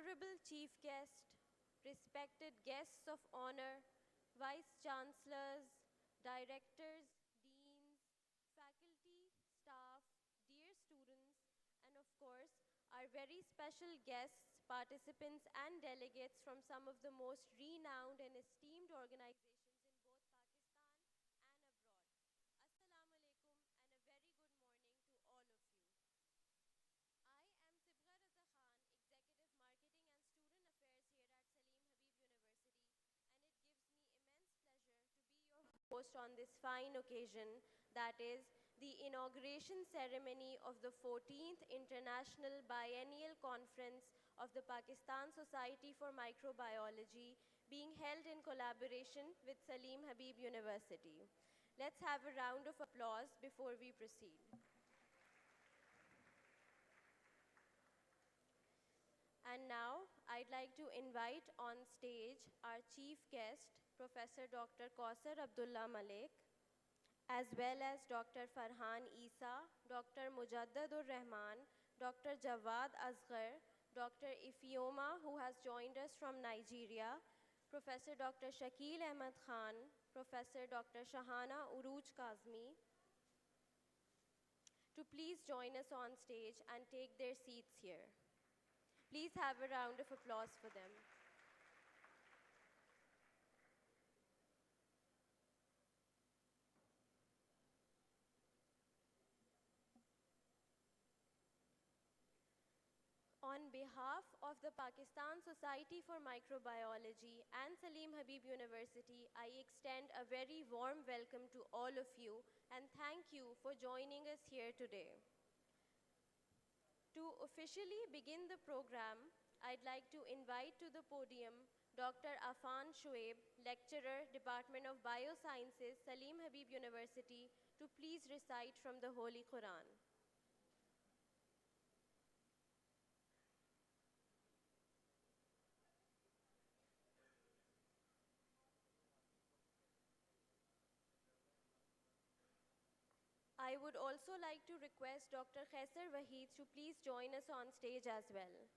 Honorable Chief Guest, respected guests of honor, Vice Chancellors, Directors, Deans, faculty, staff, dear students, and of course, our very special guests, participants, and delegates from some of the most renowned and esteemed organizations in both Pakistan and abroad. Assalamu alaikum and a very good morning to all of you. I am Sibgha Raza Khan, Executive Marketing and Student Affairs here at Salim Habib University, and it gives me immense pleasure to be your host on this fine occasion, that is, the inauguration ceremony of the 14th International Biennial Conference of the Pakistan Society for Microbiology, being held in collaboration with Salim Habib University. Let's have a round of applause before we proceed. And now, I'd like to invite on stage our chief guest, Professor Dr. Kausar Abdullah Malik, as well as Dr. Farhan Isa, Dr. Mujaddadur Rahman, Dr. Jawad Asghar, Dr. Ifioma, who has joined us from Nigeria, Professor Dr. Shakil Ahmad Khan, Professor Dr. Shahana Uruj Kazmi, to please join us on stage and take their seats here. Please have a round of applause for them. On behalf of the Pakistan Society for Microbiology and Salim Habib University, I extend a very warm welcome to all of you and thank you for joining us here today. To officially begin the program, I'd like to invite to the podium Dr. Afan Shoaib, Lecturer, Department of Biosciences, Salim Habib University, to please recite from the Holy Quran. I would also like to request Dr. Khaisar Waheed to please join us on stage as well.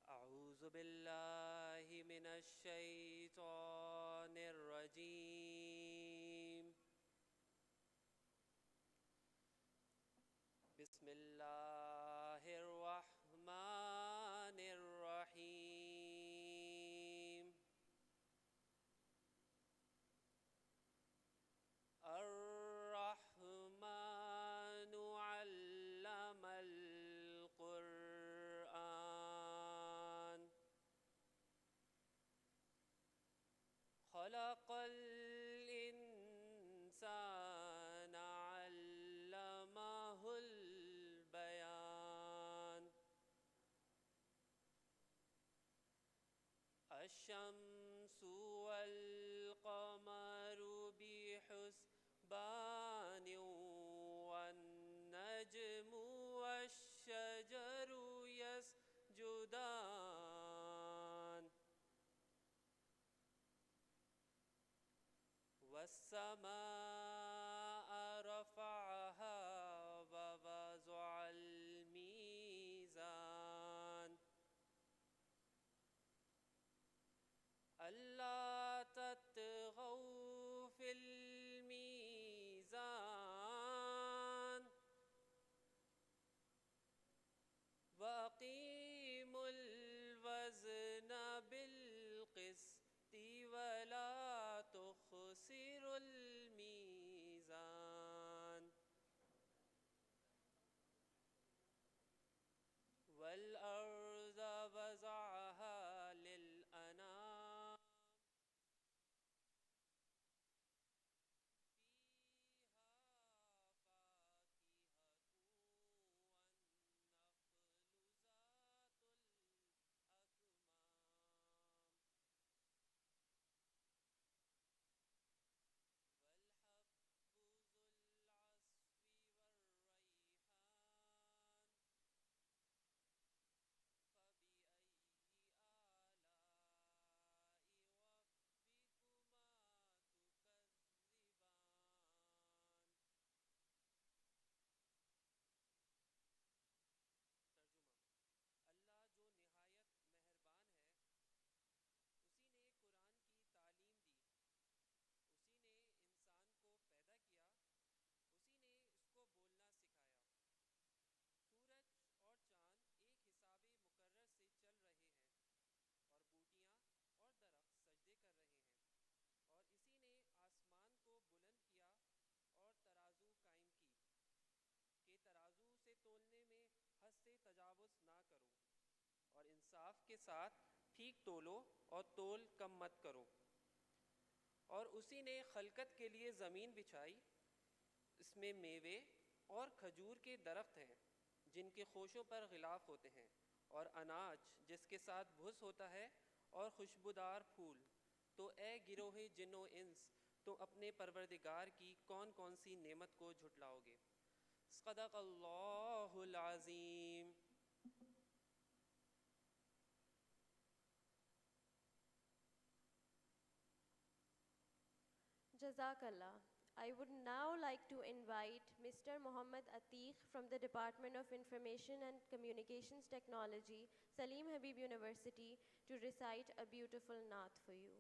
أعوذ بالله من الشيطان الرجيم بسم الله الرحمن الرحيم الرحمن علم القرآن خلق الإنسان علمه البيان الشمس والقمر بحسبان والنجم والشجر يسجدان والسماء رفعها ووضع الميزان ألا تطغوا في الميزان وأقيموا الوزن بالقسط ولا تخسروا الميزان والأرض وضعها للأنام से तजावुज़ ना करो और इंसाफ के साथ ठीक तोलो और तोल कम मत करो। और उसी ने खलकत के लिए ज़मीन बिछाई, इसमें मेवे और खजूर के दरख्त हैं जिनके खोशों पर गिलाफ होते हैं, और अनाज जिसके साथ भुस होता है, और खुशबूदार फूल। तो ए गिरोहे जिन्नो इंस, तुम अपने परवरदिगार की कौन कौन सी नेमत को झुटलाओगे। सदक़ल्लाहुल अज़ीम। Jazakallah. I would now like to invite Mr. Muhammad Atiq from the Department of Information and Communications Technology, Salim Habib University, to recite a beautiful naat for you.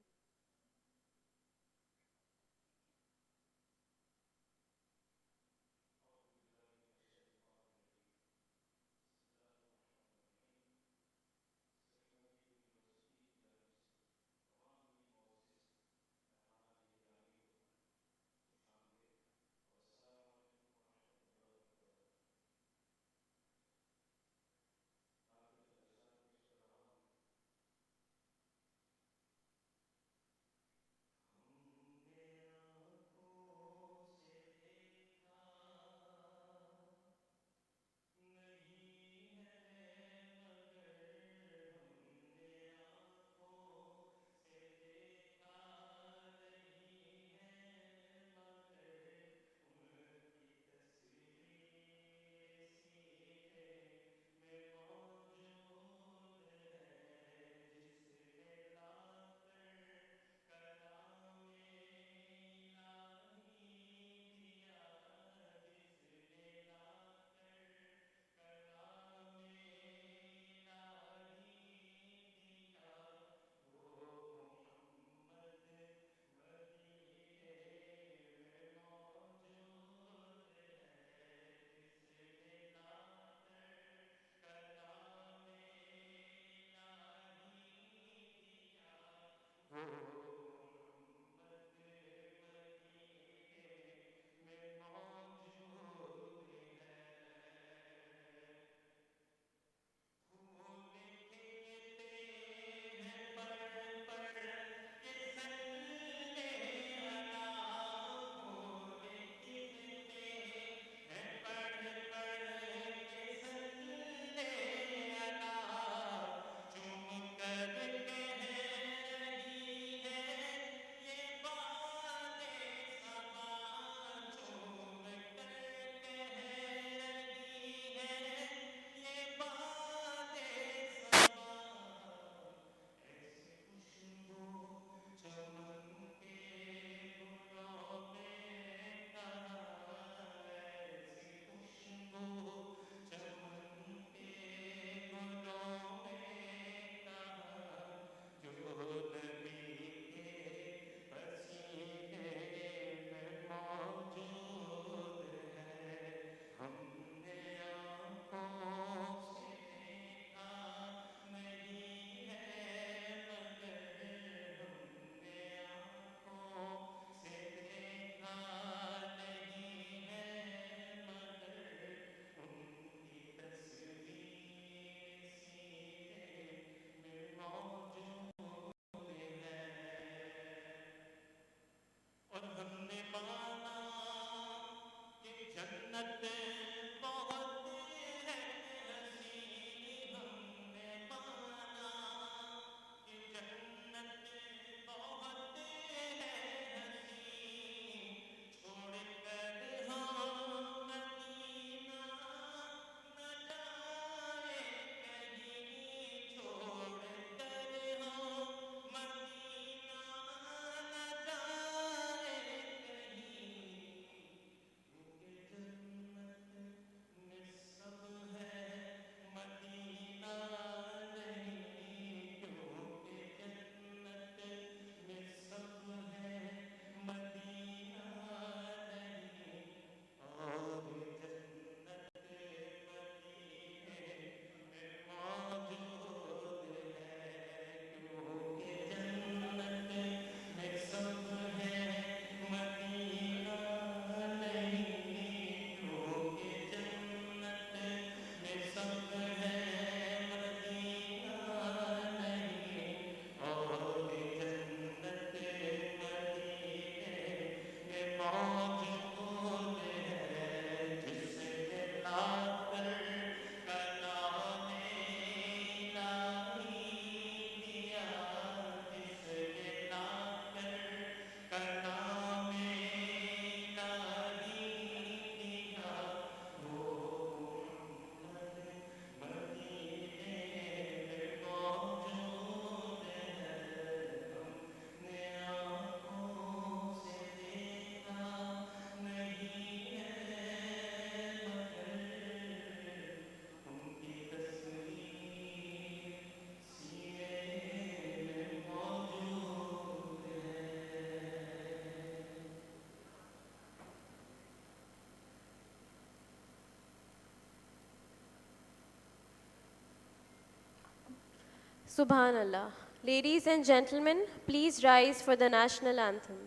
Subhanallah. Ladies and gentlemen, please rise for the national anthem.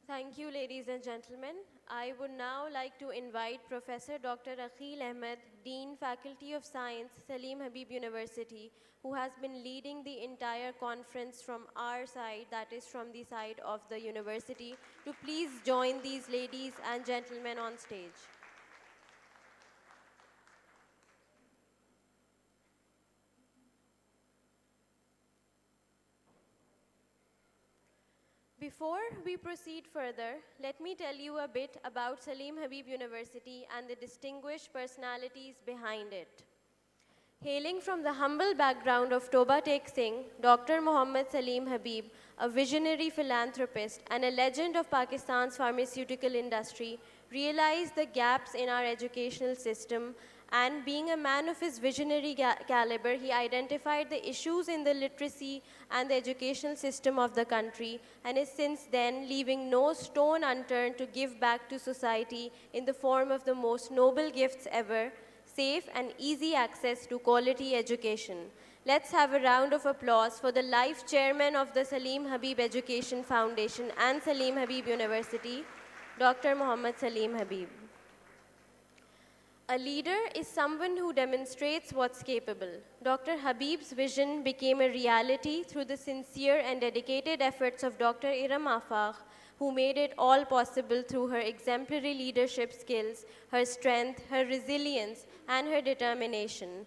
Thank you, ladies and gentlemen. I would now like to invite Professor Dr. Akhil Ahmed, Dean, Faculty of Science, Salim Habib University, who has been leading the entire conference from our side, that is from the side of the university, to please join these ladies and gentlemen on stage. Before we proceed further, let me tell you a bit about Salim Habib University and the distinguished personalities behind it. Hailing from the humble background of Toba Tek Singh, Dr. Muhammad Salim Habib, a visionary philanthropist and a legend of Pakistan's pharmaceutical industry, realized the gaps in our educational system, and being a man of his visionary caliber, he identified the issues in the literacy and the educational system of the country, and is since then leaving no stone unturned to give back to society in the form of the most noble gifts ever: safe and easy access to quality education. Let's have a round of applause for the life chairman of the Salim Habib Education Foundation and Salim Habib University, Dr. Muhammad Salim Habib. A leader is someone who demonstrates what's capable. Dr. Habib's vision became a reality through the sincere and dedicated efforts of Dr. Iram Afaq, who made it all possible through her exemplary leadership skills, her strength, her resilience, and her determination.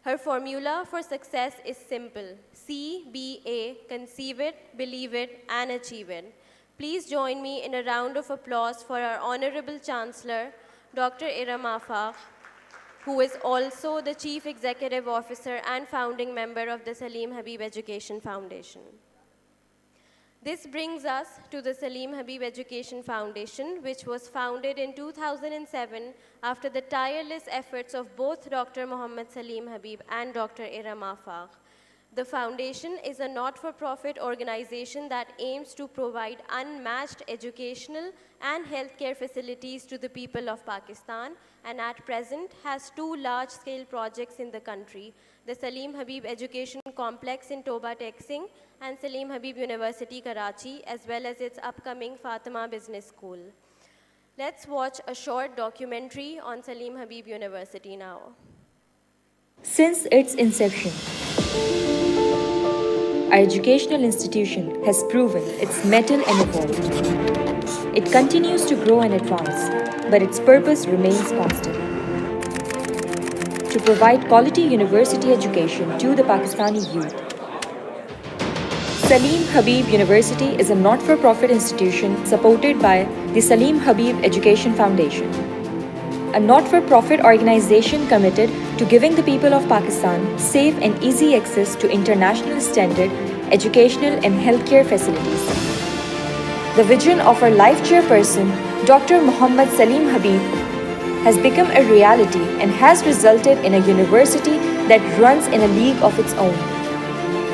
Her formula for success is simple: CBA, conceive it, believe it, and achieve it. Please join me in a round of applause for our Honorable Chancellor, Dr. Iram Afaq, who is also the Chief Executive Officer and founding member of the Salim Habib Education Foundation. This brings us to the Salim Habib Education Foundation, which was founded in 2007 after the tireless efforts of both Dr. Muhammad Salim Habib and Dr. Iram Afaq. The foundation is a not-for-profit organization that aims to provide unmatched educational and healthcare facilities to the people of Pakistan, and at present has 2 large-scale projects in the country: the Salim Habib Education Complex in Toba Tek Singh and Salim Habib University, Karachi, as well as its upcoming Fatima Business School. Let's watch a short documentary on Salim Habib University now. Since its inception, our educational institution has proven its mettle and evolved. It continues to grow and advance, but its purpose remains constant: to provide quality university education to the Pakistani youth. Salim Habib University is a not-for-profit institution supported by the Salim Habib Education Foundation, a not-for-profit organization committed to giving the people of Pakistan safe and easy access to international standard educational and healthcare facilities. The vision of our life chairperson, Dr. Muhammad Salim Habib, has become a reality and has resulted in a university that runs in a league of its own.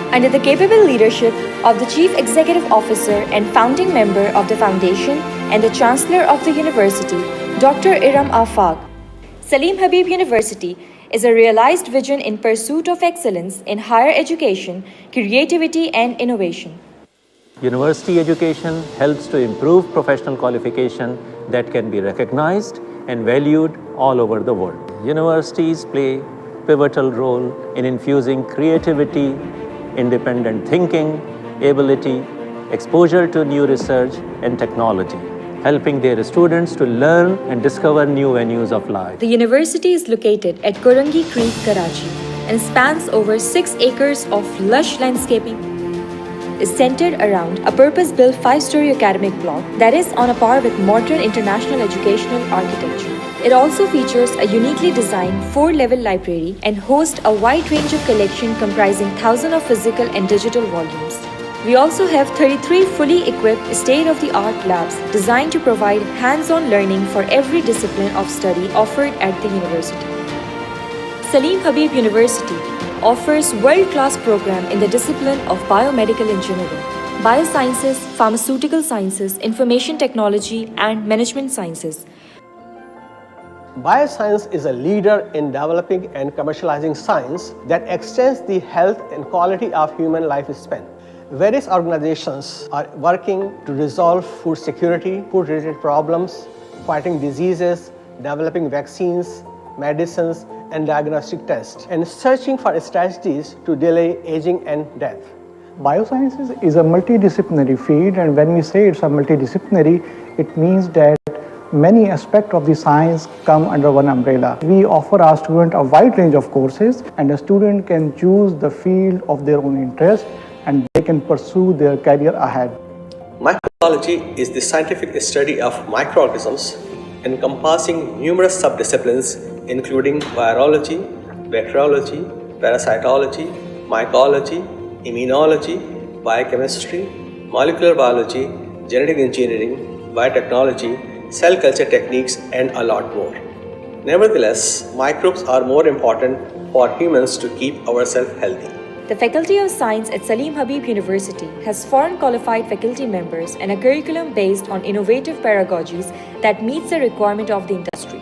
Under the capable leadership of the Chief Executive Officer and founding member of the Foundation and the Chancellor of the University, Dr. Iram Afaq, Salim Habib University is a realized vision in pursuit of excellence in higher education, creativity and innovation. University education helps to improve professional qualification that can be recognized and valued all over the world. Universities play a pivotal role in infusing creativity, independent thinking, ability, exposure to new research and technology, helping their students to learn and discover new venues of life. The university is located at Korangi Creek, Karachi, and spans over 6 acres of lush landscaping. Is centered around a purpose-built 5-story academic block that is on a par with modern international educational architecture. It also features a uniquely designed 4-level library and hosts a wide range of collection comprising thousands of physical and digital volumes. We also have 33 fully equipped state-of-the-art labs designed to provide hands-on learning for every discipline of study offered at the university. Salim Habib University offers world-class program in the discipline of biomedical engineering, biosciences, pharmaceutical sciences, information technology, and management sciences. Bioscience is a leader in developing and commercializing science that extends the health and quality of human lifespan. Various organizations are working to resolve food security, food-related problems, fighting diseases, developing vaccines, medicines, and diagnostic tests, and searching for strategies to delay aging and death. Biosciences is a multidisciplinary field, and when we say it's a multidisciplinary, it means that many aspects of the science come under one umbrella. We offer our students a wide range of courses, and a student can choose the field of their own interest and they can pursue their career ahead. Microbiology is the scientific study of microorganisms encompassing numerous subdisciplines including virology, bacteriology, parasitology, mycology, immunology, biochemistry, molecular biology, genetic engineering, biotechnology, cell culture techniques, and a lot more. Nevertheless, microbes are more important for humans to keep ourselves healthy. The Faculty of Science at Salim Habib University has foreign qualified faculty members and a curriculum based on innovative pedagogies that meets the requirement of the industry.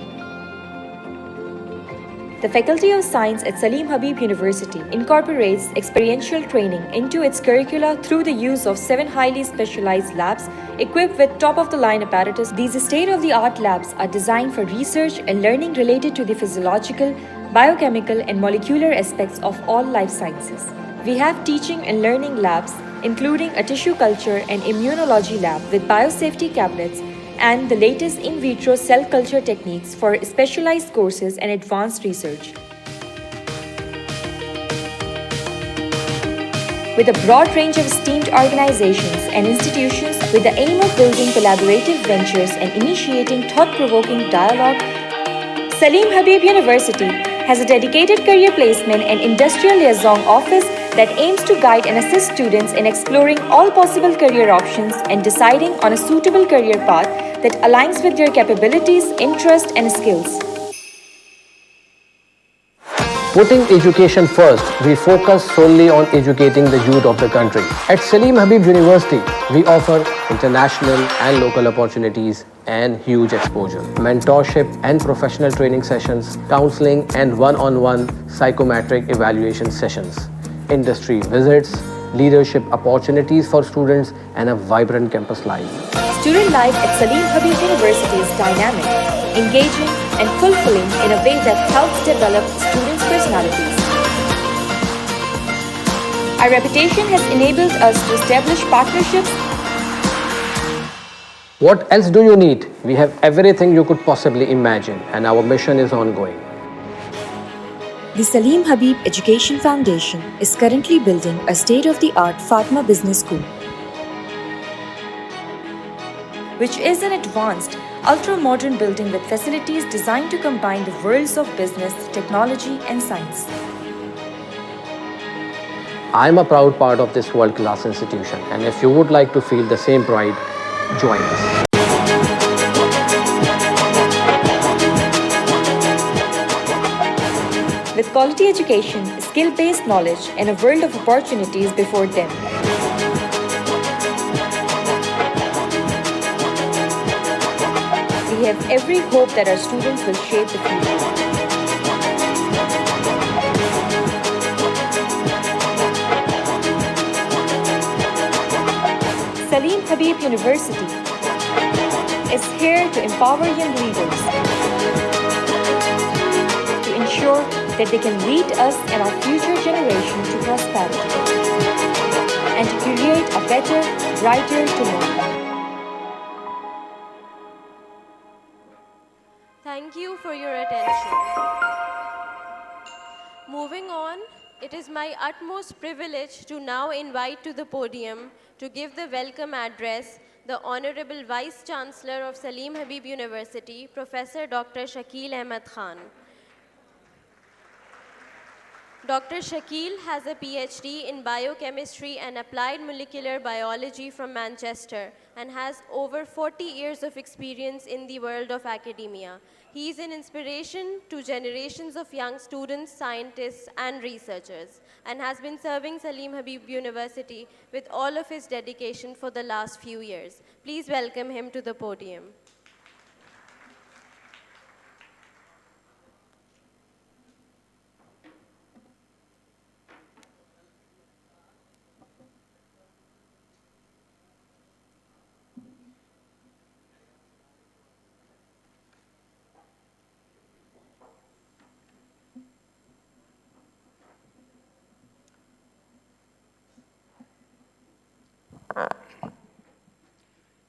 The Faculty of Science at Salim Habib University incorporates experiential training into its curricula through the use of 7 highly specialized labs equipped with top-of-the-line apparatus. These state-of-the-art labs are designed for research and learning related to the physiological, biochemical, and molecular aspects of all life sciences. We have teaching and learning labs, including a tissue culture and immunology lab with biosafety cabinets and the latest in vitro cell culture techniques for specialized courses and advanced research. With a broad range of esteemed organizations and institutions with the aim of building collaborative ventures and initiating thought-provoking dialogue, Salim Habib University has a dedicated career placement and industrial liaison office that aims to guide and assist students in exploring all possible career options and deciding on a suitable career path that aligns with their capabilities, interests, and skills. Putting education first, we focus solely on educating the youth of the country. At Salim Habib University, we offer international and local opportunities and huge exposure, mentorship and professional training sessions, counseling and one-on-one psychometric evaluation sessions, industry visits, leadership opportunities for students, and a vibrant campus life. Student life at Salim Habib University is dynamic, engaging, and fulfilling in a way that helps develop students' personalities. Our reputation has enabled us to establish partnerships. What else do you need? We have everything you could possibly imagine, and our mission is ongoing. The Salim Habib Education Foundation is currently building a state-of-the-art Fatma Business School, which is an advanced, ultra-modern building with facilities designed to combine the worlds of business, technology, and science. I am a proud part of this world-class institution, and if you would like to feel the same pride, join us. With quality education, skill-based knowledge, and a world of opportunities before them. We have every hope that our students will shape the future. Salim Habib University is here to empower young leaders, to ensure that they can lead us and our future generation to prosperity, and to create a better, brighter tomorrow. Thank you for your attention. Moving on, it is my utmost privilege to now invite to the podium to give the welcome address the Honorable Vice Chancellor of Salim Habib University, Professor Dr. Shakeel Ahmed Khan. Dr. Shakeel has a PhD in biochemistry and applied molecular biology from Manchester and has over 40 years of experience in the world of academia. He is an inspiration to generations of young students, scientists, and researchers, and has been serving Salim Habib University with all of his dedication for the last few years. Please welcome him to the podium.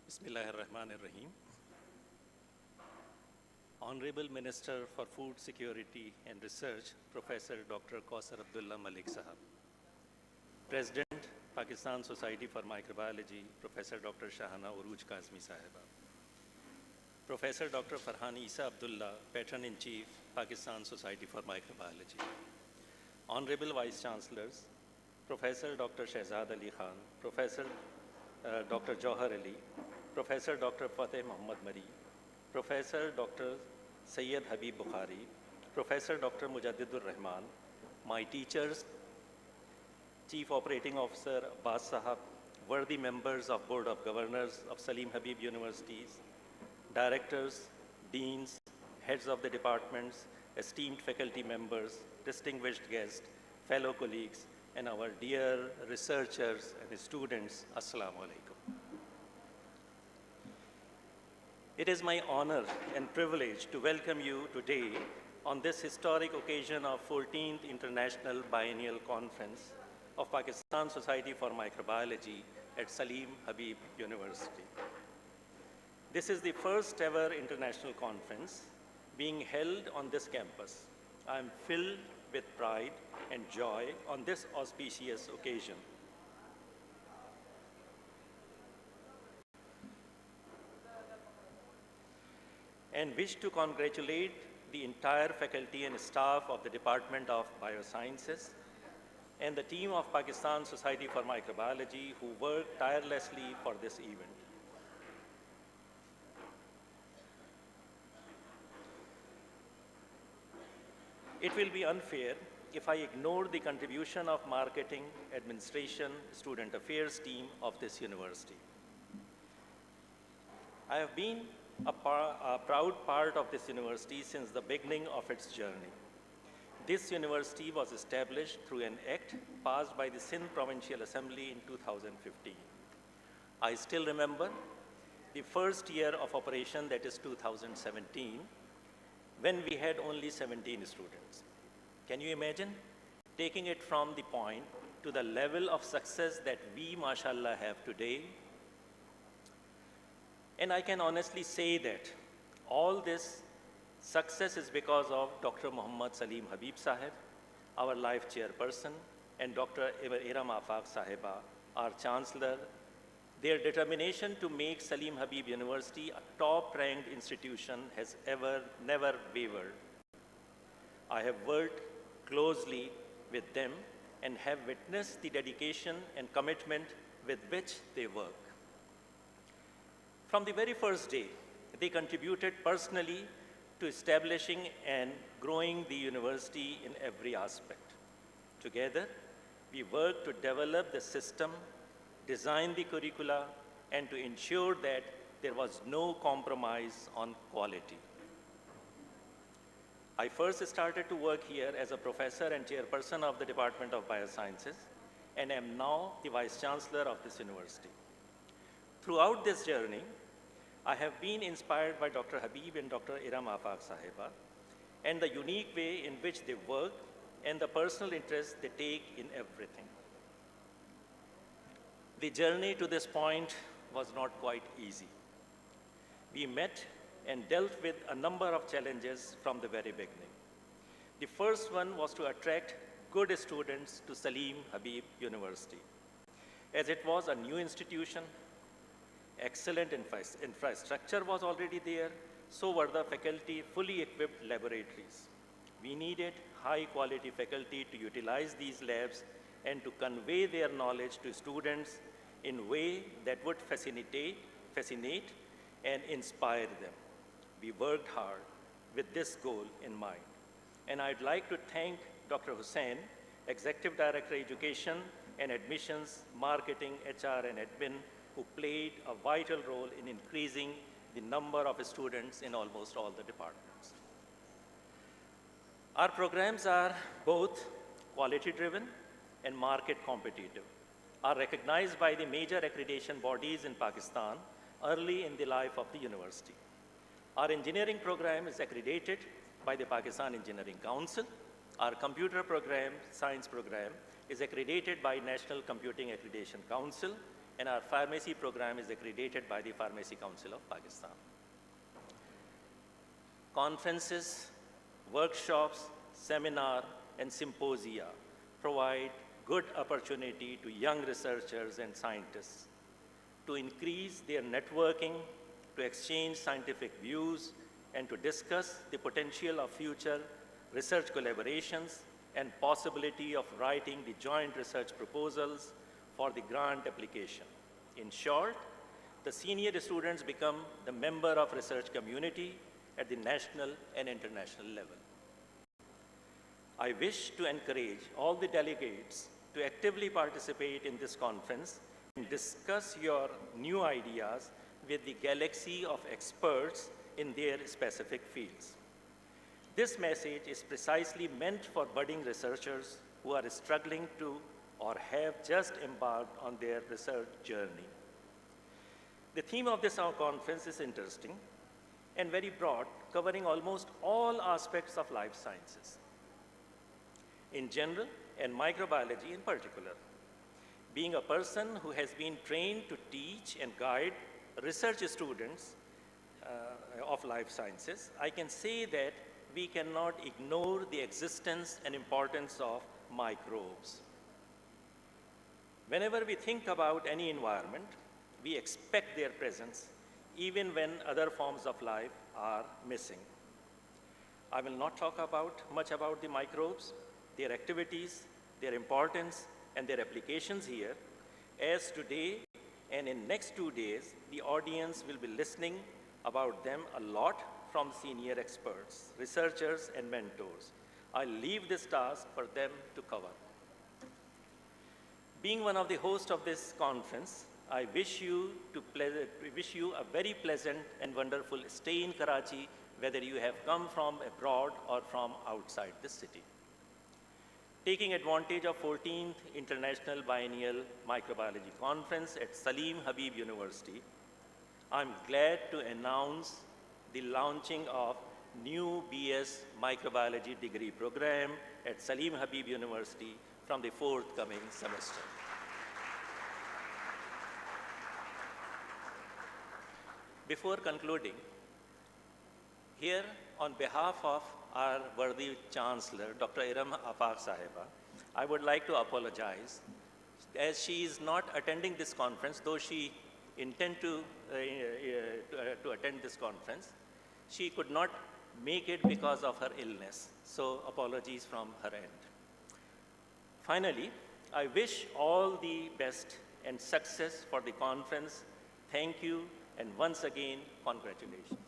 Bismillahirrahmanirrahim. Honorable Minister for Food Security and Research, Professor Dr. Kausar Abdullah Malik Sahab. President, Pakistan Society for Microbiology, Professor Dr. Shahana Uruj Kazmi Sahiba. Professor Dr. Farhan Isa Abdullah, Patron-in-Chief, Pakistan Society for Microbiology. Honorable Vice Chancellors, Professor Dr. Shehzad Ali Khan, Professor Dr. Jauhar Ali, Professor Dr. Fateh Muhammad Mari, Professor Dr. Sayyid Habib Bukhari, Professor Dr. Mujaddidur Rahman, my teachers, Chief Operating Officer Abbas Sahab, worthy members of Board of Governors of Salim Habib Universities, directors, deans, heads of the departments, esteemed faculty members, distinguished guests, fellow colleagues, and our dear researchers and students, Assalamu alaikum. It is my honor and privilege to welcome you today on this historic occasion of 14th International Biennial Conference of Pakistan Society for Microbiology at Salim Habib University. This is the first ever international conference being held on this campus. I am filled with pride and joy on this auspicious occasion. And wish to congratulate the entire faculty and staff of the Department of Biosciences and the team of Pakistan Society for Microbiology who worked tirelessly for this event. It will be unfair if I ignore the contribution of marketing, administration, student affairs team of this university. I have been a proud part of this university since the beginning of its journey. This university was established through an act passed by the Sindh Provincial Assembly in 2015. I still remember the first year of operation, that is 2017, when we had only 17 students. Can you imagine taking it from the point to the level of success that we, mashallah, have today? And I can honestly say that all this success is because of Dr. Muhammad Salim Habib Sahib our Life Chairperson, and Dr. Iram Afaq Sahiba, our Chancellor, their determination to make Salim Habib University a top-ranked institution has never wavered. I have worked closely with them and have witnessed the dedication and commitment with which they work. From the very first day, they contributed personally to establishing and growing the university in every aspect. Together, we worked to develop the system, design the curricula, and to ensure that there was no compromise on quality. I first started to work here as a professor and chairperson of the Department of Biosciences, and am now the Vice Chancellor of this university. Throughout this journey, I have been inspired by Dr. Habib and Dr. Iram Afaq Sahiba, and the unique way in which they work and the personal interest they take in everything. The journey to this point was not quite easy. We met and dealt with a number of challenges from the very beginning. The first one was to attract good students to Salim Habib University. As it was a new institution, excellent infrastructure was already there, so were the faculty fully equipped laboratories. We needed high-quality faculty to utilize these labs and to convey their knowledge to students in a way that would fascinate and inspire them. We worked hard with this goal in mind. And I'd like to thank Dr. Hussain, Executive Director Education and Admissions, Marketing, HR, and Admin, who played a vital role in increasing the number of students in almost all the departments. Our programs are both quality-driven and market competitive, are recognized by the major accreditation bodies in Pakistan early in the life of the university. Our engineering program is accredited by the Pakistan Engineering Council. Our computer program, science program, is accredited by National Computing Accreditation Council, and our pharmacy program is accredited by the Pharmacy Council of Pakistan. Conferences, workshops, seminar, and symposia provide good opportunity to young researchers and scientists to increase their networking, to exchange scientific views, and to discuss the potential of future research collaborations and possibility of writing the joint research proposals for the grant application. In short, the senior students become the member of research community at the national and international level. I wish to encourage all the delegates to actively participate in this conference and discuss your new ideas with the galaxy of experts in their specific fields. This message is precisely meant for budding researchers who are struggling to or have just embarked on their research journey. The theme of this conference is interesting and very broad, covering almost all aspects of life sciences in general and microbiology in particular. Being a person who has been trained to teach and guide research students of life sciences, I can say that we cannot ignore the existence and importance of microbes. Whenever we think about any environment, we expect their presence, even when other forms of life are missing. I will not talk much about the microbes, their activities, their importance, and their applications here, as today and in next 2 days, the audience will be listening about them a lot from senior experts, researchers, and mentors. I'll leave this task for them to cover. Being one of the hosts of this conference, I wish you a very pleasant and wonderful stay in Karachi, whether you have come from abroad or from outside the city. Taking advantage of 14th International Biennial Microbiology Conference at Salim Habib University, I'm glad to announce the launching of new BS Microbiology degree program at Salim Habib University from the forthcoming semester. Before concluding, here on behalf of our worthy Chancellor, Dr. Iram Afaq Sahiba, I would like to apologize as she is not attending this conference, though she intend to attend this conference. She could not make it because of her illness, so apologies from her end. Finally, I wish all the best and success for the conference. Thank you, and once again, congratulations.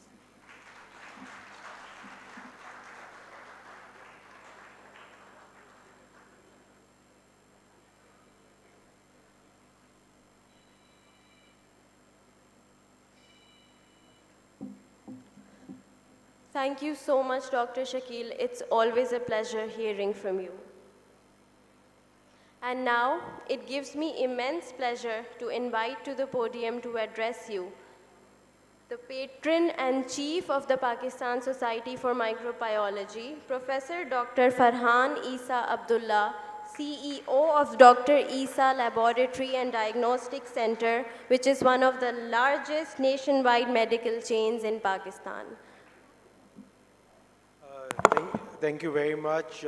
Thank you so much, Dr. Shakil. It's always a pleasure hearing from you. And now, it gives me immense pleasure to invite to the podium to address you the patron and chief of the Pakistan Society for Microbiology, Professor Dr. Farhan Isa Abdullah, CEO of Dr. Isa Laboratory and Diagnostic Center, which is one of the largest nationwide medical chains in Pakistan. Thank you very much,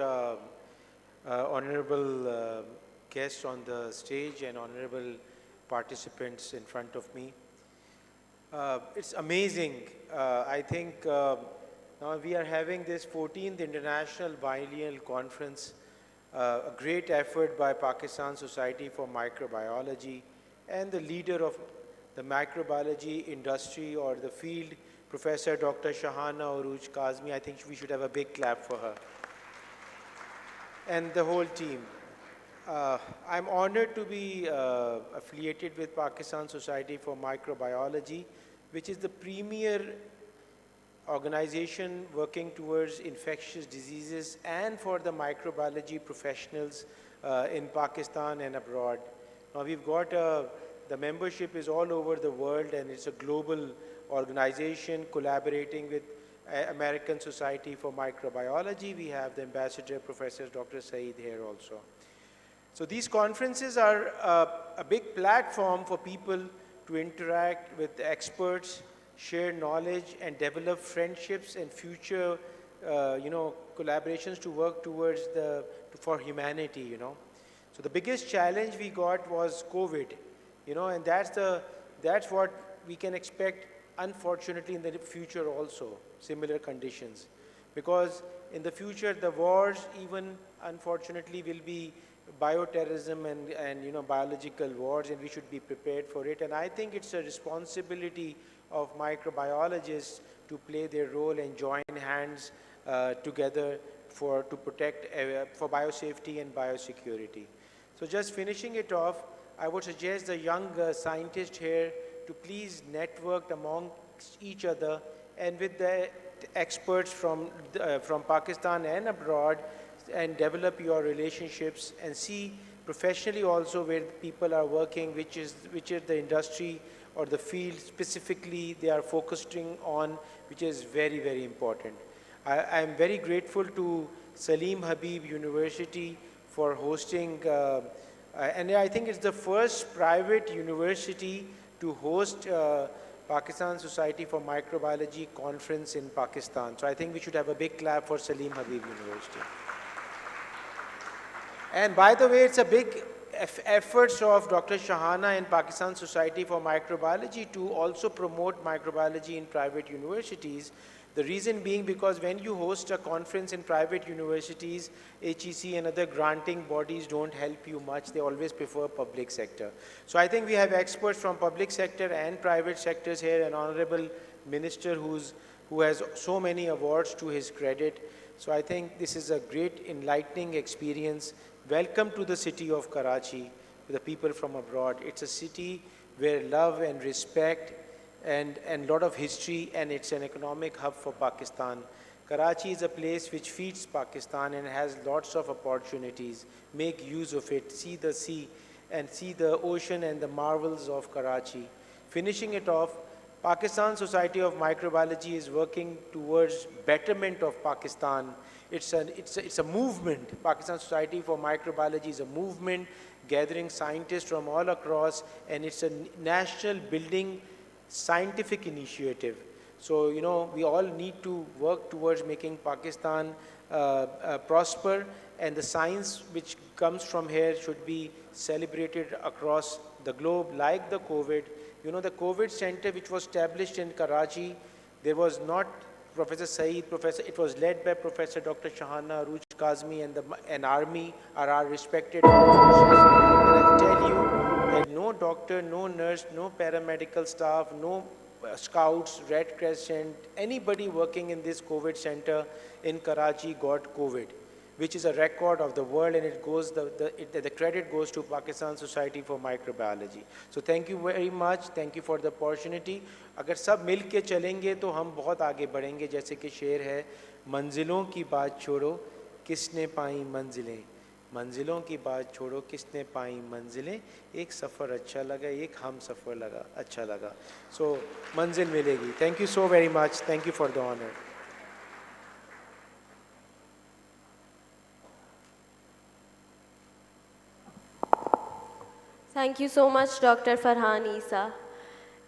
honorable guests on the stage and honorable participants in front of me. It's amazing. I think now we are having this 14th International Biennial Conference, a great effort by Pakistan Society for Microbiology and the leader of the microbiology industry or the field, Professor Dr. Shahana Uruj Kazmi. I think we should have a big clap for her. And the whole team. I'm honored to be affiliated with Pakistan Society for Microbiology, which is the premier organization working towards infectious diseases and for the microbiology professionals in Pakistan and abroad. Now we've got the membership is all over the world, and it's a global organization collaborating with American Society for Microbiology. We have the ambassador, Professor Dr. Saeed here also. So these conferences are a big platform for people to interact with the experts, share knowledge, and develop friendships and future, collaborations to work towards for humanity, So the biggest challenge we got was COVID, and that's what we can expect, unfortunately, in the future also, similar conditions. Because in the future, the wars even, unfortunately, will be bioterrorism and biological wars, and we should be prepared for it. And I think it's a responsibility of microbiologists to play their role and join hands together to protect for biosafety and biosecurity. So just finishing it off, I would suggest the young scientists here to please network amongst each other and with the experts from Pakistan and abroad, and develop your relationships and see professionally also where people are working, which is the industry or the field specifically they are focusing on, which is very, very important. I am very grateful to Salim Habib University for hosting, and I think it's the first private university to host Pakistan Society for Microbiology conference in Pakistan. So I think we should have a big clap for Salim Habib University. And by the way, it's a big efforts of Dr. Shahana and Pakistan Society for Microbiology to also promote microbiology in private universities. The reason being because when you host a conference in private universities, HEC and other granting bodies don't help you much. They always prefer public sector. So I think we have experts from public sector and private sectors here, an honorable minister who has so many awards to his credit. So I think this is a great enlightening experience. Welcome to the city of Karachi, the people from abroad. It's a city where love and respect and a lot of history, and it's an economic hub for Pakistan. Karachi is a place which feeds Pakistan and has lots of opportunities. Make use of it, see the sea and see the ocean and the marvels of Karachi. Finishing it off, Pakistan Society of Microbiology is working towards betterment of Pakistan. It's a movement. Pakistan Society for Microbiology is a movement gathering scientists from all across, and it's a national building scientific initiative. So, you know, we all need to work towards making Pakistan prosper, and the science which comes from here should be celebrated across the globe, like the COVID. You know, the COVID center which was established in Karachi, there was not Professor Saeed, it was led by Professor Dr. Shahana Aruj Kazmi, and an army are our respected armed forces. And I tell you that no doctor, no nurse, no paramedical staff, no scouts, Red Crescent, anybody working in this COVID center in Karachi got COVID, which is a record of the world, and it goes, the credit goes to Pakistan Society for Microbiology. So thank you very much, thank you for the opportunity. अगर सब मिल के चलेंगे तो हम बहुत आगे बढ़ेंगे, जैसे कि शेर है, मंजिलों की बात छोड़ो किसने पाई मंजिलें, मंजिलों की बात छोड़ो किसने पाई मंजिलें, एक सफ़र अच्छा लगा, एक हम सफ़र लगा अच्छा लगा. So मंजिल मिलेगी. Thank you so very much. Thank you for the honor. Thank you so much, Dr. Farhan Isa.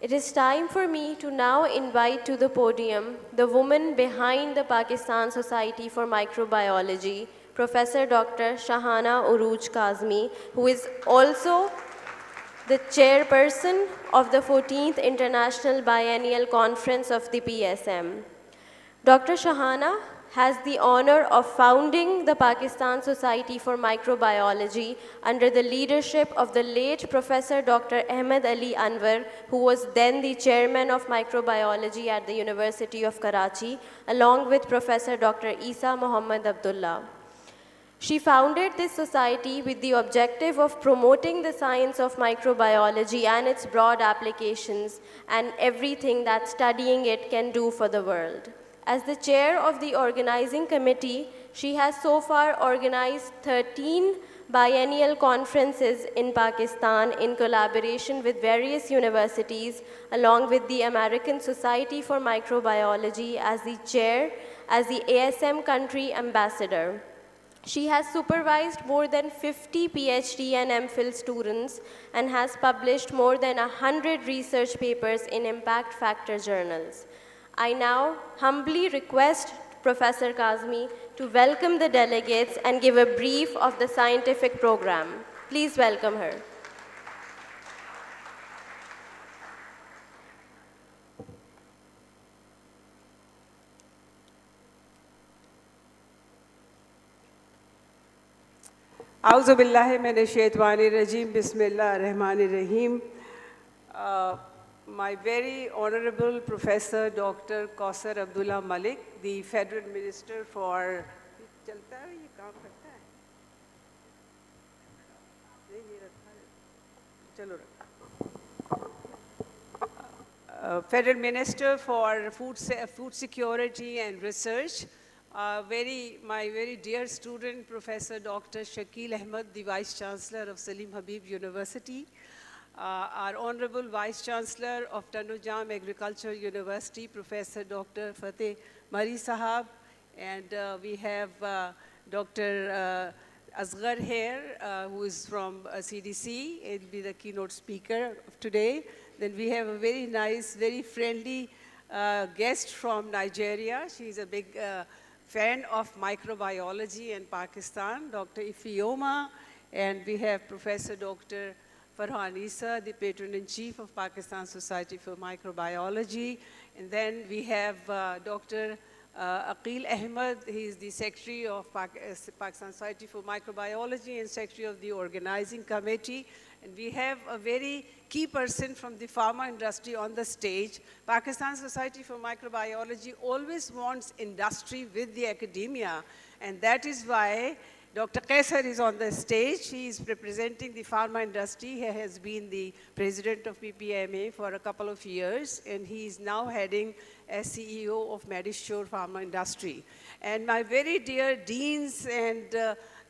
It is time for me to now invite to the podium the woman behind the Pakistan Society for Microbiology, Professor Dr. Shahana Uruj Kazmi, who is also the chairperson of the 14th International Biennial Conference of the PSM. Dr. Shahana has the honor of founding the Pakistan Society for Microbiology under the leadership of the late Professor Dr. Ahmed Ali Anwar, who was then the chairman of microbiology at the University of Karachi, along with Professor Dr. Isa Muhammad Abdullah. She founded this society with the objective of promoting the science of microbiology and its broad applications and everything that studying it can do for the world. As the chair of the organizing committee, she has so far organized 13 biennial conferences in Pakistan in collaboration with various universities, along with the American Society for Microbiology as the chair, as the ASM country ambassador. She has supervised more than 50 PhD and MPhil students and has published more than 100 research papers in impact factor journals. I now humbly request Professor Kazmi to welcome the delegates and give a brief of the scientific program. Please welcome her. A'udhu billahi minash shaitani rajim, bismillah ar-Rahman ar-Rahim. My very honorable Professor Dr. Kausar Abdullah Malik, the Federal Minister for Federal Minister for Food Security and Research, my very dear student, Professor Dr. Shakil Ahmed, the Vice Chancellor of Salim Habib University, our Honorable Vice Chancellor of Tanujam Agriculture University, Professor Dr. Fateh Mari Sahab, and we have Dr. Asghar here, who is from CDC. He'll be the keynote speaker of today. Then we have a very nice, very friendly guest from Nigeria. She's a big fan of microbiology in Pakistan, Dr. Ifioma, and we have Professor Dr. Farhan Isa, the Patron-in-Chief of Pakistan Society for Microbiology. And then we have Dr. Aqil Ahmed. He is the Secretary of Pakistan Society for Microbiology and Secretary of the Organizing Committee. And we have a very key person from the pharma industry on the stage. Pakistan Society for Microbiology always wants industry with the academia, and that is why Dr. Kaisar is on the stage. He is representing the pharma industry. He has been the president of PPMA for a couple of years, and he is now heading as CEO of Medisure Pharma Industry. And my very dear deans and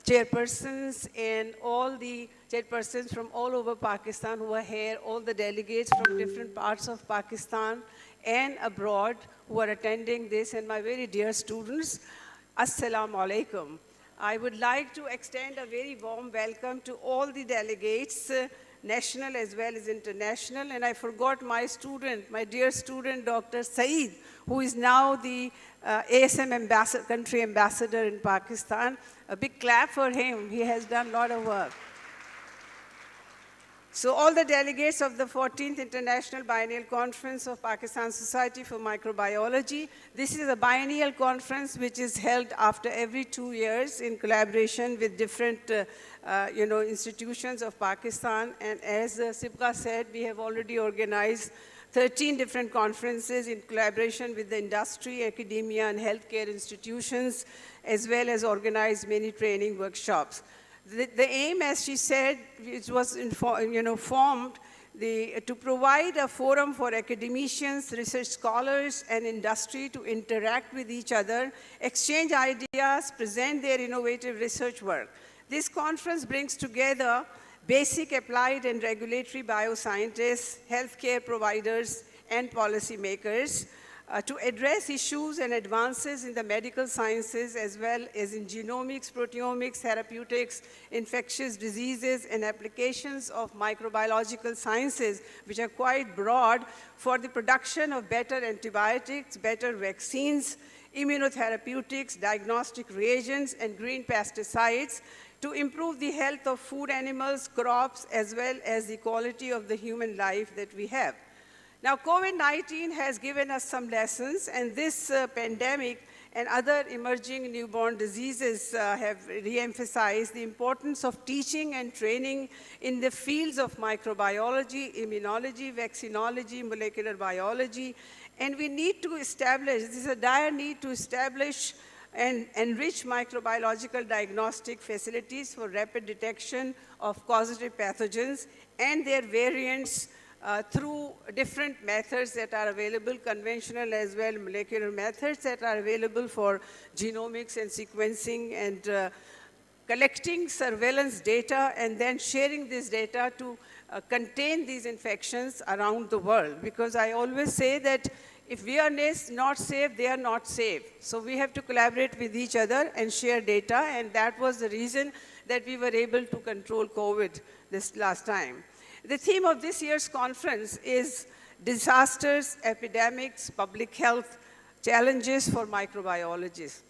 chairpersons and all the chairpersons from all over Pakistan who are here, all the delegates from different parts of Pakistan and abroad who are attending this, and my very dear students, Assalamu alaikum. I would like to extend a very warm welcome to all the delegates national as well as international. And I forgot my student, my dear student, Dr. Saeed, who is now the ASM ambassador, country ambassador in Pakistan. A big clap for him. He has done a lot of work. So all the delegates of the 14th International Biennial Conference of Pakistan Society for Microbiology. This is a biennial conference which is held after every 2 years in collaboration with different institutions of Pakistan. And as Sibka said, we have already organized 13 different conferences in collaboration with the industry, academia, and healthcare institutions, as well as organized many training workshops. The aim, as she said, it was formed to provide a forum for academicians, research scholars, and industry to interact with each other, exchange ideas, present their innovative research work. This conference brings together basic, applied, and regulatory bioscientists, healthcare providers, and policymakers to address issues and advances in the medical sciences as well as in genomics, proteomics, therapeutics, infectious diseases, and applications of microbiological sciences, which are quite broad, for the production of better antibiotics, better vaccines, immunotherapeutics, diagnostic reagents, and green pesticides to improve the health of food animals, crops, as well as the quality of the human life that we have. Now, COVID-19 has given us some lessons, and this pandemic and other emerging newborn diseases have re-emphasized the importance of teaching and training in the fields of microbiology, immunology, vaccinology, molecular biology, and we need to establish, this is a dire need to establish and enrich microbiological diagnostic facilities for rapid detection of causative pathogens and their variants through different methods that are available, conventional as well, molecular methods that are available for genomics and sequencing and collecting surveillance data and then sharing this data to contain these infections around the world. Because I always say that if we are not safe, they are not safe. So we have to collaborate with each other and share data, and that was the reason that we were able to control COVID this last time. The theme of this year's conference is disasters, epidemics, public health challenges for microbiologists.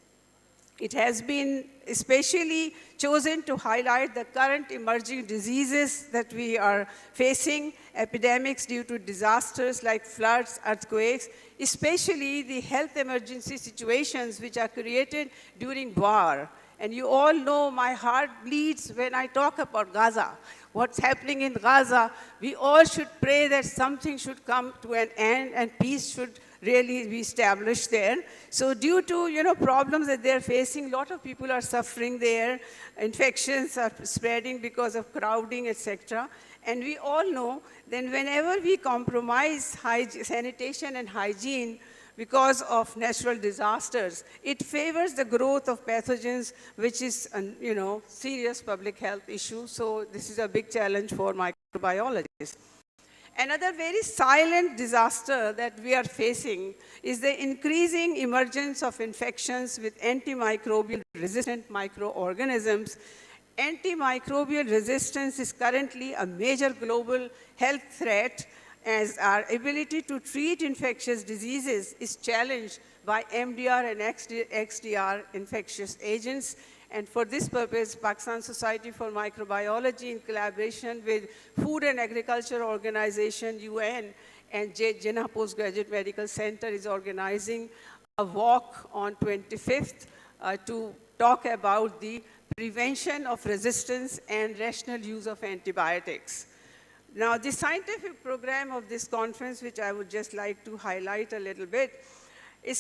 It has been especially chosen to highlight the current emerging diseases that we are facing, epidemics due to disasters like floods, earthquakes, especially the health emergency situations which are created during war. And you all know my heart bleeds when I talk about Gaza. What's happening in Gaza, we all should pray that something should come to an end and peace should really be established there. So due to problems that they're facing, a lot of people are suffering there. Infections are spreading because of crowding, etc. And we all know that whenever we compromise sanitation and hygiene, because of natural disasters, it favors the growth of pathogens, which is a serious public health issue. So this is a big challenge for microbiologists. Another very silent disaster that we are facing is the increasing emergence of infections with antimicrobial resistant microorganisms. Antimicrobial resistance is currently a major global health threat, as our ability to treat infectious diseases is challenged by MDR and XDR infectious agents. And for this purpose, Pakistan Society for Microbiology, in collaboration with Food and Agriculture Organization, UN, and Jinnah Postgraduate Medical Center is organizing a walk on 25th to talk about the prevention of resistance and rational use of antibiotics. Now, the scientific program of this conference, which I would just like to highlight a little bit,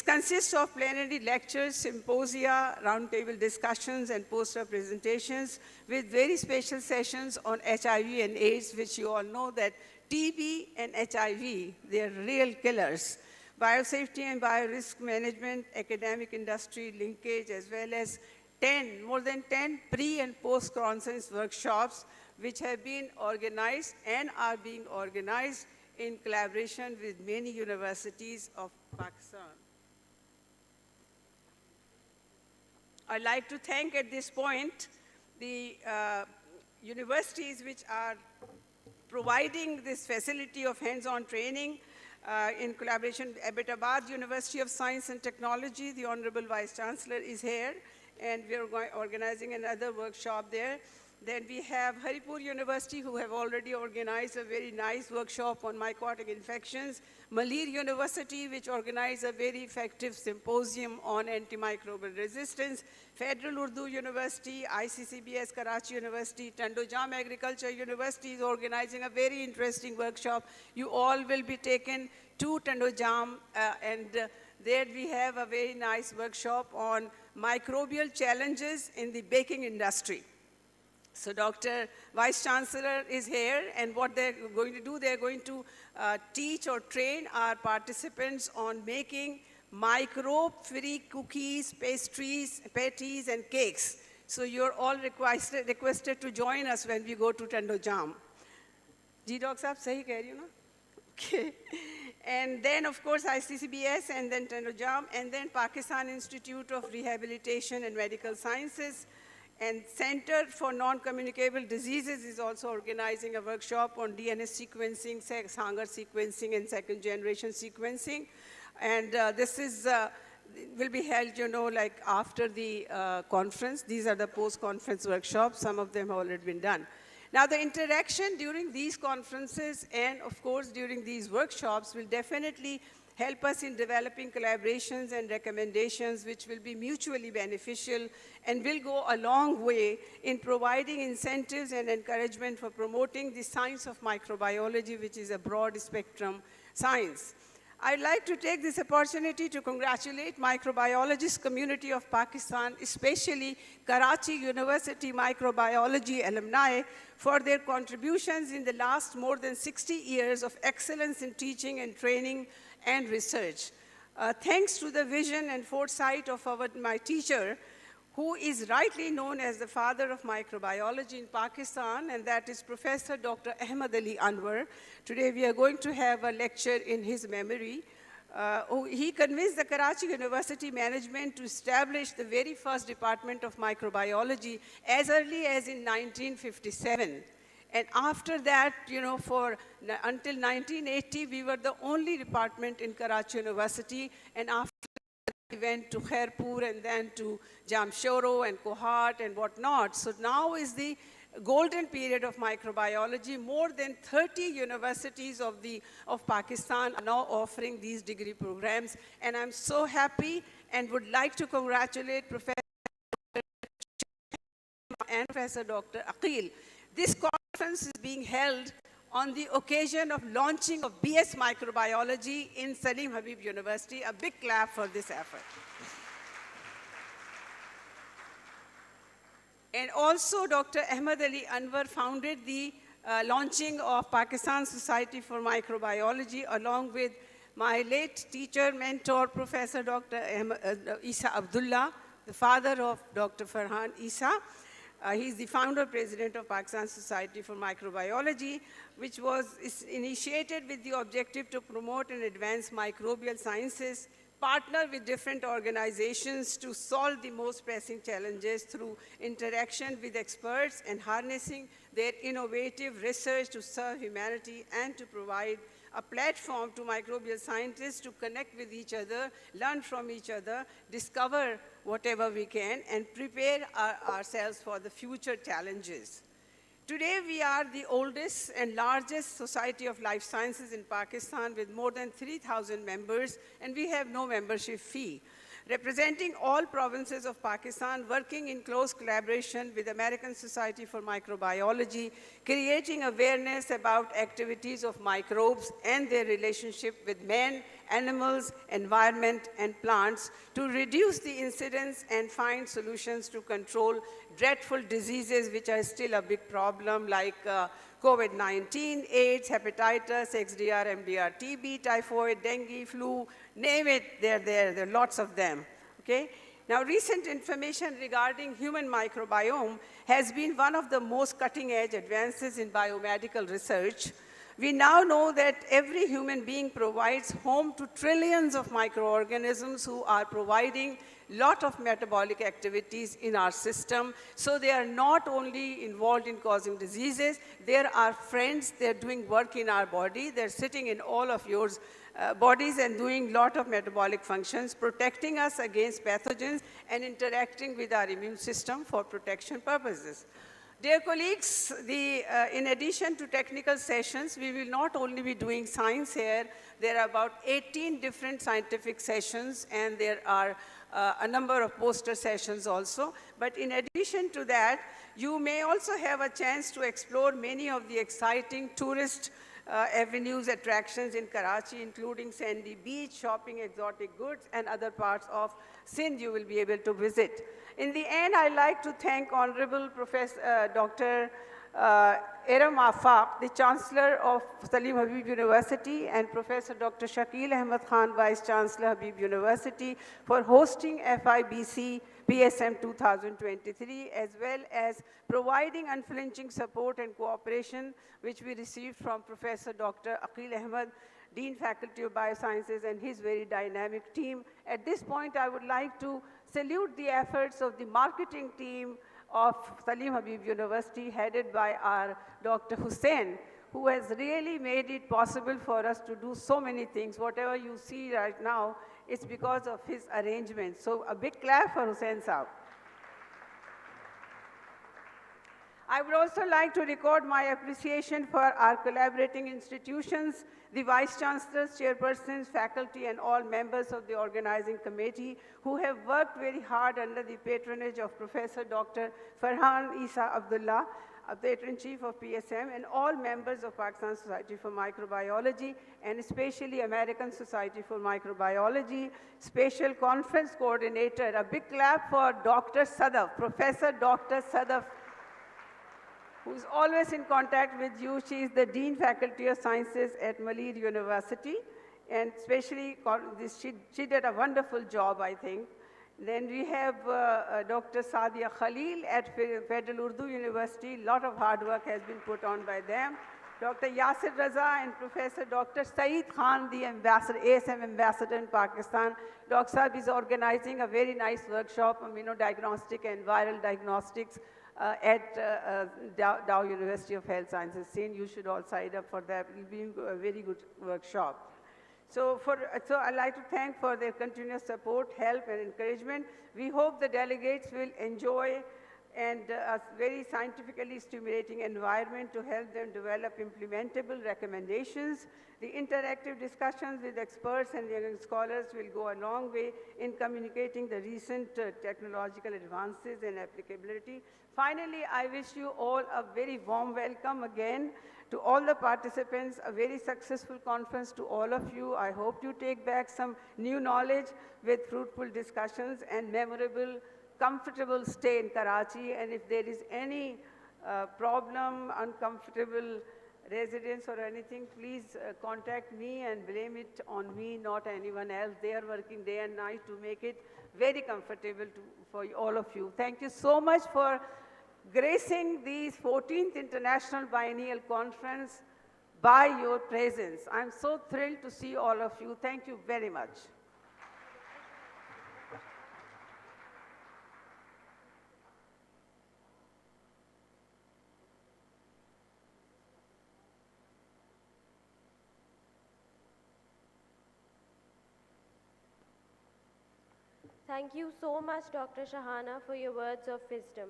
consists of plenary lectures, symposia, roundtable discussions, and poster presentations with very special sessions on HIV and AIDS, which you all know that TB and HIV, they're real killers. Biosafety and biorisk management, academic industry linkage, as well as more than 10 pre- and post-conference workshops which have been organized and are being organized in collaboration with many universities of Pakistan. I'd like to thank at this point the universities which are providing this facility of hands-on training in collaboration with Ahmedabad University of Science and Technology. The Honorable Vice Chancellor is here, and we are organizing another workshop there. Then we have Haripur University, who have already organized a very nice workshop on mycotic infections. Malir University, which organized a very effective symposium on antimicrobial resistance. Federal Urdu University, ICCBS Karachi University, Tandojam Agriculture University is organizing a very interesting workshop. You all will be taken to Tandojam, and there we have a very nice workshop on microbial challenges in the baking industry. So Dr. Vice Chancellor is here, and what they're going to do, they're going to teach or train our participants on making microbe-free cookies, pastries, patties, and cakes. So you're all requested to join us when we go to Tandojam. Ji, Dr. Saab, sahi keh rahi hu na? Okay. And then, of course, ICCBS, and then Tandojam, and then Pakistan Institute of Rehabilitation and Medical Sciences. And Center for Non-Communicable Diseases is also organizing a workshop on DNA sequencing, Sanger sequencing, and second-generation sequencing. And this is, will be held, you know, like after the conference. These are the post-conference workshops. Some of them have already been done. Now, the interaction during these conferences and, of course, during these workshops will definitely help us in developing collaborations and recommendations which will be mutually beneficial and will go a long way in providing incentives and encouragement for promoting the science of microbiology, which is a broad spectrum science. I'd like to take this opportunity to congratulate microbiologist community of Pakistan, especially Karachi University microbiology alumni, for their contributions in the last more than 60 years of excellence in teaching and training and research. Thanks to the vision and foresight of my teacher, who is rightly known as the father of microbiology in Pakistan, and that is Professor Dr. Ahmad Ali Anwar. Today we are going to have a lecture in his memory. He convinced the Karachi University management to establish the very first department of microbiology as early as in 1957. And after that, you know, until 1980, we were the only department in Karachi University, and after that, we went to Khairpur and then to Jamshoro and Kohat and whatnot. So now is the golden period of microbiology. More than 30 universities of Pakistan are now offering these degree programs, and I'm so happy and would like to congratulate Professor and Professor Dr. Aqil. This conference is being held on the occasion of launching of BS Microbiology in Salim Habib University. A big clap for this effort. And also, Dr. Ahmad Ali Anwar founded the launching of Pakistan Society for Microbiology along with my late teacher, mentor, Professor Dr. Isa Abdullah, the father of Dr. Farhan Isa. He's the founder president of Pakistan Society for Microbiology, which was initiated with the objective to promote and advance microbial sciences, partner with different organizations to solve the most pressing challenges through interaction with experts and harnessing their innovative research to serve humanity, and to provide a platform to microbial scientists to connect with each other, learn from each other, discover whatever we can, and prepare ourselves for the future challenges. Today, we are the oldest and largest society of life sciences in Pakistan with more than 3,000 members, and we have no membership fee. Representing all provinces of Pakistan, working in close collaboration with American Society for Microbiology, creating awareness about activities of microbes and their relationship with man, animals, environment, and plants to reduce the incidence and find solutions to control dreadful diseases which are still a big problem, like COVID-19, AIDS, hepatitis, XDR, MDR, TB, typhoid, dengue, flu, name it, they're there. There are lots of them, okay? Now, recent information regarding human microbiome has been one of the most cutting-edge advances in biomedical research. We now know that every human being provides home to trillions of microorganisms who are providing lot of metabolic activities in our system. So they are not only involved in causing diseases, they are our friends, they're doing work in our body, they're sitting in all of yours bodies and doing lot of metabolic functions, protecting us against pathogens and interacting with our immune system for protection purposes. Dear colleagues, in addition to technical sessions, we will not only be doing science here, there are about 18 different scientific sessions and there are a number of poster sessions also. But in addition to that, you may also have a chance to explore many of the exciting tourist avenues, attractions in Karachi, including Sandy Beach, shopping exotic goods, and other parts of Sindh you will be able to visit. In the end, I'd like to thank Honorable Professor Dr. Eram Afaq, the Chancellor of Salim Habib University, and Professor Dr. Shakil Ahmed Khan, Vice Chancellor Habib University, for hosting FIBC PSM 2023, as well as providing unflinching support and cooperation, which we received from Professor Dr. Aqil Ahmed, Dean Faculty of Biosciences, and his very dynamic team. At this point, I would like to salute the efforts of the marketing team of Salim Habib University, headed by our Dr. Hussain, who has really made it possible for us to do so many things. Whatever you see right now, it's because of his arrangements. So a big clap for Hussain Saab. I would also like to record my appreciation for our collaborating institutions, the Vice Chancellors, Chairpersons, faculty, and all members of the organizing committee who have worked very hard under the patronage of Professor Dr. Farhan Isa Abdullah, Patron-Chief of PSM, and all members of Pakistan Society for Microbiology, and especially American Society for Microbiology, Special Conference Coordinator. A big clap for Dr. Sadaf, Professor Dr. Sadaf, who's always in contact with you. She is the Dean Faculty of Sciences at Maleer University, and especially she did a wonderful job, I think. Then we have Dr. Sadia Khalil at Federal Urdu University. A lot of hard work has been put on by them. Dr. Yasir Raza and Professor Dr. Saeed Khan, the ambassador, ASM ambassador in Pakistan. Dr. Saab is organizing a very nice workshop on immunodiagnostic and viral diagnostics at Dow University of Health Sciences. Sindh, you should all sign up for that. It will be a very good workshop. So I'd like to thank for their continuous support, help, and encouragement. We hope the delegates will enjoy a very scientifically stimulating environment to help them develop implementable recommendations. The interactive discussions with experts and young scholars will go a long way in communicating the recent technological advances and applicability. Finally, I wish you all a very warm welcome again to all the participants, a very successful conference to all of you. I hope you take back some new knowledge with fruitful discussions and memorable, comfortable stay in Karachi. And if there is any problem, uncomfortable residence or anything, please contact me and blame it on me, not anyone else. They are working day and night to make it very comfortable for all of you. Thank you so much for gracing the 14th International Biennial Conference by your presence. I'm so thrilled to see all of you. Thank you very much. Thank you so much, Dr. Shahana, for your words of wisdom.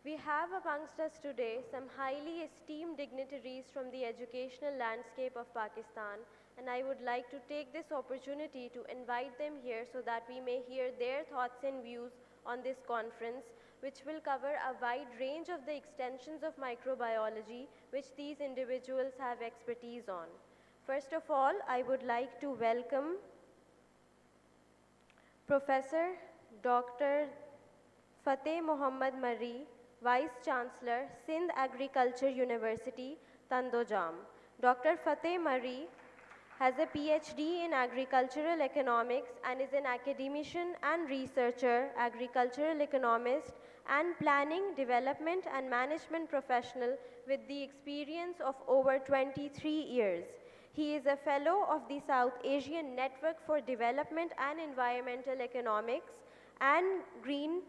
We have amongst us today some highly esteemed dignitaries from the educational landscape of Pakistan, and I would like to take this opportunity to invite them here so that we may hear their thoughts and views on this conference, which will cover a wide range of the extensions of microbiology which these individuals have expertise on. First of all, I would like to welcome Professor Dr. Fateh Mohammad Marri, Vice Chancellor, Sindh Agriculture University, Tandojam. Dr. Fateh Marri has a PhD in agricultural economics and is an academician and researcher, agricultural economist, and planning, development, and management professional with the experience of over 23 years. He is a fellow of the South Asian Network for Development and Environmental Economics and Green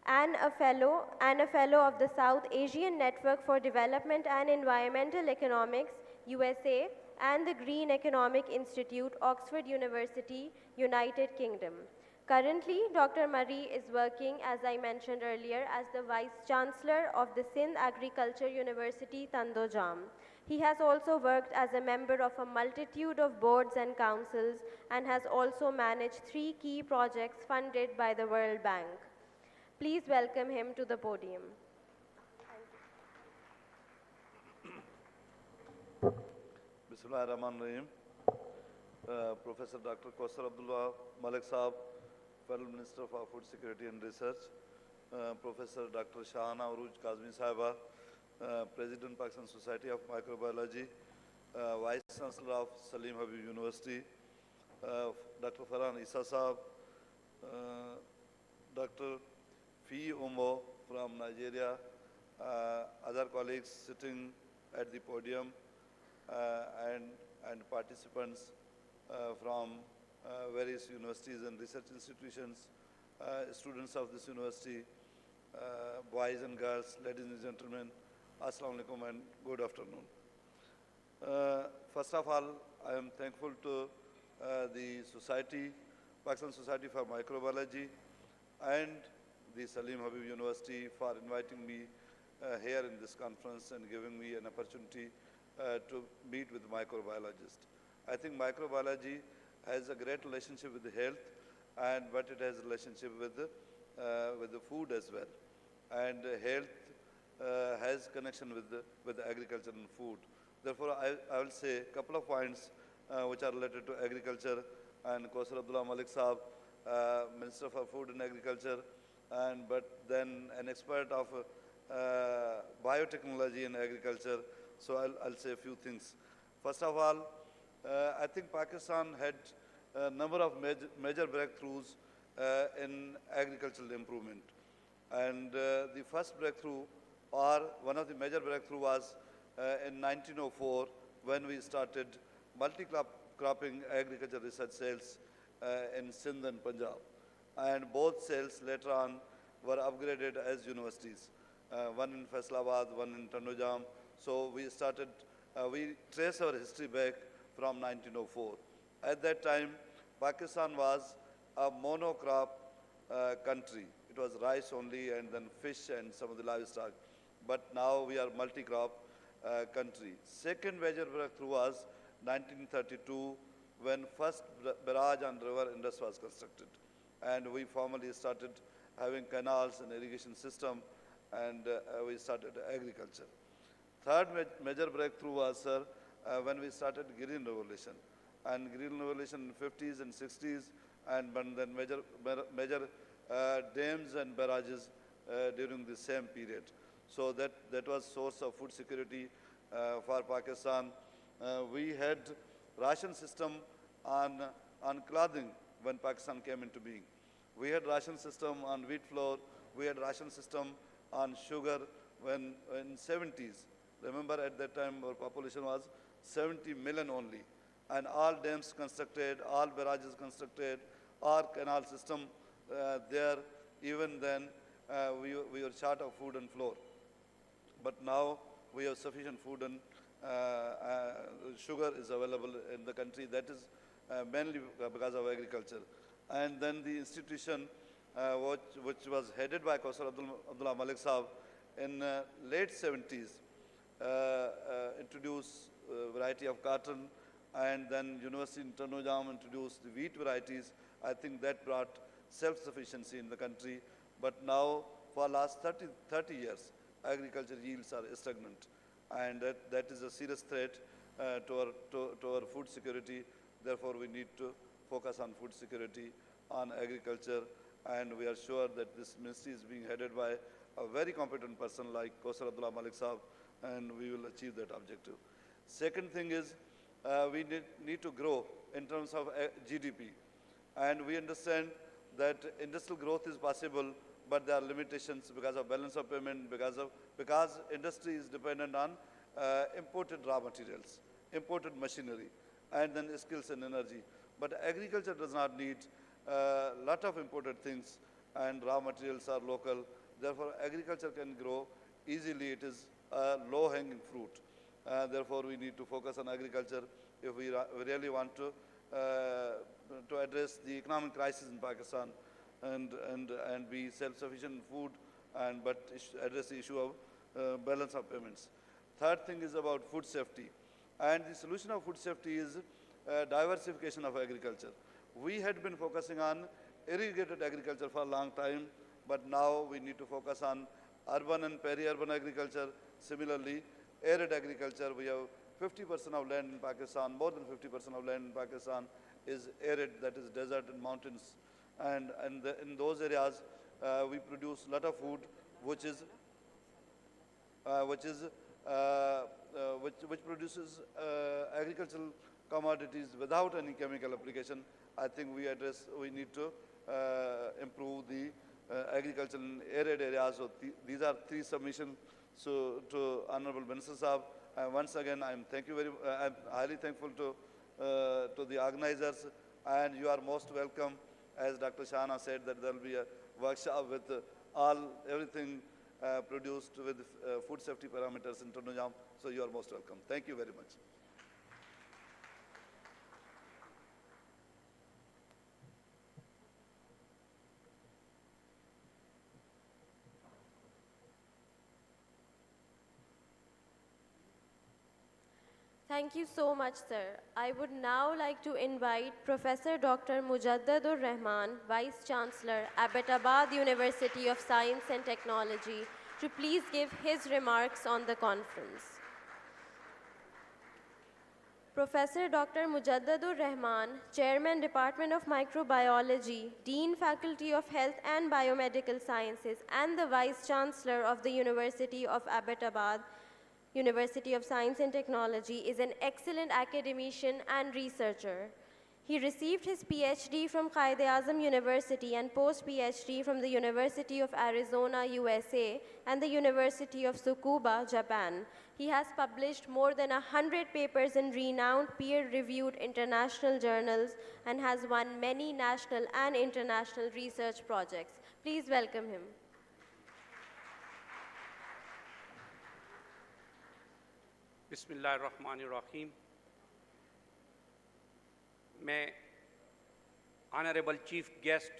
and a fellow of the South Asian Network for Development and Environmental Economics, USA, and the Green Economic Institute, Oxford University, United Kingdom. Currently, Dr. Murray is working, as I mentioned earlier, as the Vice Chancellor of the Sindh Agriculture University, Tandojam. He has also worked as a member of a multitude of boards and councils and has also managed 3 key projects funded by the World Bank. Please welcome him to the podium. Bismillahirrahmanirrahim. Professor Dr. Kausar Abdullah Malik Saab, Federal Minister for Food Security and Research, Professor Dr. Shahana Uruj Kazmi Sahaba, President Pakistan Society of Microbiology, Vice Chancellor of Salim Habib University, Dr. Farhan Issa Saab, Dr. Fi Omo from Nigeria, other colleagues sitting at the podium, and participants from various universities and research institutions, students of this university, boys and girls, ladies and gentlemen, Assalamu alaikum and good afternoon. First of all, I am thankful to the society, Pakistan Society for Microbiology, and the Salim Habib University for inviting me here in this conference and giving me an opportunity to meet with microbiologists. I think microbiology has a great relationship with the health, but it has a relationship with the food as well. And health has connection with agriculture and food. Therefore, I will say a couple of points which are related to agriculture, and Kausar Abdullah Malik Saab, Minister for Food and Agriculture, but then an expert of biotechnology and agriculture. So I'll say a few things. First of all, I think Pakistan had a number of major breakthroughs in agricultural improvement. And the first breakthrough, or one of the major breakthrough, was in 1904 when we started multi-cropping agriculture research cells in Sindh and Punjab. And both cells later on were upgraded as universities, one in Faisalabad, one in Tandojam. So we trace our history back from 1904. At that time, Pakistan was a monocrop country. It was rice only and then fish and some of the livestock. But now we are multi-crop country. Second major breakthrough was 1932 when first barrage on river Indus was constructed. And we formally started having canals and irrigation system, and we started agriculture. Third major breakthrough was, when we started Green Revolution. And Green Revolution in 50s and 60s, and then major dams and barrages during the same period. So that was source of food security for Pakistan. We had ration system on clothing when Pakistan came into being. We had ration system on wheat flour. We had ration system on sugar when in 70s. Remember, at that time our population was 70 million only, and all dams constructed, all barrages constructed, all canal system there. Even then, we were short of food and flour. But now we have sufficient food, and sugar is available in the country. That is mainly because of agriculture. And then the institution, which was headed by Kausar Abdullah Malik Saab in late 70s, introduced variety of cotton, and then University in Tandojam introduced the wheat varieties. I think that brought self-sufficiency in the country. But now, for last 30 years, agriculture yields are stagnant, and that is a serious threat to our food security. Therefore, we need to focus on food security, on agriculture, and we are sure that this ministry is being headed by a very competent person like Kausar Abdullah Malik Saab, and we will achieve that objective. Second thing is, we need to grow in terms of GDP. And we understand that industrial growth is possible, but there are limitations because of balance of payment, because industry is dependent on imported raw materials, imported machinery, and then skills and energy. But agriculture does not need a lot of imported things, and raw materials are local. Therefore, agriculture can grow easily. It is a low-hanging fruit. Therefore, we need to focus on agriculture if we really want to address the economic crisis in Pakistan and be self-sufficient in food, but address the issue of balance of payments. Third thing is about food safety. And the solution of food safety is diversification of agriculture. We had been focusing on irrigated agriculture for a long time, but now we need to focus on urban and peri-urban agriculture. Similarly, arid agriculture. We have 50% of land in Pakistan, more than 50% of land in Pakistan is arid, that is desert and mountains. And in those areas, we produce a lot of food which produces agricultural commodities without any chemical application. I think we need to improve the agriculture in arid areas. So these are three submissions to Honorable Minister Saab. And once again, I'm highly thankful to the organizers, and you are most welcome. As Dr. Shahana said, that there will be a workshop with everything produced with food safety parameters in Turnujam. So you are most welcome. Thank you very much. Thank you so much, sir. I would now like to invite Professor Dr. Mujaddadur Rahman, Vice Chancellor, Abbottabad University of Science and Technology, to please give his remarks on the conference. Professor Dr. Mujaddadur Rahman, Chairman, Department of Microbiology, Dean, Faculty of Health and Biomedical Sciences, and the Vice Chancellor of the University of Abbottabad, University of Science and Technology, is an excellent academician and researcher. He received his PhD from Quaid-e-Azam University and post-PhD from the University of Arizona, USA, and the University of Tsukuba, Japan. He has published more than 100 papers in renowned peer-reviewed international journals and has won many national and international research projects. Please welcome him. बिस्मिल्लाहिर्रहमानिर्रहीम। मैं honourable chief guest,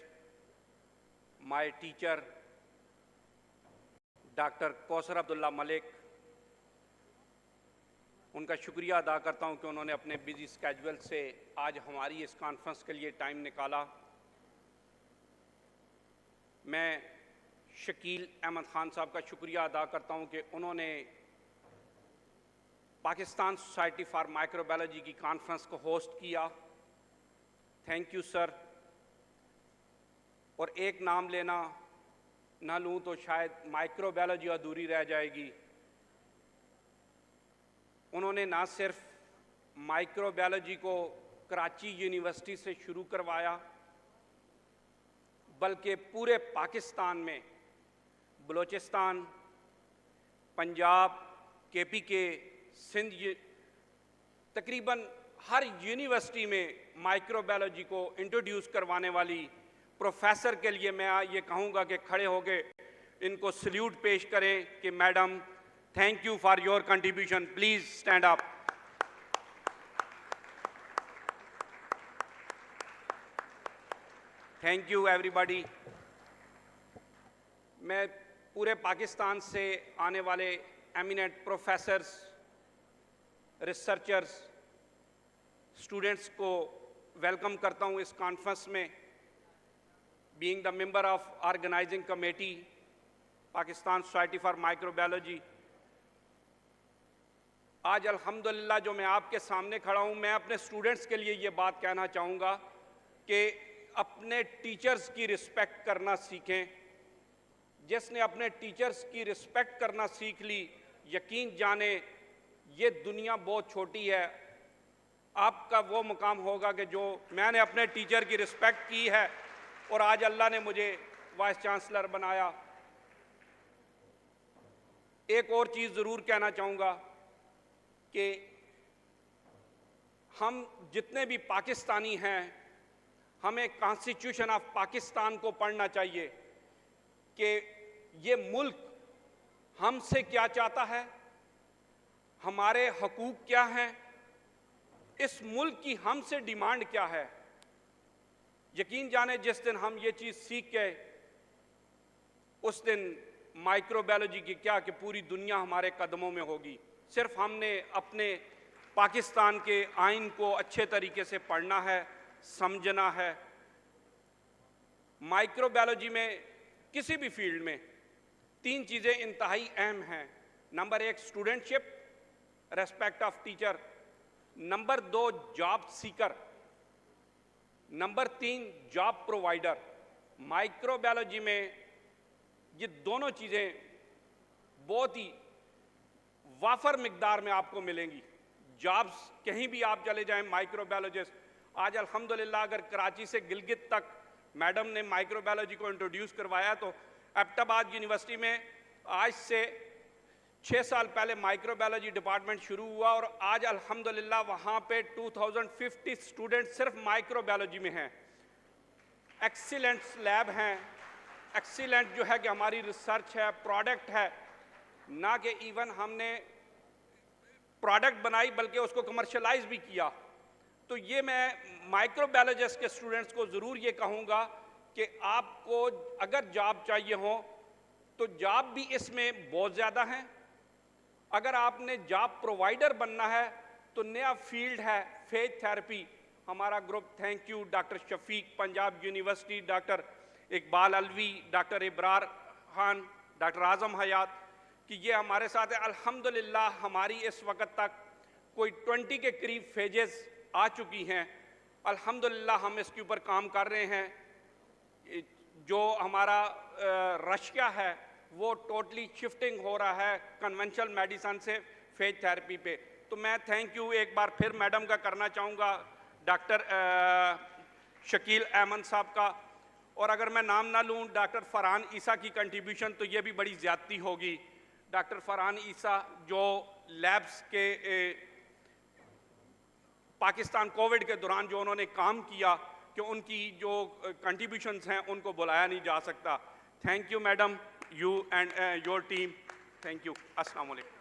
my teacher doctor Kausar Abdullah Malik, उनका शुक्रिया अदा करता हूं कि उन्होंने अपने बिजी स्केड्यूल से आज हमारी इस कॉन्फ्रेंस के लिए टाइम निकाला। मैं शकील अहमद खान साहब का शुक्रिया अदा करता हूं कि उन्होंने पाकिस्तान सोसाइटी फॉर माइक्रोबायोलॉजी की कॉन्फ्रेंस को होस्ट किया। Thank you sir. और एक नाम लेना ना लूँ तो शायद माइक्रोबायोलॉजी अधूरी रह जाएगी। उन्होंने ना सिर्फ माइक्रोबायोलॉजी को कराची यूनिवर्सिटी से शुरू करवाया, बल्कि पूरे पाकिस्तान में बलूचिस्तान, पंजाब, KPK, सिंध, तकरीबन हर यूनिवर्सिटी में माइक्रोबायोलॉजी को इंट्रोड्यूस करवाने वाली प्रोफेसर के लिए मैं ये कहूँगा कि खड़े होकर इनको सल्यूट पेश करें कि madam, thank you for your contribution, please stand up. Thank you everybody. मैं पूरे पाकिस्तान से आने वाले एमिनेंट प्रोफेसर्स, रिसर्चर्स, स्टूडेंट्स को वेलकम करता हूँ इस कॉन्फ्रेंस में। Being the member of organising committee Pakistan society for microbiology, आज अल्हम्दुलिल्लाह जो मैं आपके सामने खड़ा हूँ, मैं अपने स्टूडेंट्स के लिए ये बात कहना चाहूँगा कि अपने टीचर्स की रिस्पेक्ट करना सीखें। जिसने अपने टीचर्स की रिस्पेक्ट करना सीख ली, यकीन जाने ये दुनिया बहुत छोटी है आपका वो मुकाम होगा कि जो मैंने अपने टीचर की रिस्पेक्ट की है और आज अल्लाह ने मुझे वाइस चांसलर बनाया। एक और चीज़ ज़रूर कहना चाहूँगा कि हम जितने भी पाकिस्तानी हैं, हमें कॉन्स्टिट्यूशन ऑफ पाकिस्तान को पढ़ना चाहिए कि ये मुल्क हमसे क्या चाहता है, हमारे हकूक़ क्या हैं, इस मुल्क की हमसे डिमांड क्या है। यकीन जाने जिस दिन हम ये चीज़ सीख गए, उस दिन माइक्रोबायोलॉजी की क्या कि पूरी दुनिया हमारे कदमों में होगी। सिर्फ हमने अपने पाकिस्तान के आइन को अच्छे तरीके से पढ़ना है, समझना है। माइक्रोबायोलॉजी में किसी भी फील्ड में 3 चीज़ें इंतहाई अहम हैं। Number 1 studentship, respect of teacher. Number 2 job seeker. Number 3 job provider. Microbiology में ये दोनों चीज़ें बहुत ही वाफर मिकदार में आपको मिलेंगी। जॉब्स कहीं भी आप चले जाएं, माइक्रोबायोलॉजिस्ट आज अल्हम्दुलिल्लाह अगर कराची से गिलगित तक मैडम ने माइक्रोबायोलॉजी को इंट्रोड्यूस करवाया, तो एबटाबाद यूनिवर्सिटी में आज से 6 साल पहले माइक्रोबायोलॉजी डिपार्टमेंट शुरू हुआ और आज अल्हम्दुलिल्लाह वहाँ पे 2050 स्टूडेंट सिर्फ माइक्रोबायोलॉजी में हैं। एक्सीलेंट लैब हैं, एक्सीलेंट जो है कि हमारी रिसर्च है, प्रोडक्ट है, ना कि इवन हमने प्रोडक्ट बनाई बल्कि उसको कमर्शलाइज भी किया। तो ये मैं माइक्रोबायोलॉजिस्ट के स्टूडेंट्स को ज़रूर ये कहूँगा कि आपको अगर जॉब चाहिए हो तो जॉब भी इसमें बहुत ज़्यादा हैं। अगर आपने जॉब प्रोवाइडर बनना है तो नया फील्ड है फेज थेरेपी। हमारा group, thank you doctor Shafiq Punjab university, doctor Iqbal Alvi, doctor Ibrar Khan, doctor Azam Hayat, कि ये हमारे साथ है। अल्हम्दुलिल्लाह हमारी इस वक्त तक कोई 20 के करीब फेजेस आ चुकी हैं। अल्हम्दुलिल्लाह हम इसके ऊपर काम कर रहे हैं। जो हमारा रशिया है वो टोटली शिफ्टिंग हो रहा है कन्वेंशनल मेडिसिन से फेज थेरेपी पे। तो मैं थैंक यू एक बार फिर मैडम का करना चाहूँगा, डॉक्टर शकील अहमद साहब का। और अगर मैं नाम ना लूँ, डॉक्टर फरहान ईसा की कंट्रीब्यूशन तो ये भी बड़ी ज़्यादती होगी। डॉक्टर फरहान ईसा जो लैब्स के पाकिस्तान कोविड के दौरान जो उन्होंने काम किया, कि उनकी जो कंट्रीब्यूशंस हैं उनको बुलाया नहीं जा सकता। Thank you madam, you and your team, thank you. अस्सलाम वालेकुम।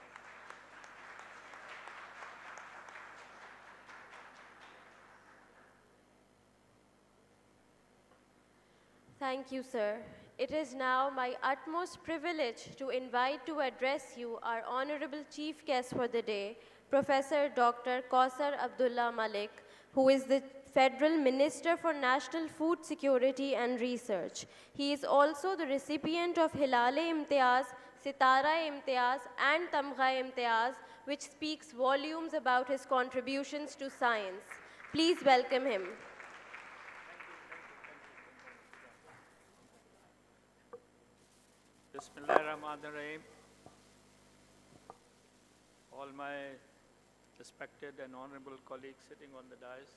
Thank you, sir. It is now my utmost privilege to invite to address you our honorable chief guest for the day, Professor Dr. Kausar Abdullah Malik, who is the Federal Minister for National Food Security and Research. He is also the recipient of Hilal-e-Imtiaz, Sitara-e-Imtiaz and Tamgha-e-Imtiaz, which speaks volumes about his contributions to science. Please welcome him. Bismillahirrahmanirrahim. All my respected and honorable colleagues sitting on the dais,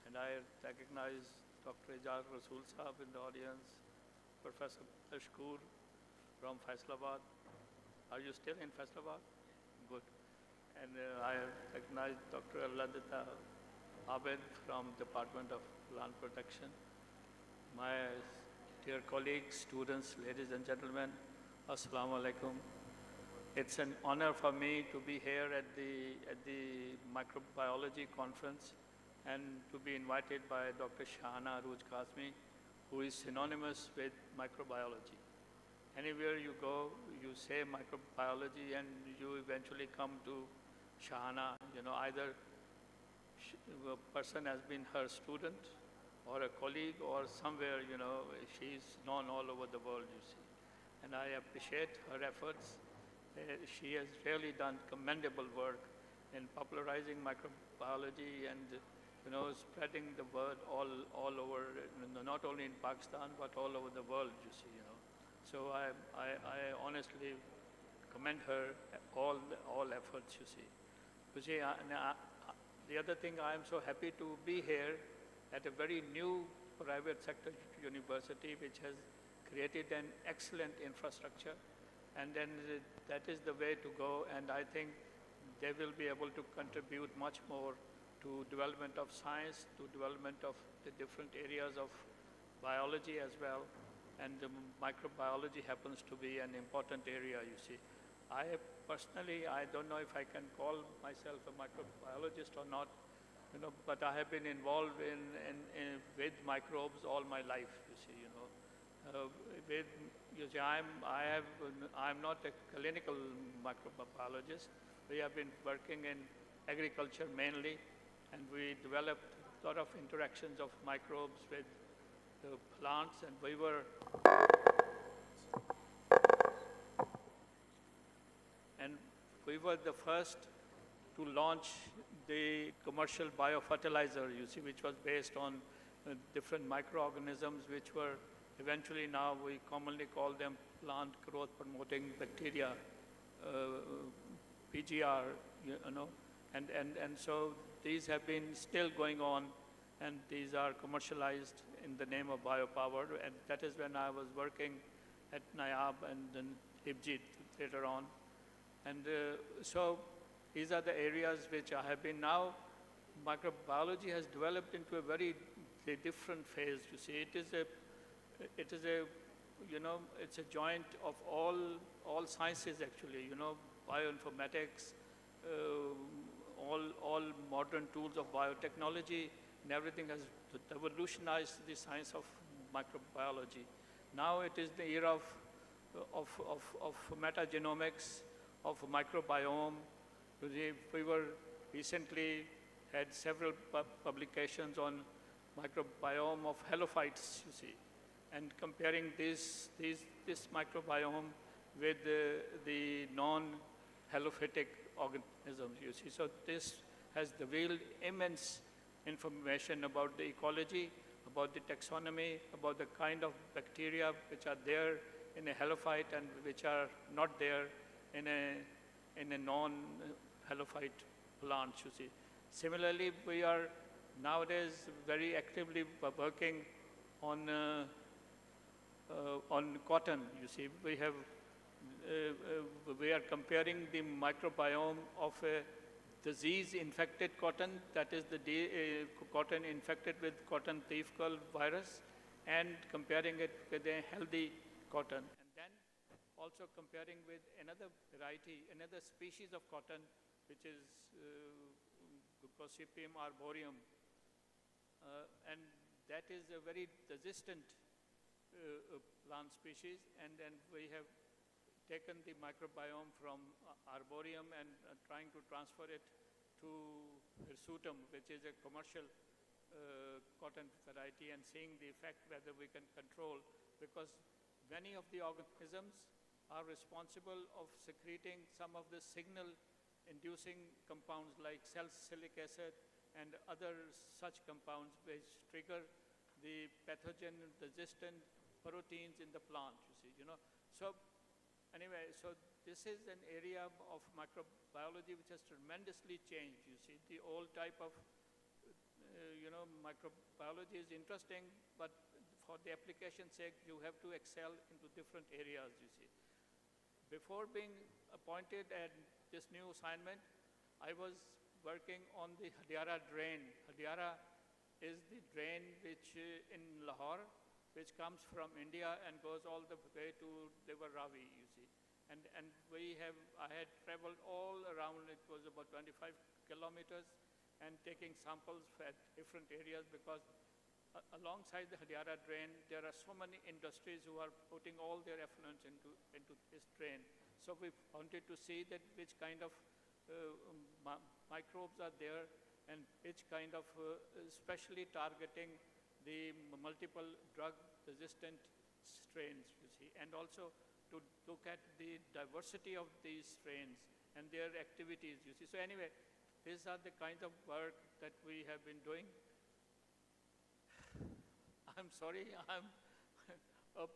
and I recognize Dr. Ijaz Rasool Sahab in the audience, Professor Ashkur from Faisalabad. Are you still in Faisalabad? Good. And I recognize Dr. Aladita Abed from Department of Land Protection. My dear colleagues, students, ladies and gentlemen, Assalamu alaikum. It's an honor for me to be here at the Microbiology Conference and to be invited by Dr. Shahana Arooj Qasmi, who is synonymous with microbiology. Anywhere you go, you say microbiology and you eventually come to Shahana. You know, either a person has been her student or a colleague or somewhere, you know, she's known all over the world, you see. And I appreciate her efforts. She has really done commendable work in popularizing microbiology and, you know, spreading the word all over, not only in Pakistan, but all over the world, you see, you know. So I honestly commend her all efforts, you see. मुझे The other thing, I am so happy to be here at a very new private sector university which has created an excellent infrastructure, and then that is the way to go, and I think they will be able to contribute much more to development of science, to development of the different areas of biology as well, and microbiology happens to be an important area, you see. I personally, I don't know if I can call myself a microbiologist or not, you know, but I have been involved with microbes all my life, you see, you know. I'm not a clinical microbiologist. We have been working in agriculture mainly, and we developed a lot of interactions of microbes with the plants, and we were the first to launch the commercial biofertilizer, you see, which was based on different microorganisms, which were eventually, now we commonly call them plant growth promoting bacteria, PGR, you know, and so these have been still going on, and these are commercialized in the name of biopower, and that is when I was working at NIAB and then IBGI later on. And so these are the areas which I have been now. Microbiology has developed into a very different phase, you see. It is a, you know, it's a joint of all sciences actually, you know, bioinformatics, all modern tools of biotechnology, and everything has revolutionized the science of microbiology. Now it is the era of metagenomics, of microbiome. We were recently had several publications on microbiome of halophytes, you see, and comparing this microbiome with the non-halophytic organisms, you see. So this has revealed immense information about the ecology, about the taxonomy, about the kind of bacteria which are there in a halophyte and which are not there in a non-halophyte plant, you see. Similarly, we are nowadays very actively working on cotton, you see. We are comparing the microbiome of a disease-infected cotton, that is the cotton infected with cotton thief curl virus, and comparing it with a healthy cotton. And then also comparing with another variety, another species of cotton, which is Gossypium arboreum. And that is a very resistant plant species, and then we have taken the microbiome from arboreum and trying to transfer it to hirsutum, which is a commercial cotton variety, and seeing the effect whether we can control, because many of the organisms are responsible of secreting some of the signal-inducing compounds like salicylic acid and other such compounds which trigger the pathogen-resistant proteins in the plant, you see, you know. So anyway, so this is an area of microbiology which has tremendously changed, you see. The old type of, you know, microbiology is interesting, but for the application's sake, you have to excel into different areas, you see. Before being appointed at this new assignment, I was working on the Hadiara drain. Hadiara is the drain which in Lahore, which comes from India and goes all the way to River Ravi, you see. And I had traveled all around, it was about 25 kilometers, and taking samples at different areas, because alongside the Hadiara drain, there are so many industries who are putting all their effluents into this drain. So we wanted to see that which kind of microbes are there, and which kind of, especially targeting the multiple drug-resistant strains, you see, and also to look at the diversity of these strains and their activities, you see. So anyway, these are the kinds of work that we have been doing. I'm sorry, a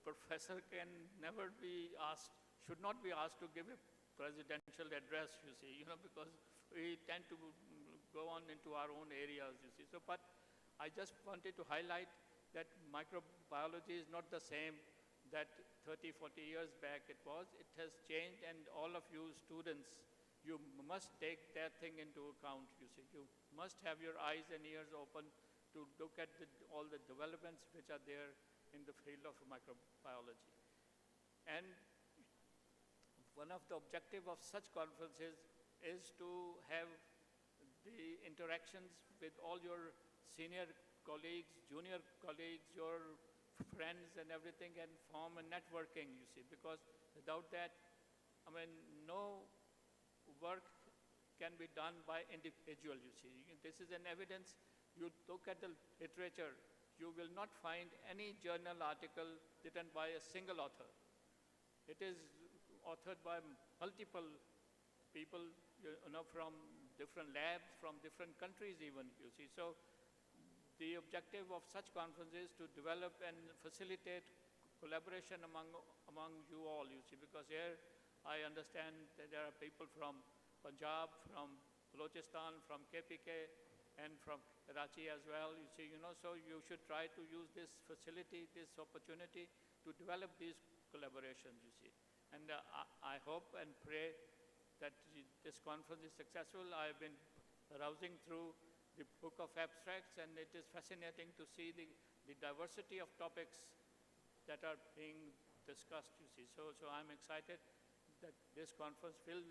professor can never be asked, should not be asked to give a presidential address, you see, you know, because we tend to go on into our own areas, you see. So, but I just wanted to highlight that microbiology is not the same that 30, 40 years back it was. It has changed, and all of you students, you must take that thing into account, you see. You must have your eyes and ears open to look at all the developments which are there in the field of microbiology. And one of the objectives of such conferences is to have the interactions with all your senior colleagues, junior colleagues, your friends and everything, and form a networking, you see, because without that, I mean, no work can be done by individual, you see. This is an evidence. You look at the literature, you will not find any journal article written by a single author. It is authored by multiple people, you know, from different labs, from different countries even, you see. So the objective of such conferences is to develop and facilitate collaboration among you all, you see, because here I understand that there are people from Punjab, from Balochistan, from KPK, and from Karachi as well, you see, you know, so you should try to use this facility, this opportunity to develop these collaborations, you see. And I hope and pray that this conference is successful. I've been browsing through the book of abstracts, and it is fascinating to see the diversity of topics that are being discussed, you see. So I'm excited that this conference will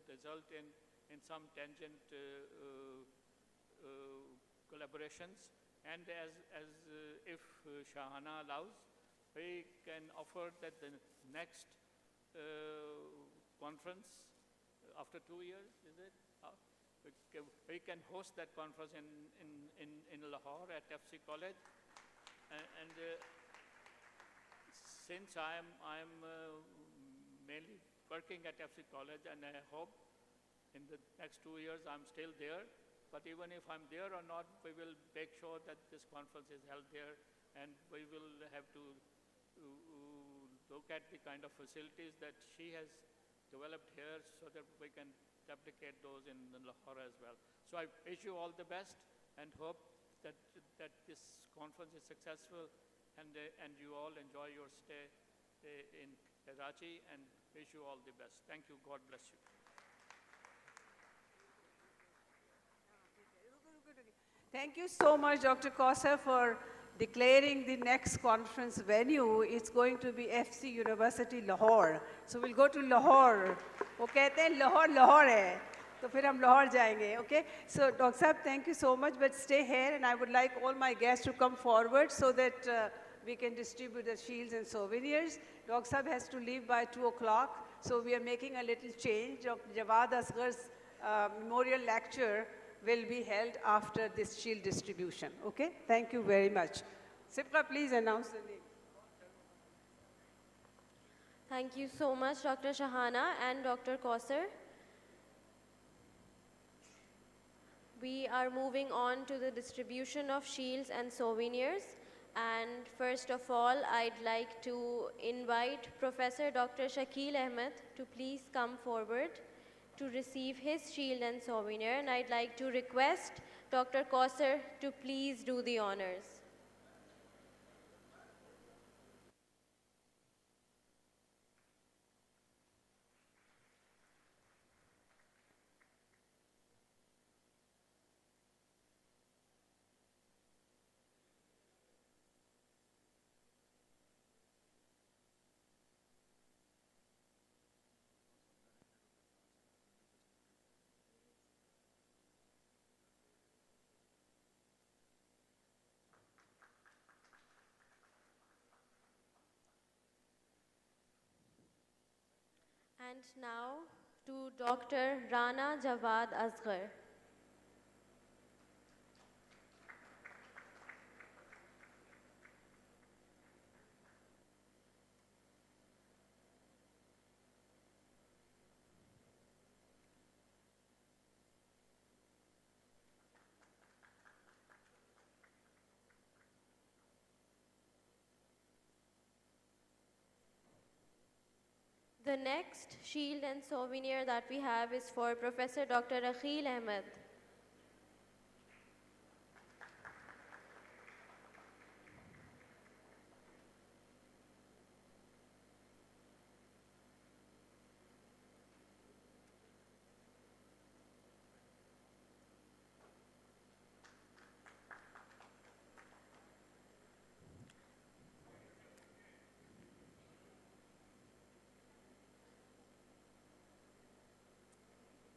result in some tangent collaborations. And as if Shahana allows, we can offer that the next conference after 2 years, is it? We can host that conference in Lahore at FC College. And since I'm mainly working at FC College, and I hope in the next 2 years I'm still there, but even if I'm there or not, we will make sure that this conference is held there, and we will have to look at the kind of facilities that she has developed here so that we can replicate those in Lahore as well. So I wish you all the best and hope that this conference is successful, and you all enjoy your stay in Karachi, and wish you all the best. Thank you. God bless you. Thank you so much, Dr. Kosa, for declaring the next conference venue. It's going to be FC University Lahore. So we'll go to Lahore. Okay, then Lahore hai. So फिर हम लाहौर जाएंगे, okay? So Dr. Sahab, thank you so much, but stay here, and I would like all my guests to come forward so that we can distribute the shields and souvenirs. Dr. Sahab has to leave by 2 o'clock, so we are making a little change. Dr. Jawad Asghar's memorial lecture will be held after this shield distribution, okay? Thank you very much. Sipka, please announce the name. Thank you so much, Dr. Shahana and Dr. Kausar. We are moving on to the distribution of shields and souvenirs. And first of all, I'd like to invite Professor Dr. Shakeel Ahmed to please come forward to receive his shield and souvenir. And I'd like to request Dr. Kausar to please do the honors. And now to Dr. Rana Jawad Asghar. The next shield and souvenir that we have is for Professor Dr. Akhil Ahmed.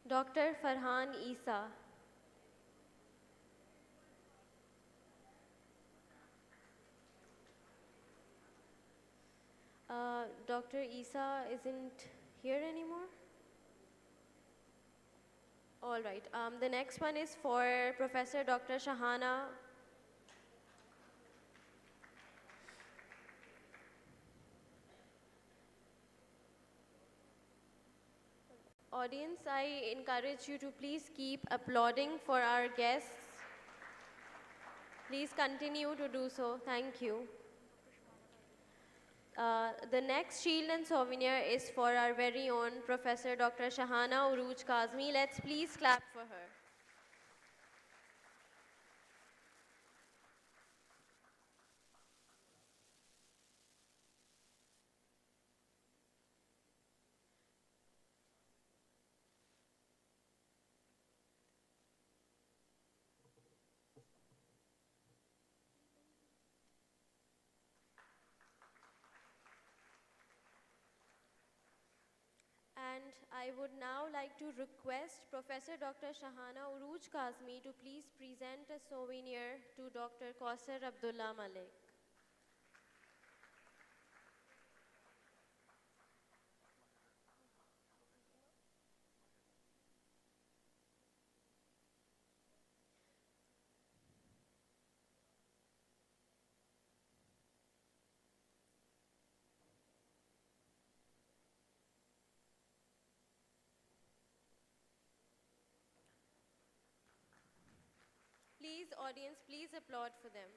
Dr. Farhan Isa. Dr. Isa isn't here anymore? All right. The next one is for Professor Dr. Shahana. Audience, I encourage you to please keep applauding for our guests. Please continue to do so. Thank you. The next shield and souvenir is for our very own Professor Dr. Shahana Uruj Kazmi. Let's please clap for her. And I would now like to request Professor Dr. Shahana Uruj Kazmi to please present a souvenir to Dr. Kausar Abdullah Malik. Please, audience, please applaud for them.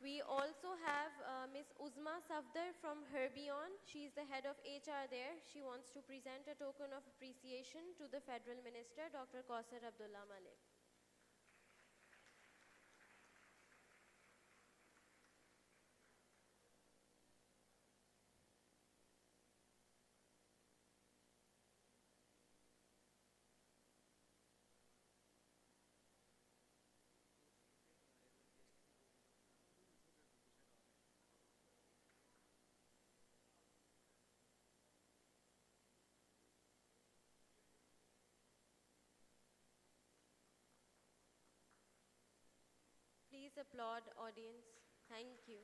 We also have Ms. Uzma Safdar from Herbion. She is the head of HR there. She wants to present a token of appreciation to the Federal Minister, Dr. Kausar Abdullah Malik. Please applaud, audience. Thank you.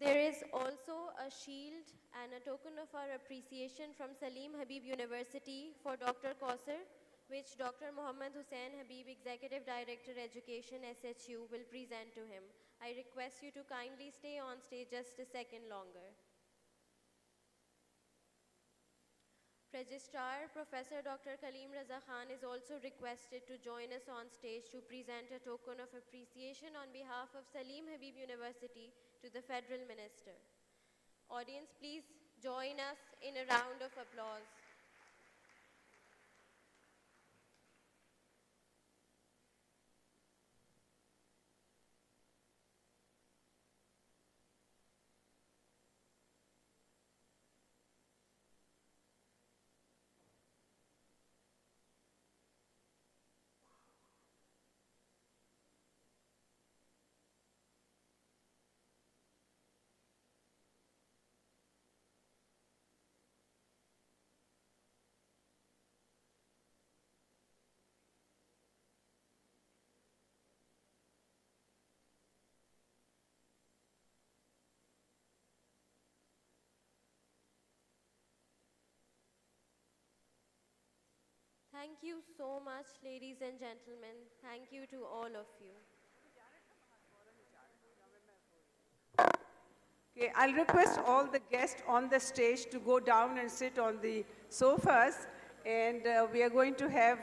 There is also a shield and a token of our appreciation from Salim Habib University for Dr. Kausar, which Dr. Muhammad Hussain Habib, Executive Director Education SHU, will present to him. I request you to kindly stay on stage just a second longer. Registrar Professor Dr. Kaleem Raza Khan is also requested to join us on stage to present a token of appreciation on behalf of Salim Habib University to the Federal Minister. Audience, please join us in a round of applause. Thank you so much, ladies and gentlemen. Thank you to all of you. Okay, I'll request all the guests on the stage to go down and sit on the sofas. And we are going to have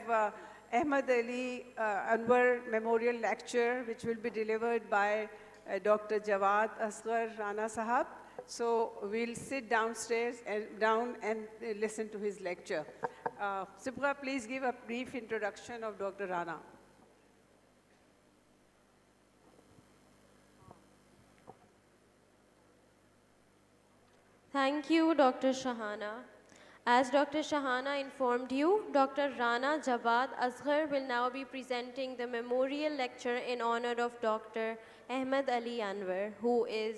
Ahmad Ali Anwar Memorial Lecture, which will be delivered by Dr. Jawad Asghar Rana Sahab. So we'll sit downstairs and listen to his lecture. Sipra, please give a brief introduction of Dr. Rana. Thank you, Dr. Shahana. As Dr. Shahana informed you, Dr. Rana Jawad Asghar will now be presenting the memorial lecture in honor of Dr. Ahmed Ali Anwar, who is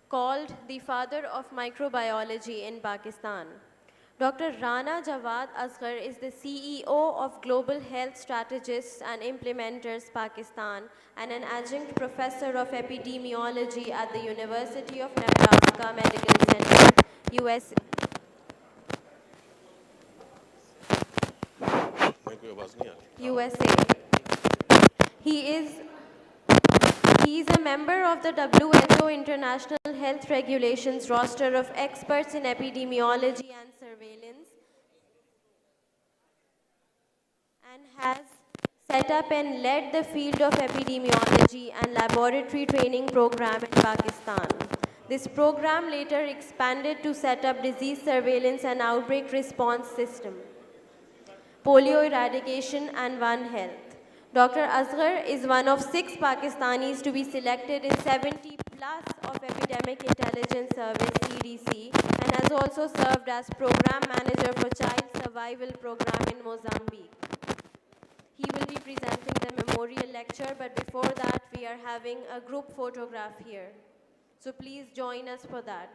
called the father of microbiology in Pakistan. Dr. Rana Jawad Asghar is the CEO of Global Health Strategists and Implementers Pakistan and an adjunct professor of epidemiology at the University of Nebraska Medical Center, US. USA. He is a member of the WHO International Health Regulations roster of experts in epidemiology and surveillance and has set up and led the field of epidemiology and laboratory training program in Pakistan. This program later expanded to set up disease surveillance and outbreak response system, polio eradication, and One Health. Dr. Asghar is one of 6 Pakistanis to be selected in 70 plus of Epidemic Intelligence Service CDC and has also served as Program Manager for Child Survival Program in Mozambique. He will be presenting the memorial lecture, but before that we are having a group photograph here. So please join us for that.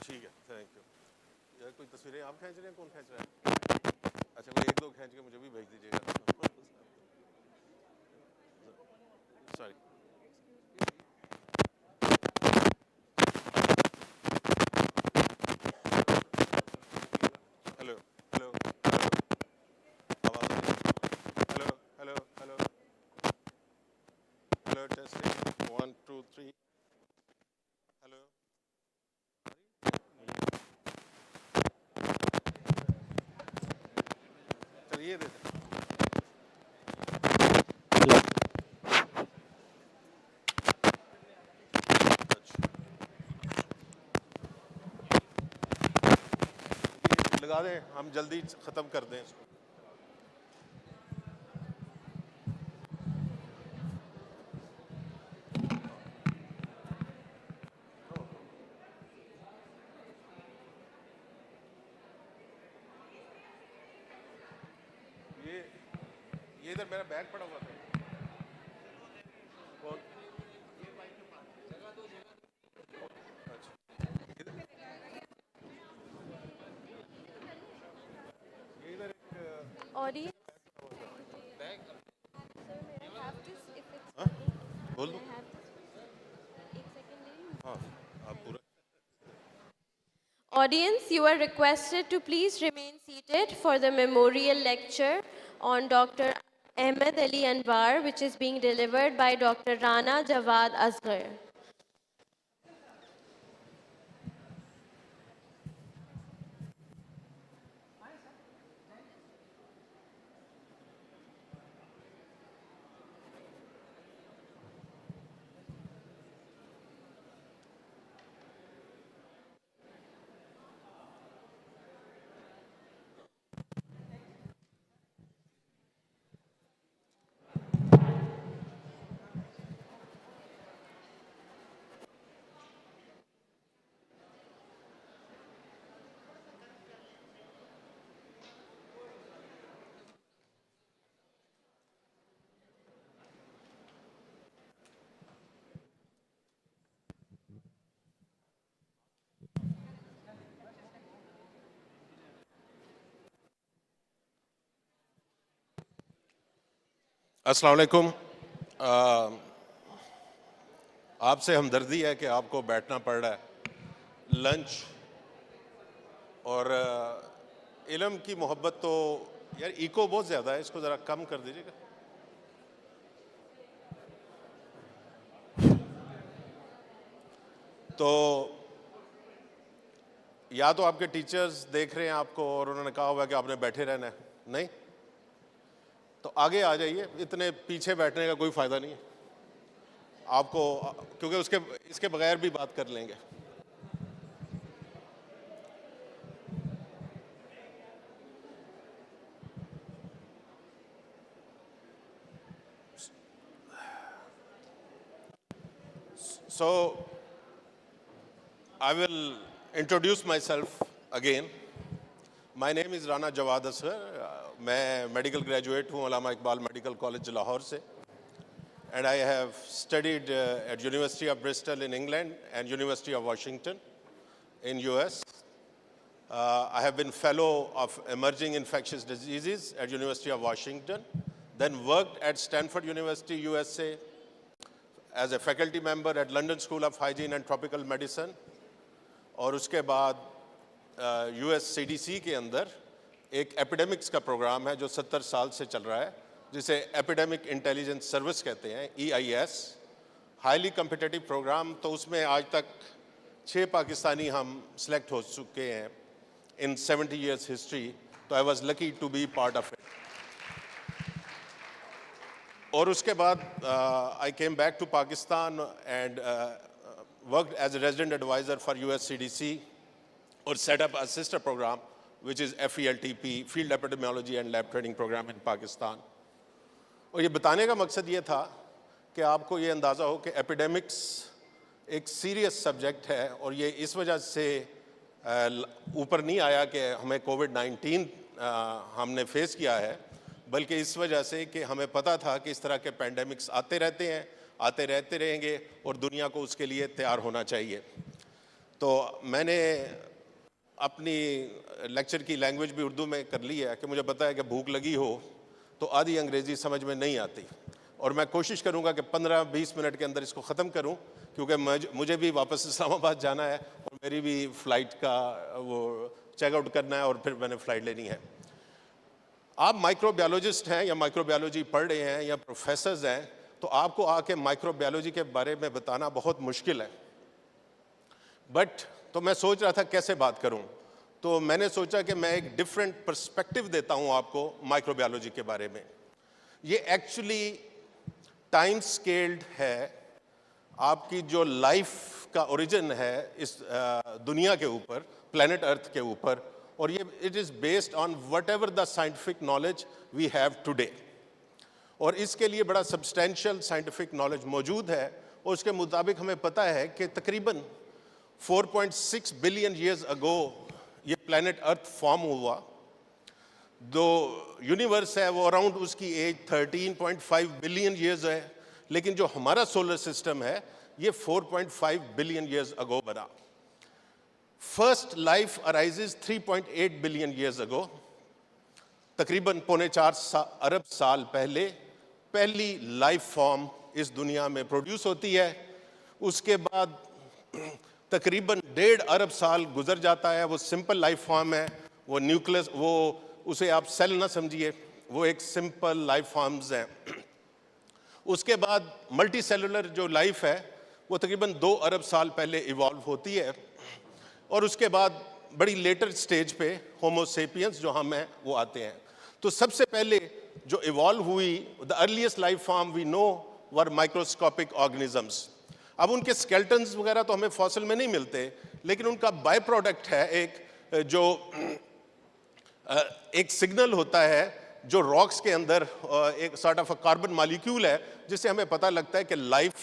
ठीक है, thank you. यार कोई तस्वीरें आप खींच रहे हैं, कौन खींच रहा है? अच्छा, कोई 1-2 खींच के मुझे भी भेज दीजिएगा। सॉरी। हेलो हेलो हेलो, आवाज़ नहीं। Hello hello hello hello, testing 1 2 3। Hello, चलिए देते हैं। लगा दें, हम जल्दी ख़त्म कर दें इसको। ये इधर मेरा बैग पड़ा हुआ था। कौन? अच्छा, ये इधर एक Audience, bag. sir, may I have this if it's हाँ, running? बोल May दो। I have this? 1 second, ले लूँ? हाँ, आप पूरा। Audience, you are requested to please remain seated for the memorial lecture on Dr. Ahmed Ali Anwar, which is being delivered by Dr. Rana Jawad Asghar. अस्सलाम वालेकुम। आपसे हमदर्दी है कि आपको बैठना पड़ रहा है। लंच और इल्म की मोहब्बत तो यार इको बहुत ज़्यादा है, इसको ज़रा कम कर दीजिएगा। तो या तो आपके टीचर्स देख रहे हैं आपको और उन्होंने कहा हुआ कि आपने बैठे रहना है, नहीं तो आगे आ जाइए, इतने पीछे बैठने का कोई फ़ायदा नहीं है आपको, क्योंकि इसके बगैर भी बात कर लेंगे। So, I will introduce myself again. My name is Rana Jawad Asghar. मैं मेडिकल ग्रेजुएट हूँ अल्लामा इकबाल मेडिकल कॉलेज लाहौर से, and I have studied at University of Bristol in England and University of Washington in US. I have been fellow of emerging infectious diseases at University of Washington, then worked at Stanford University, USA, as a faculty member at London School of Hygiene and Tropical Medicine, और उसके बाद US CDC के अंदर एक epidemics का programme है जो 70 साल से चल रहा है, जिसे एपिडेमिक इंटेलिजेंस सर्विस कहते हैं, EIS, हाईली कम्पिटिटिव प्रोग्राम। तो उसमें आज तक 6 पाकिस्तानी हम सेलेक्ट हो चुके हैं in 70 years history, तो I was lucky to be part of it. और उसके बाद I came back to Pakistan and worked as a resident advisor for US CDC or set up a sister program which is FELTP, Field Epidemiology and Lab Training Program in Pakistan. और ये बताने का मकसद ये था कि आपको ये अंदाज़ा हो कि एपिडेमिक्स एक सीरियस सब्जेक्ट है और ये इस वजह से ऊपर नहीं आया कि हमें कोविड-19 हमने फेस किया है, बल्कि इस वजह से कि हमें पता था कि इस तरह के पैंडेमिक्स आते रहते हैं, आते रहते रहेंगे और दुनिया को उसके लिए तैयार होना चाहिए। तो मैंने अपनी लेक्चर की लैंग्वेज भी उर्दू में कर ली है कि मुझे पता है कि भूख लगी हो तो आधी अंग्रेज़ी समझ में नहीं आती, और मैं कोशिश करूंगा कि 15-20 मिनट के अंदर इसको ख़त्म करूं, क्योंकि मुझे भी वापस इस्लामाबाद जाना है और मेरी भी फ़्लाइट का वो चेकआउट करना है और फिर मैंने फ़्लाइट लेनी है। आप माइक्रोबायोलॉजिस्ट हैं या माइक्रोबायोलॉजी पढ़ रहे हैं या प्रोफेसर्स हैं, तो आपको आके माइक्रोबायोलॉजी के बारे में बताना बहुत मुश्किल है, बट तो मैं सोच रहा था कैसे बात करूं, तो मैंने सोचा कि मैं एक डिफरेंट पर्सपेक्टिव देता हूं आपको माइक्रोबायोलॉजी के बारे में। ये एक्चुअली टाइम स्केल्ड है, आपकी जो लाइफ का ओरिजिन है इस दुनिया के ऊपर, प्लेनेट अर्थ के ऊपर, और ये it is based on whatever the scientific knowledge we have today. और इसके लिए बड़ा सब्सटेंशियल साइंटिफिक नॉलेज मौजूद है, और उसके मुताबिक हमें पता है कि तकरीबन 4.6 बिलियन ईयर्स अगो ये प्लेनेट अर्थ फॉर्म हुआ। जो यूनिवर्स है वो अराउंड उसकी एज 13.5 बिलियन ईयर्स है, लेकिन जो हमारा सोलर सिस्टम है ये 4.5 बिलियन ईयर्स अगो बना। First life arises 3.8 billion years अगो, तकरीबन 4.25 अरब साल पहले पहली लाइफ फॉर्म इस दुनिया में प्रोड्यूस होती है। उसके बाद तकरीबन 1.5 अरब साल गुजर जाता है, वो सिंपल लाइफ फॉर्म है, वो न्यूक्लियस, वो उसे आप सेल ना समझिए, वो एक सिंपल लाइफ फॉर्म्स हैं। उसके बाद मल्टी सेलुलर जो लाइफ है वो तकरीबन 2 अरब साल पहले इवॉल्व होती है, और उसके बाद बड़ी लेटर स्टेज पे होमो सेपियंस जो हम हैं वो आते हैं। तो सबसे पहले जो इवॉल्व हुई, the earliest life form we know were microscopic organisms. अब उनके स्केल्टन्स वगैरह तो हमें फॉसिल में नहीं मिलते, लेकिन उनका बाय प्रोडक्ट है एक जो एक सिग्नल होता है जो रॉक्स के अंदर एक सॉर्ट ऑफ कार्बन मॉलिक्यूल है, जिससे हमें पता लगता है कि लाइफ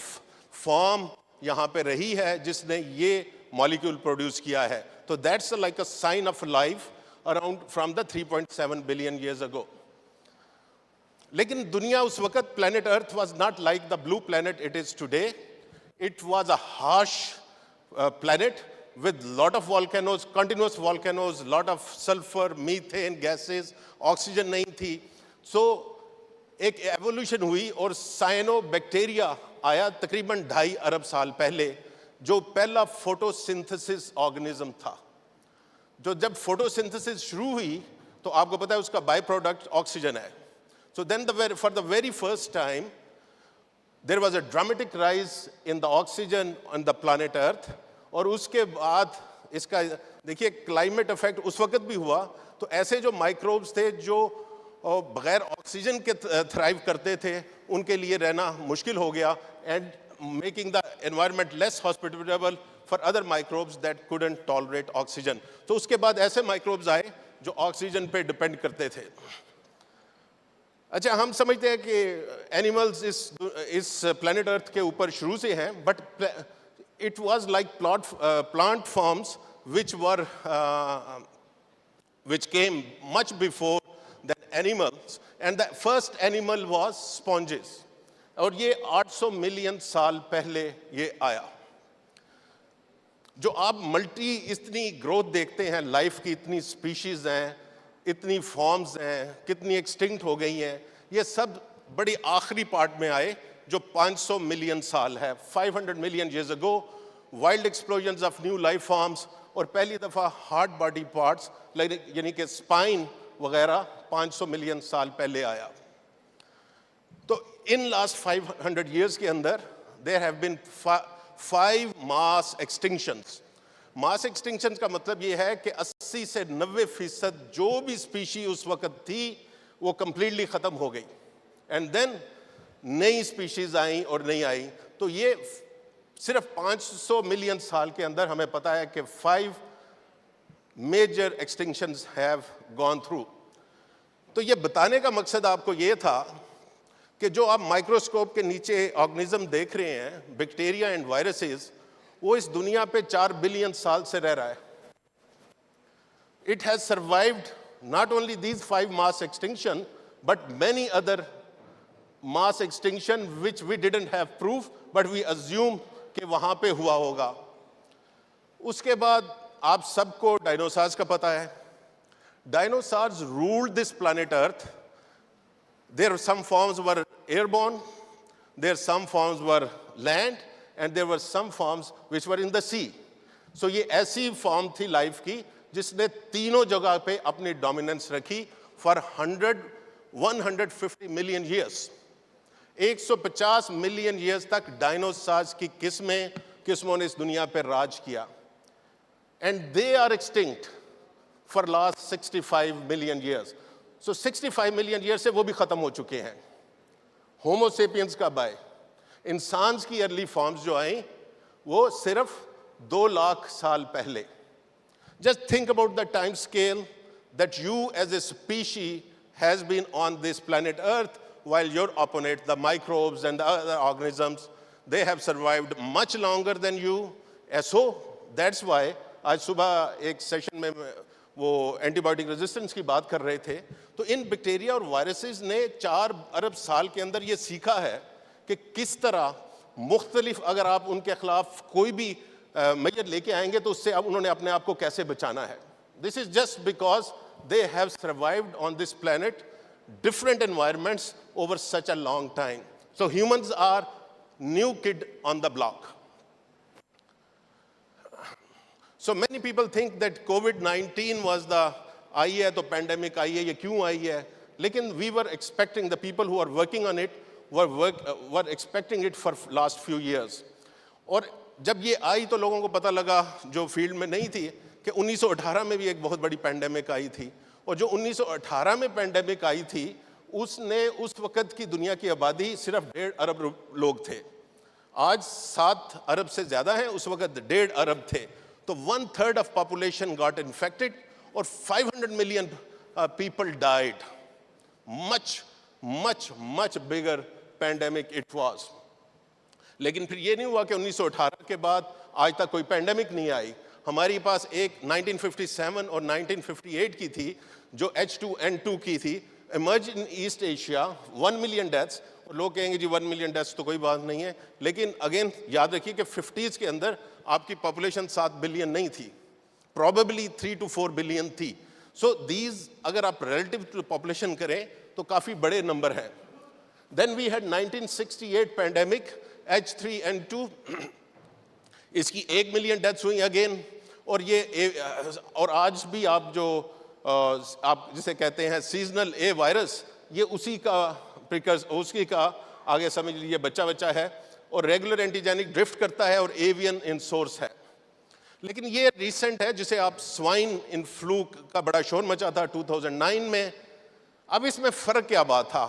फॉर्म यहाँ पे रही है जिसने ये मॉलिक्यूल प्रोड्यूस किया है। तो that's like a sign of life around from the 3.7 billion years ago. लेकिन दुनिया उस वक्त, planet earth was not like the blue planet it is today. It was a harsh planet with lot of volcanoes, continuous volcanoes, lot of sulfur, methane gases, oxygen नहीं थी। So एक evolution हुई और cyanobacteria आया तकरीबन 2.5 अरब साल पहले, जो पहला फोटोसिंथेसिस ऑर्गेनिज्म था। जो जब फोटोसिंथेसिस शुरू हुई तो आपको पता है उसका बाय प्रोडक्ट ऑक्सीजन है. So then for the very first time, there was a dramatic rise in the oxygen on the planet Earth. और उसके बाद इसका देखिए क्लाइमेट इफेक्ट उस वक्त भी हुआ. तो ऐसे जो माइक्रोब्स थे जो बगैर ऑक्सीजन के थ्राइव करते थे, उनके लिए रहना मुश्किल हो गया, and making the environment less hospitable for other microbes that couldn't tolerate oxygen. तो उसके बाद ऐसे माइक्रोब्स आए जो ऑक्सीजन पे डिपेंड करते थे. अच्छा, हम समझते हैं कि एनिमल्स इस प्लैनेट अर्थ के ऊपर शुरू से हैं, but it was like plant forms which came much before than animals, and the first animal was sponges. और ये 800 मिलियन साल पहले ये आया. जो आप इतनी ग्रोथ देखते हैं, लाइफ की इतनी स्पीशीज हैं, इतनी फॉर्म्स हैं, कितनी एक्सटिंक्ट हो गई हैं, ये सब बड़ी आखिरी पार्ट में आए जो 500 मिलियन साल है. 500 million years ago, wild explosions of new life forms, और पहली दफ़ा हार्ड बॉडी पार्ट्स यानी कि स्पाइन वगैरह 500 मिलियन साल पहले आया. तो इन लास्ट 500 years के अंदर there have been 5 mass extinctions. Mass extinction का मतलब ये है कि 80 से 90% जो भी स्पीशी उस वक्त थी वो कंप्लीटली ख़त्म हो गई, एंड देन नई स्पीशीज आई और नहीं आई. तो ये सिर्फ 500 मिलियन साल के अंदर हमें पता है कि 5 major extinctions have gone through. तो ये बताने का मकसद आपको ये था कि जो आप माइक्रोस्कोप के नीचे ऑर्गेनिज्म देख रहे हैं, बैक्टीरिया एंड वायरसेस, वो इस दुनिया पे 4 बिलियन साल से रह रहा है. It has survived not only these 5 mass extinction, but many other mass extinction which we didn't have proof, but we assume कि वहाँ पे हुआ होगा. उसके बाद आप सबको डायनासोर्स का पता है. Dinosaurs ruled this planet Earth. There some forms were airborne, there some forms were land, and there were some forms which were in the sea. So ये ऐसी फॉर्म थी लाइफ की जिसने तीनों जगह पे अपनी डोमिनेंस रखी for 150 million years. 150 million years तक डायनासोर्स की किस्मों ने इस दुनिया पे राज किया, and they are extinct for last 65 million years. So 65 million years से वो भी खत्म हो चुके हैं. होमोसेपियंस का बाय इंसान की अर्ली फॉर्म्स जो आई वो सिर्फ 2 लाख साल पहले. Just think about the time scale that you as a species has been on this planet Earth, while your opponent, the microbes and the other organisms, they have survived much longer than you. So that's why आज सुबह एक session में वो antibiotic resistance की बात कर रहे थे. तो इन बैक्टीरिया और वायरसेस ने 4 अरब साल के अंदर ये सीखा है कि किस तरह मुख्तलिफ, अगर आप उनके खिलाफ कोई भी मेजर लेके आएंगे तो उससे अब उन्होंने अपने आप को कैसे बचाना है. This is just because they have survived on this planet different environments over such a long time. So humans are new kid on the block. So many people think that कोविड-19 वाज द आई है तो pandemic आई है, ये क्यों आई है, लेकिन we were expecting, the people who are working on it were expecting it for last few years. और जब ये आई तो लोगों को पता लगा जो फील्ड में नहीं थी कि 1918 में भी एक बहुत बड़ी पैंडेमिक आई थी, और जो 1918 में पैंडेमिक आई थी उसने उस वक़्त की दुनिया की आबादी सिर्फ 1.5 अरब लोग थे. आज 7 अरब से ज़्यादा हैं, उस वक़्त 1.5 अरब थे. तो 1/3 ऑफ पॉपुलेशन गॉट इन्फेक्टेड और 500 million people died. Much bigger pandemic it was. लेकिन फिर ये नहीं हुआ कि 1918 के बाद आज तक कोई पैंडेमिक नहीं आई. हमारे पास एक 1957 और 1958 की थी जो H2N2 की थी, इमर्ज इन ईस्ट एशिया, 1 मिलियन डेथ्स. लोग कहेंगे जी 1 मिलियन डेथ्स तो कोई बात नहीं है, लेकिन अगेन याद रखिए कि 50s के अंदर आपकी पॉपुलेशन 7 बिलियन नहीं थी, प्रॉबेबली 3 to 4 बिलियन थी. सो दीज अगर आप रिलेटिव टू पॉपुलेशन करें तो काफ़ी बड़े नंबर हैं. Then we had 1968 pandemic H3N2, इसकी 1 मिलियन डेथ्स हुई अगेन. और ये और आज भी आप जो आप जिसे कहते हैं सीजनल ए वायरस, ये उसी का आगे समझ लीजिए बच्चा है, और रेगुलर एंटीजेनिक ड्रिफ्ट करता है और एवियन इन सोर्स है। लेकिन ये रिसेंट है, जिसे आप स्वाइन इन फ्लू का बड़ा शोर मचा था 2009 में। अब इसमें फर्क क्या बात था?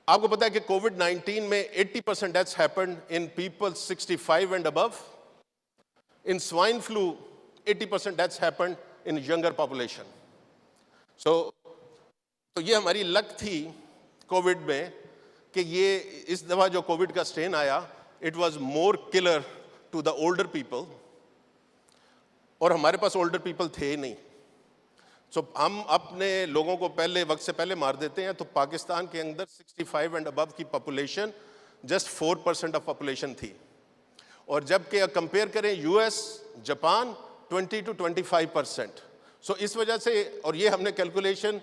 आपको पता है कि कोविड-19 में 80% deaths happened in people 65 and above. In swine flu 80% deaths happened in younger population. तो ये हमारी लक थी कोविड में कि ये इस दफा जो कोविड का स्ट्रेन आया, it was more killer to the older people, और हमारे पास ओल्डर पीपल थे ही नहीं। हम अपने लोगों को वक्त से पहले मार देते हैं। तो पाकिस्तान के अंदर 65 एंड अबव की पॉपुलेशन जस्ट 4% ऑफ पॉपुलेशन थी, और जबकि कंपेयर करें यूएस, जापान 20 to 25%। इस वजह से, और ये हमने कैलकुलेशन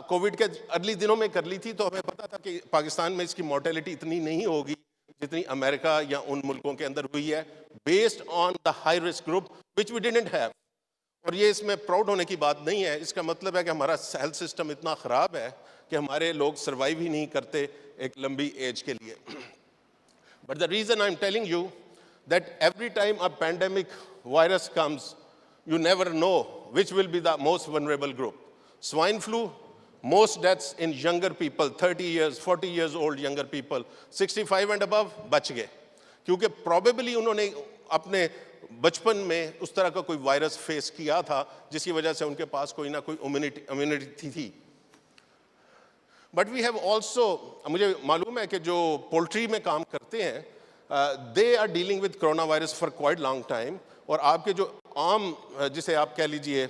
कोविड के अर्ली दिनों में कर ली थी, तो हमें पता था कि पाकिस्तान में इसकी मोर्टेलिटी इतनी नहीं होगी जितनी अमेरिका या उन मुल्कों के अंदर हुई है, based on the high risk group which we didn't have. और ये इसमें प्राउड होने की बात नहीं है। इसका मतलब है कि हमारा हेल्थ सिस्टम इतना ख़राब है कि हमारे लोग सर्वाइव ही नहीं करते एक लंबी एज के लिए। But the reason I am telling you that every time a pandemic virus comes, you never know which will be the most vulnerable group. Swine flu, most deaths in younger people, 30 years, 40 years old younger people, 65 and above बच गए, क्योंकि probably उन्होंने अपने बचपन में उस तरह का कोई वायरस फेस किया था जिसकी वजह से उनके पास कोई ना कोई इम्यूनिटी थी। बट वी हैव ऑल्सो, मुझे मालूम है कि जो पोल्ट्री में काम करते हैं, they are dealing with corona virus for quite long time, और आपके जो आम, जिसे आप कह लीजिए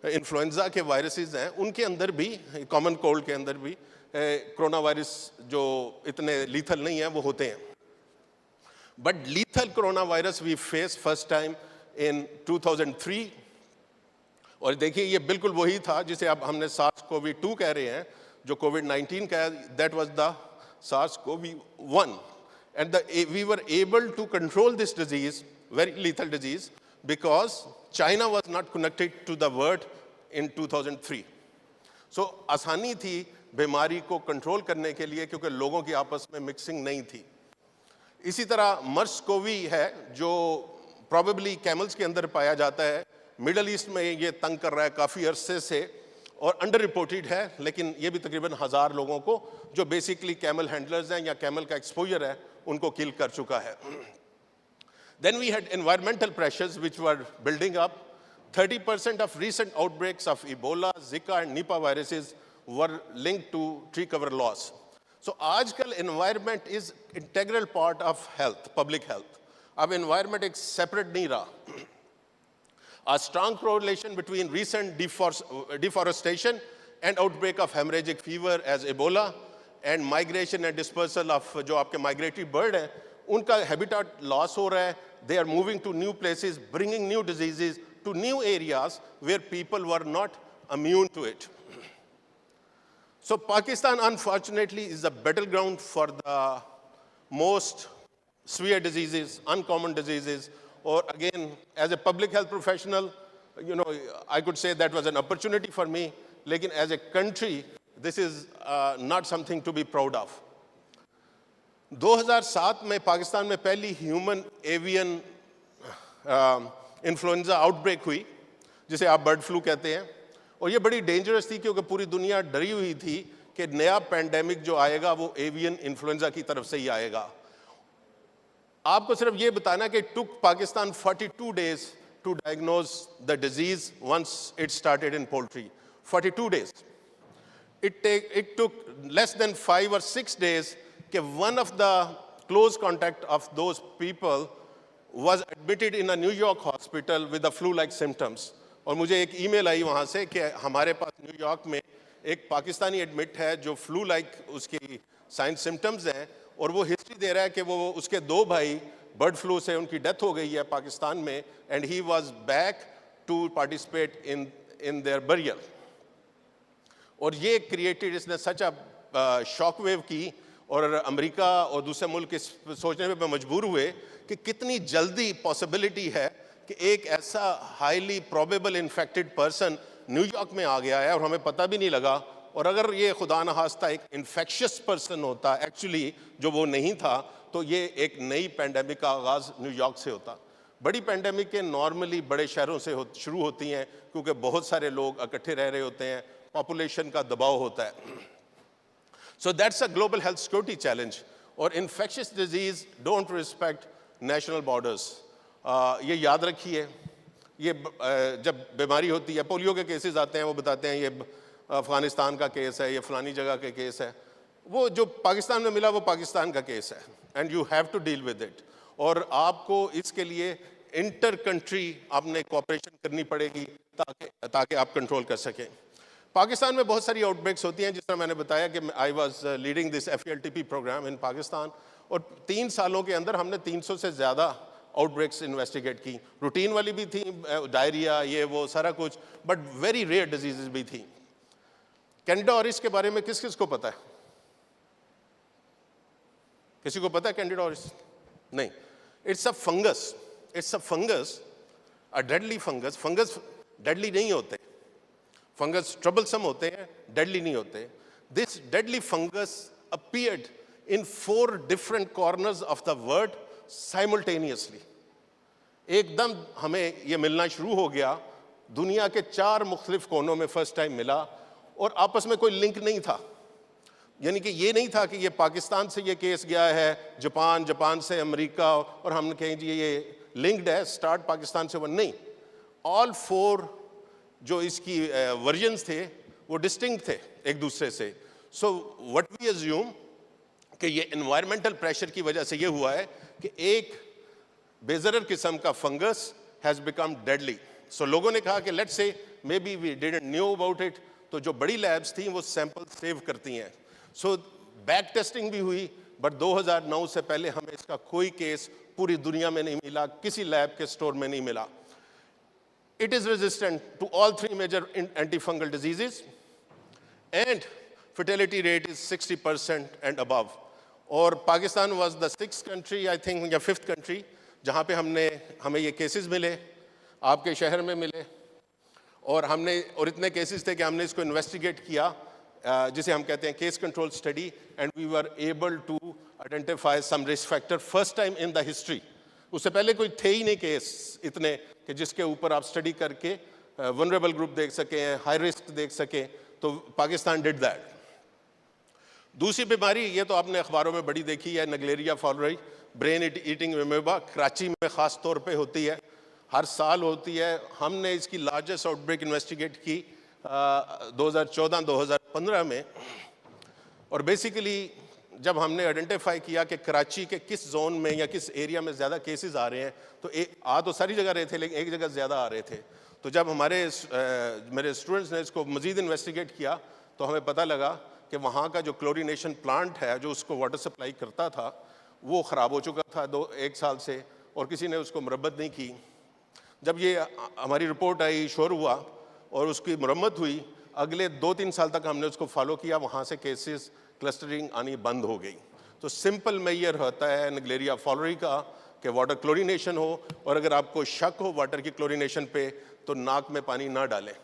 इन्फ्लुएंजा के वायरसेस हैं, उनके अंदर भी, कॉमन कोल्ड के अंदर भी कोरोना वायरस जो इतने लीथल नहीं है वो होते हैं। But lethal corona virus we face first time in 2003, और देखिए ये बिल्कुल वही था जिसे अब हमने SARS-CoV-2 कह रहे हैं, जो कोविड-19 का, that was the SARS-CoV-1, and we were able to control this disease, very lethal disease, because China was not connected to the world in 2003. आसानी थी बीमारी को कंट्रोल करने के लिए, क्योंकि लोगों की आपस में मिक्सिंग नहीं थी। इसी तरह मर्स-कोवी है, जो प्रॉबेबली कैमल्स के अंदर पाया जाता है। मिडल ईस्ट में ये तंग कर रहा है काफ़ी अरसे से, और अंडर रिपोर्टेड है, लेकिन ये भी तकरीबन 1000 लोगों को, जो बेसिकली कैमल हैंडलर्स हैं या कैमल का एक्सपोजर है, उनको किल कर चुका है। Then we had environmental pressures which were building up. 30% of recent outbreaks of Ebola, Zika and Nipah viruses were linked to tree cover loss. आजकल environment is integral part of health, public health. अब environment एक separate नहीं रहा। A strong correlation between recent deforestation and outbreak of hemorrhagic fever as Ebola and migration and dispersal of जो आपके migratory bird हैं, उनका habitat loss हो रहा है। They are moving to new places, bringing new diseases to new areas where people were not immune to it. Pakistan, unfortunately, is a battleground for the most severe diseases, uncommon diseases. Or again, as a public health professional, I could say that was an opportunity for me. Lekin as a country, this is not something to be proud of. 2007 में पाकिस्तान में पहली human avian influenza outbreak हुई, जिसे आप bird flu कहते हैं, और ये बड़ी डेंजरस थी, क्योंकि पूरी दुनिया डरी हुई थी कि नया पैंडेमिक जो आएगा वो एवियन इन्फ्लुएंजा की तरफ से ही आएगा। आपको सिर्फ ये बताना कि टुक Pakistan 42 days to diagnose the disease once it started in poultry. 42 days. It took less than 5 or 6 days कि one of the close contact of those people was admitted in a New York hospital with the flu-like symptoms. और मुझे एक email आई वहाँ से कि हमारे पास New York में एक पाकिस्तानी एडमिट है जो फ्लू-लाइक उसकी साइन सिम्टम्स हैं, और वो हिस्ट्री दे रहा है कि वो उसके 2 भाई बर्ड फ्लू से उनकी डेथ हो गई है पाकिस्तान में, and he was back to participate in their burial. और ये क्रिएटेड, इसने सच अ शॉक वेव की, और अमेरिका और दूसरे मुल्क सोचने पे मजबूर हुए कि कितनी जल्दी पॉसिबिलिटी है कि एक ऐसा highly probable infected person New York में आ गया है और हमें पता भी नहीं लगा, और अगर ये खुदा न खास्ता एक इन्फेक्शियस पर्सन होता एक्चुअली, जो वो नहीं था, तो ये एक नई पैंडेमिक का आगाज़ न्यूयॉर्क से होता। बड़ी पैंडेमिक के नॉर्मली बड़े शहरों से शुरू होती हैं, क्योंकि बहुत सारे लोग इकट्ठे रह रहे होते हैं, पॉपुलेशन का दबाव होता है। So that's a global health security challenge. और infectious disease don't respect national borders. ये याद रखिए, ये जब बीमारी होती है, पोलियो के केसेस आते हैं, वो बताते हैं ये अफ़गानिस्तान का केस है, ये फ़लानी जगह के केस है। वो जो पाकिस्तान में मिला वो पाकिस्तान का केस है, and you have to deal with it. और आपको इसके लिए इंटर कंट्री आपने कोऑपरेशन करनी पड़ेगी ताकि आप कंट्रोल कर सकें। पाकिस्तान में बहुत सारी आउटब्रेक्स होती हैं, जिस तरह मैंने बताया कि I was leading this FELTP program in Pakistan, और 3 सालों के अंदर हमने 300 से ज़्यादा आउटब्रेक्स इन्वेस्टिगेट की। रूटीन वाली भी थी, डायरिया, ये वो सारा कुछ, बट वेरी रेयर डिजीज़ भी थी। कैंडिडा ऑरिस के बारे में किस किस को पता है? किसी को पता है कैंडिडा ऑरिस? नहीं। It's a fungus, it's a fungus, a deadly fungus. Fungus deadly नहीं होते, फंगस ट्रबलसम होते हैं, डेडली नहीं होते। This deadly fungus appeared in 4 different corners of the world simultaneously. एकदम हमें ये मिलना शुरू हो गया, दुनिया के 4 मुख्तलिफ कोनों में फर्स्ट टाइम मिला, और आपस में कोई लिंक नहीं था। यानी कि ये नहीं था कि ये पाकिस्तान से ये केस गया है जापान, जापान से अमेरिका, और हमने कहें जी ये लिंक्ड है, स्टार्ट पाकिस्तान से, वन नहीं। ऑल 4 जो इसकी वर्जन्स थे वो डिस्टिंक्ट थे एक दूसरे से। सो व्हाट वी अज्यूम कि ये एनवायरमेंटल प्रेशर की वजह से ये हुआ है कि एक बेजरर किस्म का fungus has become deadly. So लोगों ने कहा कि let's say maybe we didn't knew about it, तो जो बड़ी लैब्स थी वो सैंपल सेव करती हैं। सो बैक टेस्टिंग भी हुई, बट 2009 से पहले हमें इसका कोई केस पूरी दुनिया में नहीं मिला, किसी लैब के स्टोर में नहीं मिला। It is resistant to all 3 major antifungal diseases, and fertility rate is 60% and above. और Pakistan was the 6th country, I think, या 5th country जहाँ पे हमें ये केसेस मिले, आपके शहर में मिले, और इतने केसेस थे कि हमने इसको इन्वेस्टिगेट किया, जिसे हम कहते हैं case control study, and we were able to identify some risk factor first time in the history. उससे पहले कोई थे ही नहीं केस इतने कि जिसके ऊपर आप स्टडी करके वनरेबल ग्रुप देख सकें, हाई रिस्क देख सकें, तो पाकिस्तान डिड दैट। दूसरी बीमारी, ये तो आपने अखबारों में बड़ी देखी है, नगलेरिया फॉलराई, ब्रेन ईटिंग अमीबा, कराची में ख़ास तौर पे होती है, हर साल होती है। हमने इसकी लार्जेस्ट आउटब्रेक इन्वेस्टिगेट की 2014-2015 में, और बेसिकली जब हमने आइडेंटिफाई किया कि कराची के किस जोन में या किस एरिया में ज़्यादा केसेस आ रहे हैं, तो आ तो सारी जगह रहे थे लेकिन एक जगह ज़्यादा आ रहे थे। तो जब मेरे स्टूडेंट्स ने इसको मज़ीद इन्वेस्टिगेट किया, तो हमें पता लगा कि वहाँ का जो क्लोरीनेशन प्लांट है जो उसको वाटर सप्लाई करता था, वो ख़राब हो चुका था 1 साल से, और किसी ने उसको मरम्मत नहीं की। जब ये हमारी रिपोर्ट आई, शोर हुआ और उसकी मरम्मत हुई, अगले 2-3 साल तक हमने उसको फॉलो किया, वहाँ से केसेस क्लस्टरिंग आनी बंद हो गई। तो सिंपल मेजर होता है नगलेरिया फॉलराई का कि वाटर क्लोरीनेशन हो, और अगर आपको शक हो वाटर की क्लोरीनेशन पे, तो नाक में पानी ना डालें,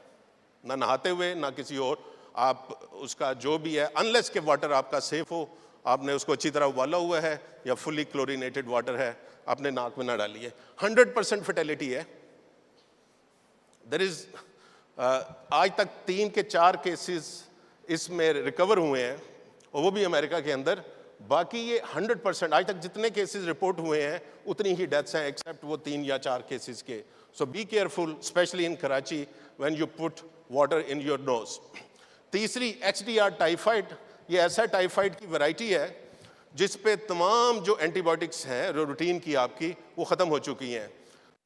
ना नहाते हुए ना किसी और। आप उसका जो भी है, अनलेस के वाटर आपका सेफ हो, आपने उसको अच्छी तरह उबाला हुआ है या फुली क्लोरीनेटेड वाटर है, आपने नाक में ना डालिए। 100% फर्टिलिटी है। देयर इज आज तक 3 के 4 केसेस इसमें रिकवर हुए हैं, और वो भी अमेरिका के अंदर। बाकी ये 100% आज तक जितने केसेस रिपोर्ट हुए हैं उतनी ही डेथ्स हैं, एक्सेप्ट वो 3 या 4 केसेस के। So be careful, especially in Karachi, when you put water in your nose. तीसरी XDR टाइफाइड, ये ऐसा टाइफाइड की वैरायटी है जिस पे तमाम जो एंटीबायोटिक्स हैं रूटीन की आपकी, वो ख़त्म हो चुकी हैं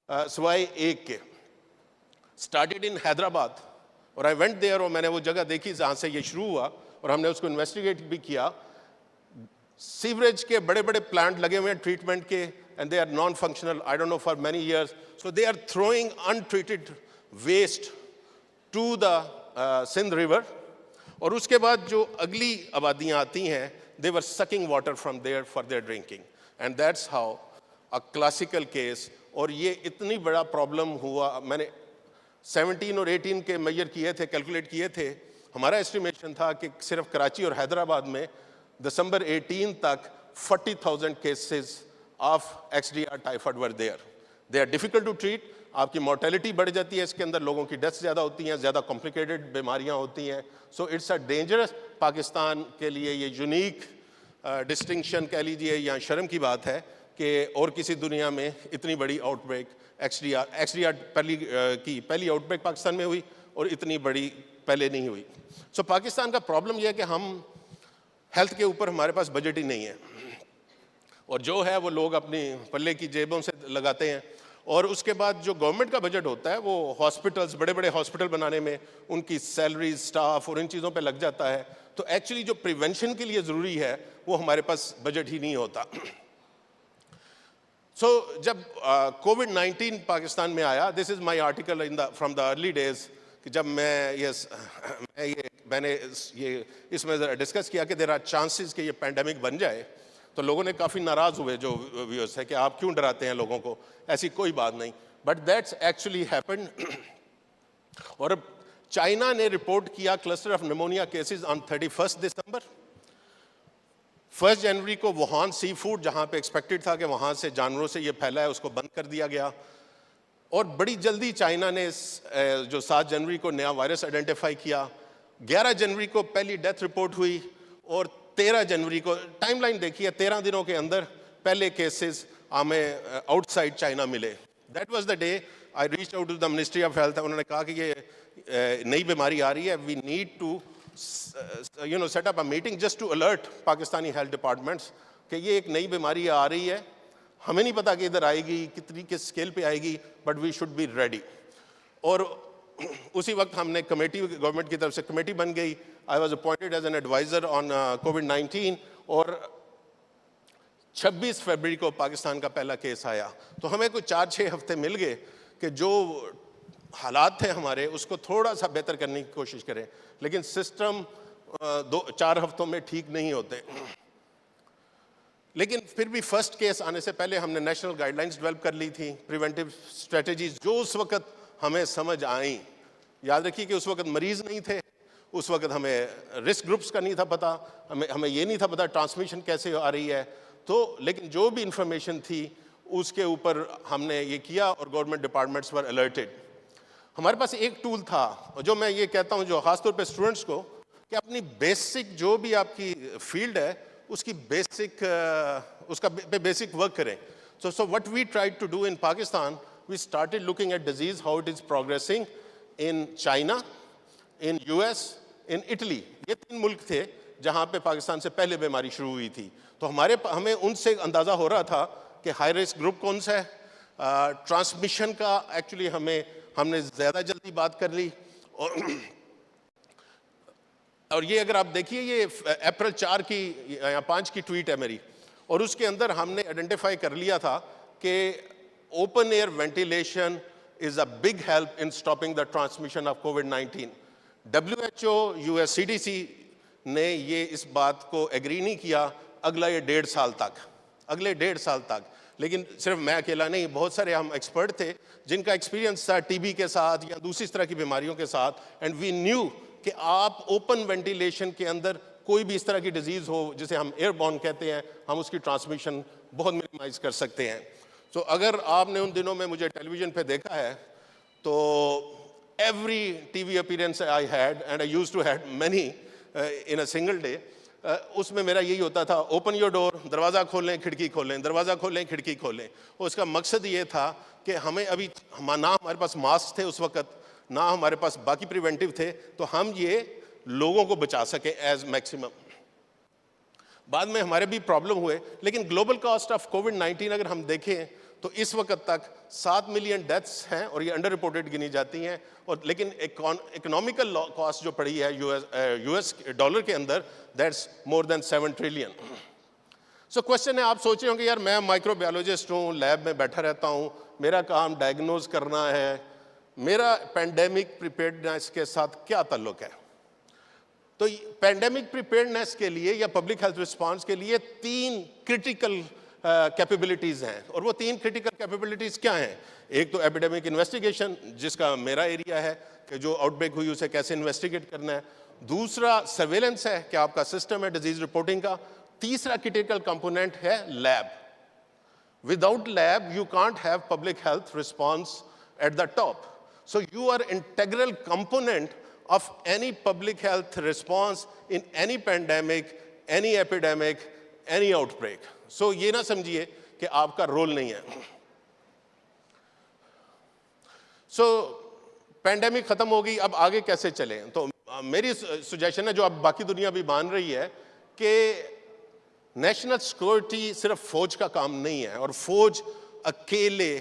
सिवाय एक के। स्टार्टेड इन हैदराबाद, और आई वेंट देयर, और मैंने वो जगह देखी जहाँ से ये शुरू हुआ, और हमने उसको इन्वेस्टिगेट भी किया। सीवरेज के बड़े बड़े प्लांट लगे हुए हैं ट्रीटमेंट के, and they are non functional, I don't know for many years. So they are throwing untreated waste to the Sindh river, और उसके बाद जो अगली आबादियाँ आती हैं, they were sucking water from there for their drinking, and that's how a classical case और ये इतनी बड़ा प्रॉब्लम हुआ, मैंने 17 और 18 के मेजर किए थे, कैलकुलेट किए थे। हमारा एस्टिमेशन था कि सिर्फ कराची और हैदराबाद में दिसंबर 18 तक 40,000 cases of XDR typhoid were there. They are difficult to treat, आपकी मोर्टेलिटी बढ़ जाती है, इसके अंदर लोगों की डेथ्स ज़्यादा होती हैं, ज़्यादा कॉम्प्लिकेटेड बीमारियां होती हैं। So it's a dangerous, Pakistan के लिए ये यूनिक डिस्टिंक्शन कह लीजिए या शर्म की बात है कि और किसी दुनिया में इतनी बड़ी आउटब्रेक XDR पहली आउटब्रेक पाकिस्तान में हुई और इतनी बड़ी पहले नहीं हुई। सो पाकिस्तान का प्रॉब्लम यह है कि हम हेल्थ के ऊपर हमारे पास बजट ही नहीं है, और जो है वो लोग अपनी पल्ले की जेबों से लगाते हैं। और उसके बाद जो गवर्नमेंट का बजट होता है वो हॉस्पिटल्स, बड़े बड़े हॉस्पिटल बनाने में उनकी सैलरीज, स्टाफ और इन चीज़ों पे लग जाता है। तो एक्चुअली जो प्रिवेंशन के लिए ज़रूरी है वो हमारे पास बजट ही नहीं होता। जब कोविड-19 पाकिस्तान में आया, this is my article from the early days, कि जब मैंने इसमें डिस्कस किया कि देयर आर चांसेस कि ये पैंडेमिक बन जाए, तो लोगों ने काफ़ी नाराज़ हुए जो व्यूअर्स है कि आप क्यों डराते हैं लोगों को, ऐसी कोई बात नहीं। But that's actually happened. और चाइना ने रिपोर्ट किया cluster of pneumonia cases on 31 दिसंबर। 1 जनवरी को वुहान सी फूड, जहाँ पे एक्सपेक्टेड था कि वहाँ से जानवरों से ये फैला है, उसको बंद कर दिया गया। और बड़ी जल्दी चाइना ने जो 7 जनवरी को नया वायरस आइडेंटिफाई किया, 11 जनवरी को पहली डेथ रिपोर्ट हुई, और 13 जनवरी को, टाइमलाइन देखिए, 13 दिनों के अंदर पहले केसेस हमें आउटसाइड चाइना मिले। That was the day I reached out to the ministry of health. उन्होंने कहा कि ये नई बीमारी आ रही है, we need to set up a meeting just to alert Pakistani health departments कि ये एक नई बीमारी आ रही है, हमें नहीं पता कि इधर आएगी, कितनी किस स्केल पे आएगी, but we should be ready. और उसी वक्त हमने कमेटी, गवर्नमेंट की तरफ से कमेटी बन गई। I was appointed as an adviser on कोविड-19, और 26 फरवरी को पाकिस्तान का पहला केस आया। तो हमें कोई 4-6 हफ्ते मिल गए कि जो हालात थे हमारे, उसको थोड़ा सा बेहतर करने की कोशिश करें, लेकिन सिस्टम 2-4 हफ्तों में ठीक नहीं होते। लेकिन फिर भी फर्स्ट केस आने से पहले हमने नेशनल गाइडलाइंस डेवलप कर ली थी, प्रिवेंटिव स्ट्रेटजीज जो उस वक्त हमें समझ आई। याद रखिए कि उस वक्त मरीज नहीं थे, उस वक्त हमें रिस्क ग्रुप्स का नहीं था पता, हमें ये नहीं था पता ट्रांसमिशन कैसे आ रही है। तो लेकिन जो भी इंफॉर्मेशन थी उसके ऊपर हमने ये किया, और गवर्नमेंट डिपार्टमेंट्स वर अलर्टेड। हमारे पास एक टूल था, जो मैं ये कहता हूँ जो खासतौर पे स्टूडेंट्स को, कि अपनी बेसिक जो भी आपकी फील्ड है उसकी बेसिक वर्क करें। So what we tried to do in Pakistan, we started looking at disease, how it is progressing in China, in US, in Italy. ये 3 मुल्क थे जहाँ पे पाकिस्तान से पहले बीमारी शुरू हुई थी। तो हमें उनसे अंदाज़ा हो रहा था कि हाई रिस्क ग्रुप कौन सा है, ट्रांसमिशन का एक्चुअली हमने ज़्यादा जल्दी बात कर ली। और ये अगर आप देखिए, ये अप्रैल 4 की या 5 की ट्वीट है मेरी, और उसके अंदर हमने आइडेंटिफाई कर लिया था कि open air ventilation is a big help in stopping the transmission of covid. WHO, US CDC ने ये इस बात को एग्री नहीं किया अगले 1.5 साल तक। लेकिन सिर्फ मैं अकेला नहीं, बहुत सारे हम एक्सपर्ट थे जिनका एक्सपीरियंस था TB के साथ या दूसरी तरह की बीमारियों के साथ, एंड वी न्यू कि आप ओपन वेंटिलेशन के अंदर कोई भी इस तरह की डिजीज़ हो जिसे हम एयरबॉर्न कहते हैं, हम उसकी ट्रांसमिशन बहुत मिनिमाइज कर सकते हैं। तो अगर आपने उन दिनों में मुझे टेलीविज़न पे देखा है, तो every TV appearance I had, and I used to had many in a single day, उसमें मेरा यही होता था, ओपन योर डोर, दरवाज़ा खोलें खिड़की खोलें, दरवाज़ा खोलें खिड़की खोलें। और उसका मकसद ये था कि हमें अभी ना हमारे पास मास्क थे उस वक़्त, ना हमारे पास बाकी प्रिवेंटिव थे, तो हम ये लोगों को बचा सके एज मैक्सिमम। बाद में हमारे भी प्रॉब्लम हुए, लेकिन ग्लोबल कॉस्ट ऑफ कोविड-19 अगर हम देखें तो इस वक्त तक 7 मिलियन डेथ्स हैं, और ये अंडर रिपोर्टेड गिनी जाती हैं। और लेकिन इकोनॉमिकल कॉस्ट जो पड़ी है US डॉलर के अंदर, that's more than 7 trillion. So question है, आप सोच रहे होंगे यार मैं माइक्रोबायोलॉजिस्ट हूँ, लैब में बैठा रहता हूँ, मेरा काम डायग्नोज करना है, मेरा पैंडेमिक प्रिपेयर्डनेस के साथ क्या ताल्लुक है? तो पैंडेमिक प्रिपेयर्डनेस के लिए या पब्लिक हेल्थ रिस्पांस के लिए 3 क्रिटिकल कैपेबिलिटीज़ हैं, और वो 3 क्रिटिकल कैपेबिलिटीज़ क्या हैं? एक तो एपिडेमिक इन्वेस्टिगेशन, जिसका मेरा एरिया है कि जो आउटब्रेक हुई उसे कैसे इन्वेस्टिगेट करना है। दूसरा सर्वेलेंस है कि आपका सिस्टम है डिजीज रिपोर्टिंग का। तीसरा क्रिटिकल कंपोनेंट है lab. Without lab, you can't have public health response at the top. So you are integral component of any public health response in any pandemic, any epidemic, any outbreak. So ये ना समझिए कि आपका role नहीं है। So pandemic खत्म होगी, अब आगे कैसे चलें? तो मेरी सजेशन है, जो अब बाकी दुनिया भी मान रही है, कि नेशनल सिक्योरिटी सिर्फ फौज का काम नहीं है, और फौज अकेले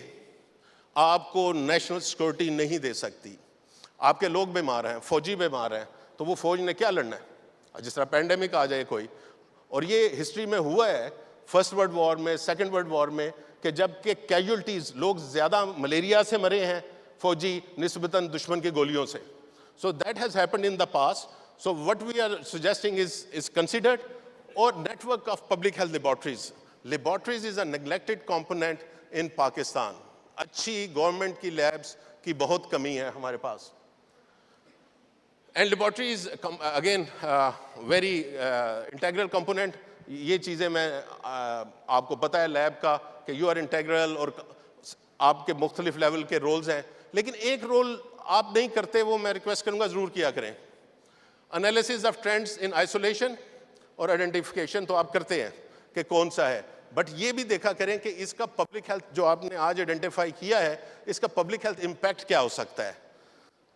आपको नेशनल सिक्योरिटी नहीं दे सकती। आपके लोग बीमार हैं, फौजी बीमार हैं, तो वो फौज ने क्या लड़ना है? जिस तरह पैंडेमिक आ जाए कोई, और ये हिस्ट्री में हुआ है फर्स्ट वर्ल्ड वॉर में, सेकंड वर्ल्ड वॉर में, कि जब के कैजुअल्टीज लोग ज़्यादा मलेरिया से मरे हैं फौजी निस्बतन दुश्मन की गोलियों से। So that has happened in the past. So what we are suggesting is considered, और network of public health laboratories. Laboratories is a neglected component in Pakistan. अच्छी गवर्नमेंट की लैब्स की बहुत कमी है हमारे पास। And laboratories again very integral component. ये चीज़ें मैं आपको पता है लैब का कि यू आर इंटेग्रल, और आपके मुख्तलिफ लेवल के रोल्स हैं, लेकिन एक रोल आप नहीं करते, वो मैं रिक्वेस्ट करूँगा ज़रूर किया करें। Analysis of trends in isolation और आइडेंटिफिकेशन तो आप करते हैं कि कौन सा है, बट ये भी देखा करें कि इसका पब्लिक हेल्थ, जो आपने आज आइडेंटिफाई किया है, इसका पब्लिक हेल्थ इम्पैक्ट क्या हो सकता है।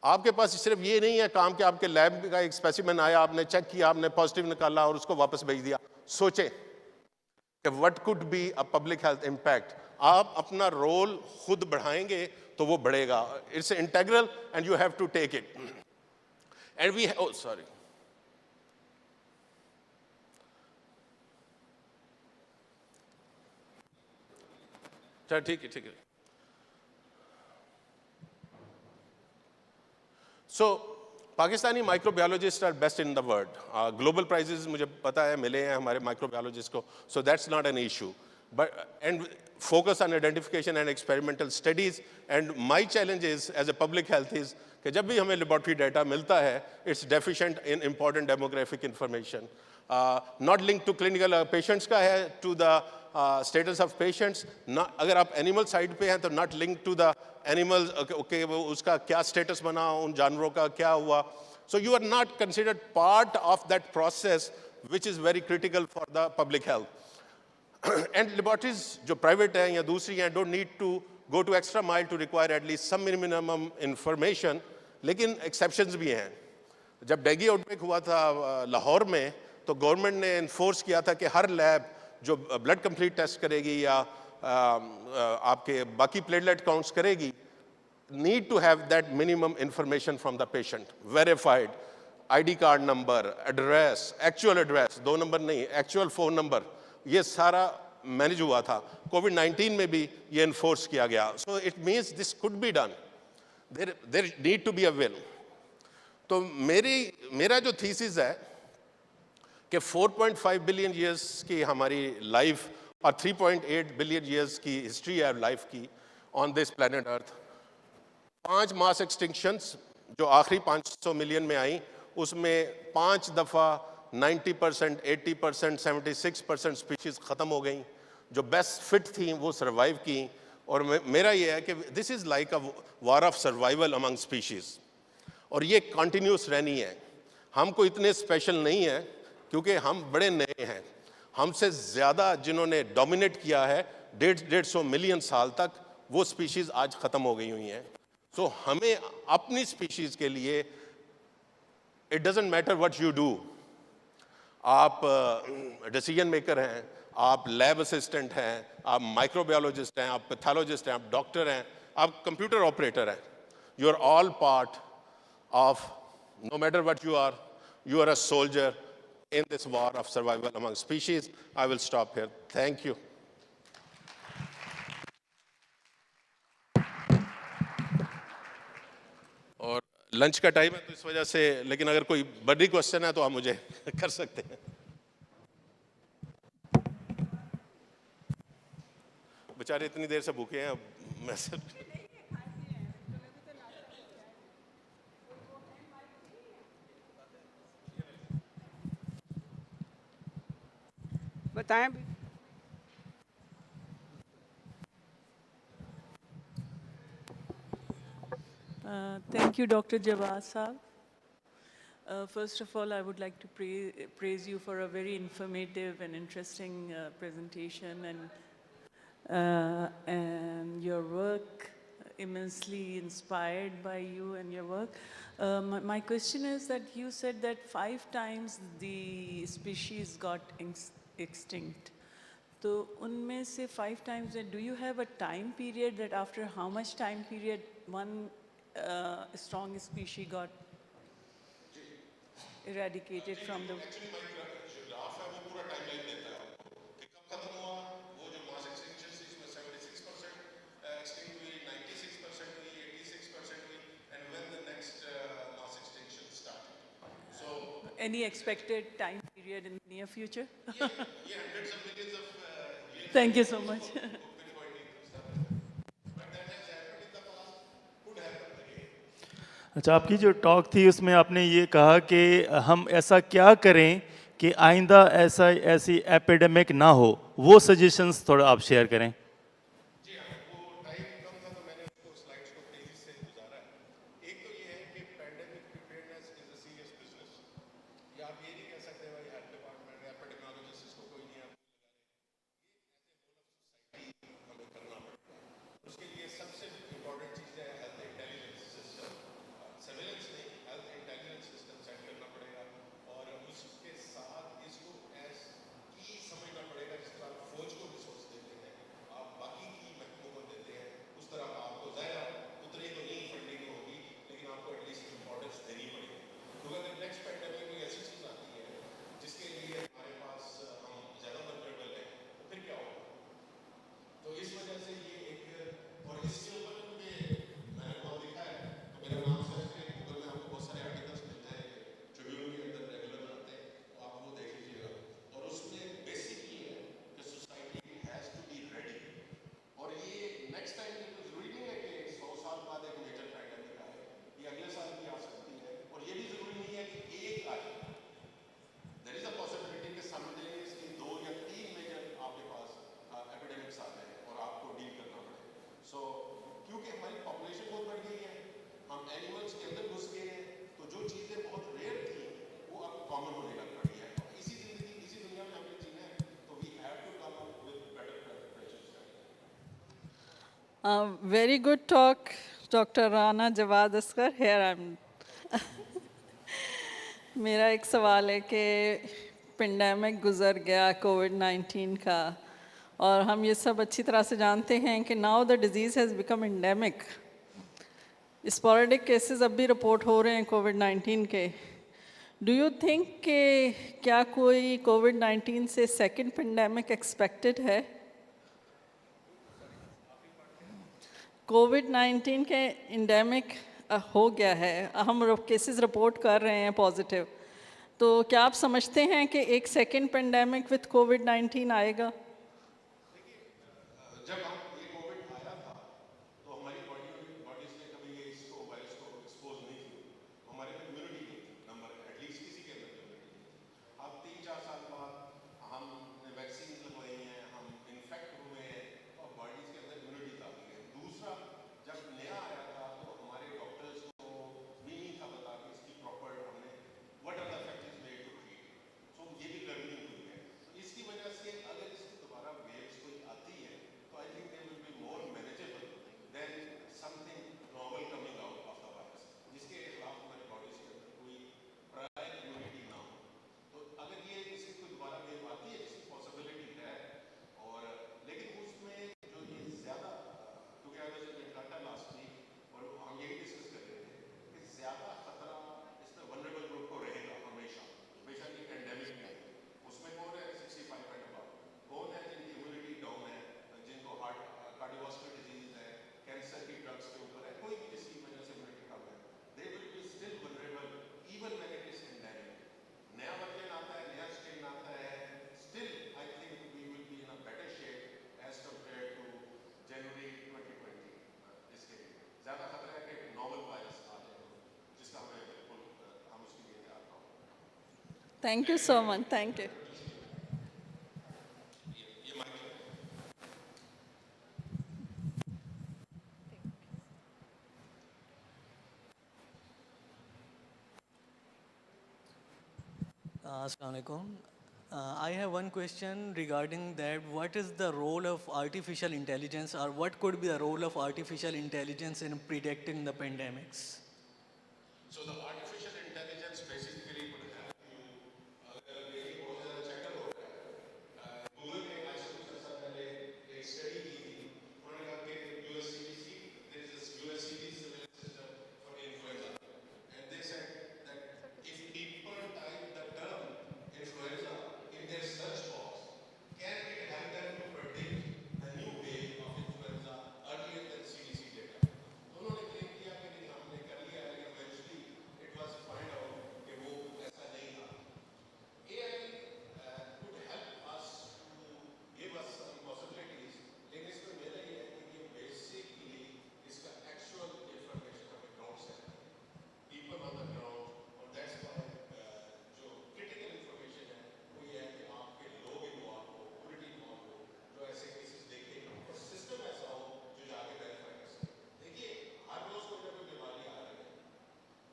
आपके पास सिर्फ ये नहीं है काम कि आपके लैब का एक स्पेसिमेन आया, आपने चेक किया, आपने पॉजिटिव निकाला और उसको वापस भेज दिया। सोचें कि what could be a public health impact. आप अपना रोल खुद बढ़ाएंगे तो वो बढ़ेगा। It's integral and you have to take it. And we sorry, चल ठीक है। So Pakistani microbiologist are best in the world. Global prizes मुझे पता है मिले हैं हमारे माइक्रोबायोलॉजिस्ट को, so that's not an issue, but and focus on identification and experimental studies. And my challenge is as a public health is कि जब भी हमें लेबॉर्ट्री डाटा मिलता है, it's deficient in important demographic information, not link to clinical patients का है, to the status of patients. अगर आप एनिमल साइड पे हैं तो not link to the animals, okay वो उसका क्या स्टेटस बना, उन जानवरों का क्या हुआ। So you are not considered part of that process which is very critical for the public health. And laboratories जो प्राइवेट हैं या दूसरी हैं don't need to go to extra mile to require at least some minimum information, लेकिन exceptions भी हैं। जब dengue outbreak हुआ था लाहौर में, तो गवर्नमेंट ने इन्फोर्स किया था कि हर लैब जो ब्लड कंप्लीट टेस्ट करेगी या आपके बाकी प्लेटलेट काउंट्स करेगी, need to have that minimum information from the patient, verified ID card number, address, actual address, 2 number नहीं, एक्चुअल फ़ोन नंबर, ये सारा मैनेज हुआ था। कोविड-19 में भी ये इन्फोर्स किया गया। So it means this could be done, there need to be a will. तो मेरा जो थीसिस है कि 4.5 बिलियन ईयर्स की हमारी लाइफ और 3.8 बिलियन ईयर्स की हिस्ट्री है लाइफ की on this planet earth. 5 mass extinctions जो आखिरी 500 मिलियन में आई, उसमें 5 दफ़ा 90%, 80%, 76% स्पीशीज़ ख़त्म हो गई। जो बेस्ट फिट थी वो सर्वाइव की। और मेरा ये है कि this is like a war of survival among species, और ये कंटिन्यूस रहनी है। हमको इतने स्पेशल नहीं है क्योंकि हम बड़े नए हैं। हमसे ज़्यादा जिन्होंने डोमिनेट किया है 150 मिलियन साल तक, वो स्पीशीज़ आज ख़त्म हो गई हुई हैं। सो हमें अपनी स्पीशीज़ के लिए it doesn't matter what you do, आप डिसीजन मेकर हैं, आप लैब असिस्टेंट हैं, आप माइक्रोबायोलॉजिस्ट हैं, आप पैथोलॉजिस्ट हैं, आप डॉक्टर हैं, आप कंप्यूटर ऑपरेटर हैं, you are all part of, no matter what you are a soldier in this war of survival among species. I will stop here. Thank you. और लंच का time है तो इस वजह से, लेकिन अगर कोई बड़ी क्वेश्चन है तो आप मुझे कर सकते हैं। बेचारे इतनी देर से भूखे हैं, मैं सब बताएं। Thank you, Dr. Jawad Saab. First of all, I would like to praise you for a very informative and interesting presentation, and your work immensely inspired by you and your work. My question is that you said that 5 times the species got extinct. So, unme se 5 times, do you have a time period that after how much time period one strong species got eradicated from the... Any expected time period in the near future? yeah, hundreds of millions of years. Thank you so much. अच्छा, आपकी जो talk थी उसमें आपने ये कहा कि हम ऐसा क्या करें कि आइंदा ऐसी एपिडेमिक ना हो, वो सजेशंस थोड़ा आप शेयर करें। Very good talk, Dr. Rana Jawad Asghar. Here I'm. मेरा एक सवाल है कि पेंडेमिक गुजर गया कोविड-19 का, और हम ये सब अच्छी तरह से जानते हैं कि now the disease has become endemic. Sporadic cases अब भी रिपोर्ट हो रहे हैं कोविड-19 के। डू यू थिंक कि क्या कोई कोविड-19 से सेकंड पेंडेमिक एक्सपेक्टेड है? कोविड-19 के एंडेमिक हो गया है, हम केसेस रिपोर्ट कर रहे हैं पॉजिटिव, तो क्या आप समझते हैं कि एक सेकंड पेंडेमिक विद कोविड-19 आएगा? जब ये कोविड आया था तो हमारी बॉडीज ने कभी इसको वायरस को एक्सपोज नहीं किया, हमारे में इम्यूनिटी नहीं थी, नंबर एटलीस्ट किसी के अंदर इम्यूनिटी नहीं थी। अब 3-4 साल बाद हमने वैक्सीन लगवाई हैं, हम इन्फेक्ट हुए हैं और बॉडीज के अंदर इम्यूनिटी आ गई है। दूसरा, जब नया आया था तो हमारे डॉक्टर्स को भी नहीं था पता कि इसकी प्रॉपर हमने what are the factors made to treat, so ये भी लर्निंग हुई है। इसकी वजह से अगर इसकी Thank you so much. Thank you. Assalamu alaikum. I have one question regarding that. What is the role of artificial intelligence, or what could be the role of artificial intelligence in predicting the pandemics? So the artificial intelligence basically would help you अगर मेरी बहुत ज़्यादा चक्कर हो रहा है Google ने आज कुछ अर्सा पहले एक स्टडी की थी उन्होंने कहा कि USCDC there is a USCDC surveillance system for influenza and they said that if people type the term influenza in their search box can it help them to predict the new wave of influenza earlier than CDC data उन्होंने claim किया कि नहीं हमने कर लिया लेकिन eventually it was find out कि वो ऐसा नहीं था AI could help us to give us some possibilities लेकिन इसमें मेरा ये है कि ये basically इसका actual information हमें ground से आता है people on the ground और that's why जो critical information है वो ये है कि आपके लोग involved हो community involved हो जो ऐसे cases देखे और system ऐसा हो जो जाके verify कर सके देखिए हर रोज कोई ना कोई बीमारी आ रही है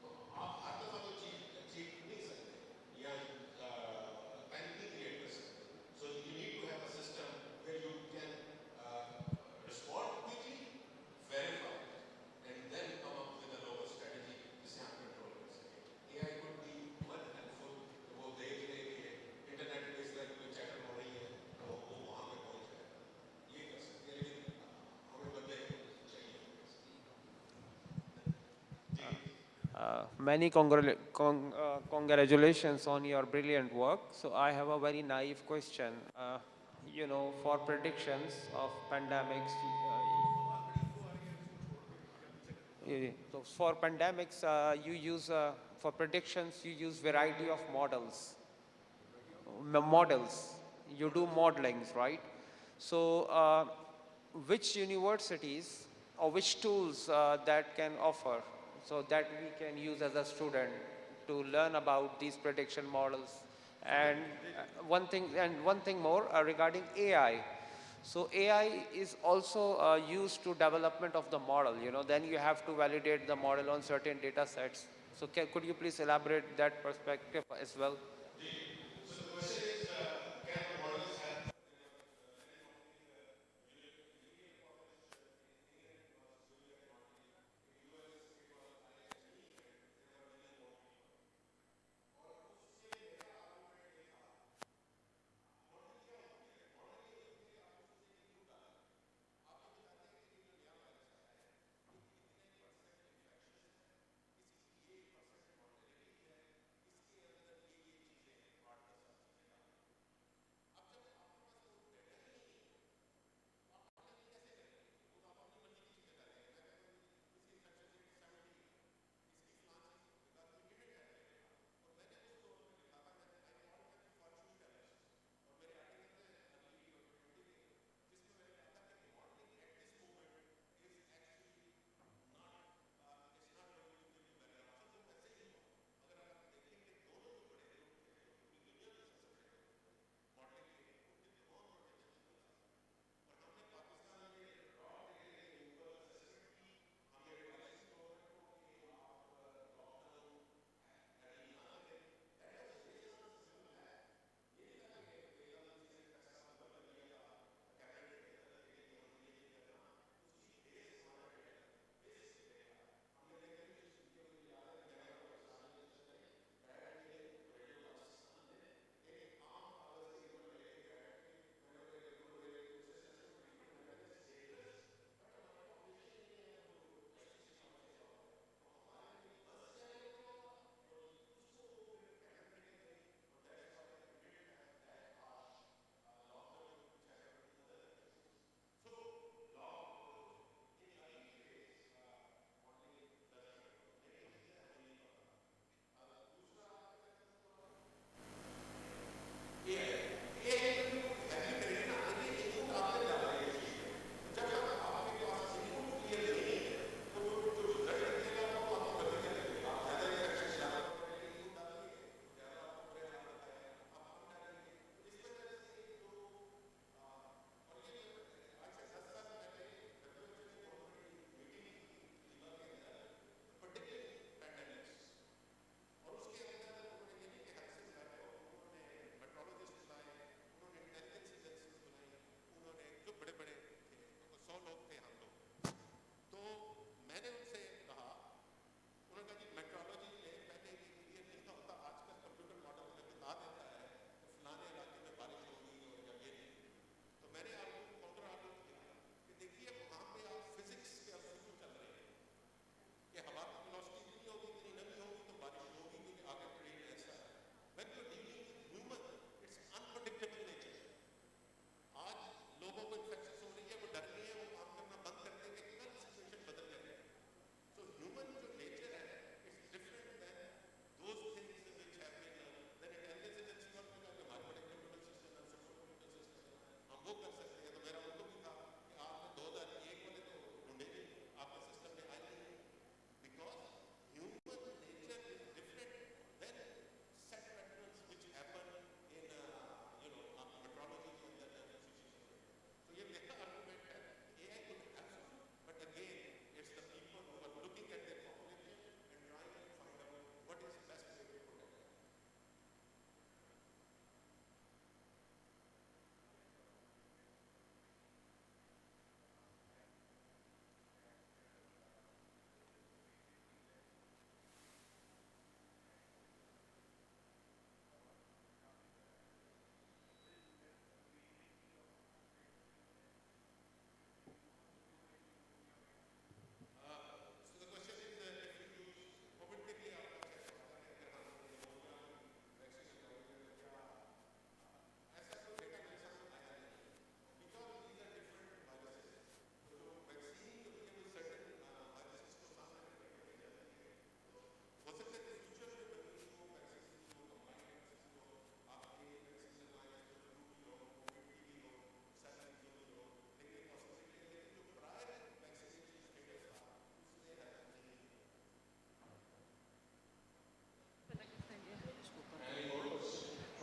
तो आप हर दफा तो चीज नहीं सकते या पैनिक नहीं क्रिएट कर सकते so you need to have a system where you can respond quickly verify and then come up with a local strategy जिसे आप कंट्रोल कर सकें AI could be much helpful वो देख ले कि इंटरनेट पे इस तरह की चैटर हो रही है तो वो वहाँ पे पहुँच जाए ये कर सकते हैं लेकिन हमें बंदे चाहिए Many congratulations on your brilliant work. So I have a very naive question. For predictions of pandemics, so for pandemics, you use for predictions you use variety of models. You do modelings, right? So which universities or which tools that can offer so that we can use as a student to learn about these prediction models? And one thing more regarding AI. So AI is also used to development of the model. Then you have to validate the model on certain data sets. So could you please elaborate that perspective as well? So the question is can the models help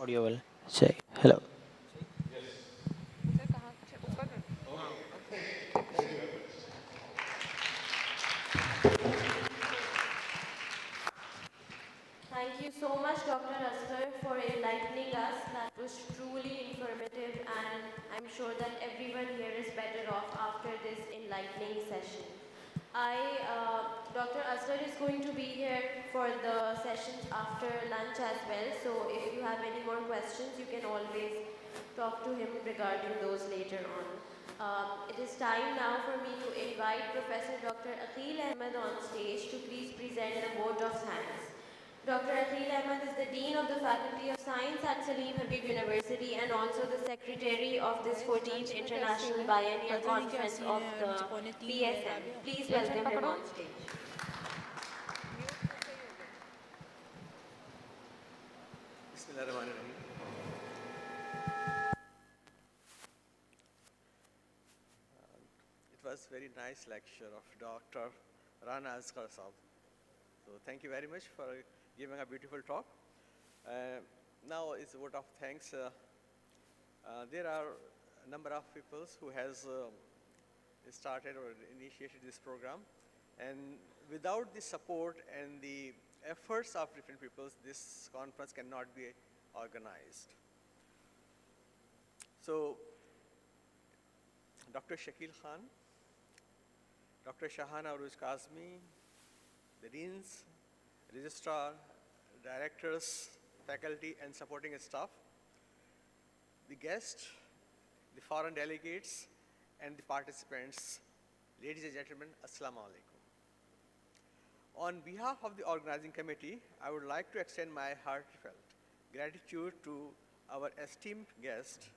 Audio will check. Hello. Thank you so much, Dr. Asghar, for enlightening us. That was truly informative, and I'm sure that everyone here is better off after this enlightening session. Dr. Asghar is going to be here for the sessions after lunch as well. So if you have any more questions, you can always talk to him regarding those later on. It is time now for me to invite Professor Dr. Aqil Ahmed on stage to please present the vote of thanks. Dr. Aqil Ahmed is the Dean of the Faculty of Science at Salim Habib University and also the Secretary of this 14th International Biennial Conference of the BSM. Please welcome him on stage. Bismillahirrahmanirrahim. It was very nice lecture of Dr. Rana Asghar Saab. So thank you very much for giving a beautiful talk. Now is a vote of thanks. There are a number of people who has started or initiated this program, and without the support and the efforts of different people, this conference cannot be organized. So, Dr. Shakil Khan, Dr. Shahana Aruj Kazmi, the deans, registrar, directors, faculty, and supporting staff, the guests, the foreign delegates, and the participants, ladies and gentlemen, Assalamu alaikum. On behalf of the organizing committee, I would like to extend my heartfelt gratitude to our esteemed guest,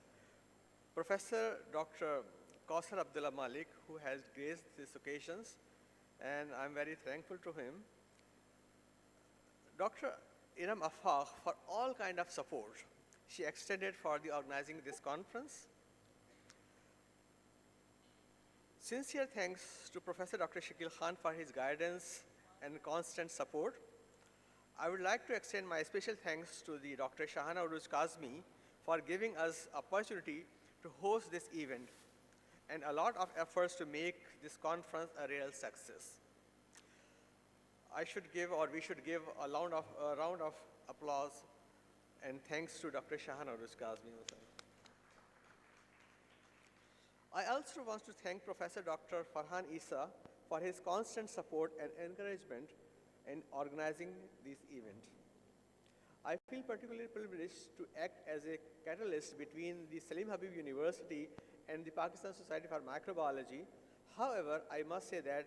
Professor Dr. Kausar Abdullah Malik, who has graced these occasions, and I'm very thankful to him. Dr. Inam Afaq for all kind of support she extended for the organizing this conference. Sincere thanks to Professor Dr. Shakil Khan for his guidance and constant support. I would like to extend my special thanks to the Dr. Shahana Uruj Kazmi for giving us opportunity to host this event and a lot of efforts to make this conference a real success. I should give, or we should give, a round of applause and thanks to Dr. Shahana Uruj Kazmi. I also want to thank Professor Dr. Farhan Isa for his constant support and encouragement in organizing this event. I feel particularly privileged to act as a catalyst between the Salim Habib University and the Pakistan Society for Microbiology. However, I must say that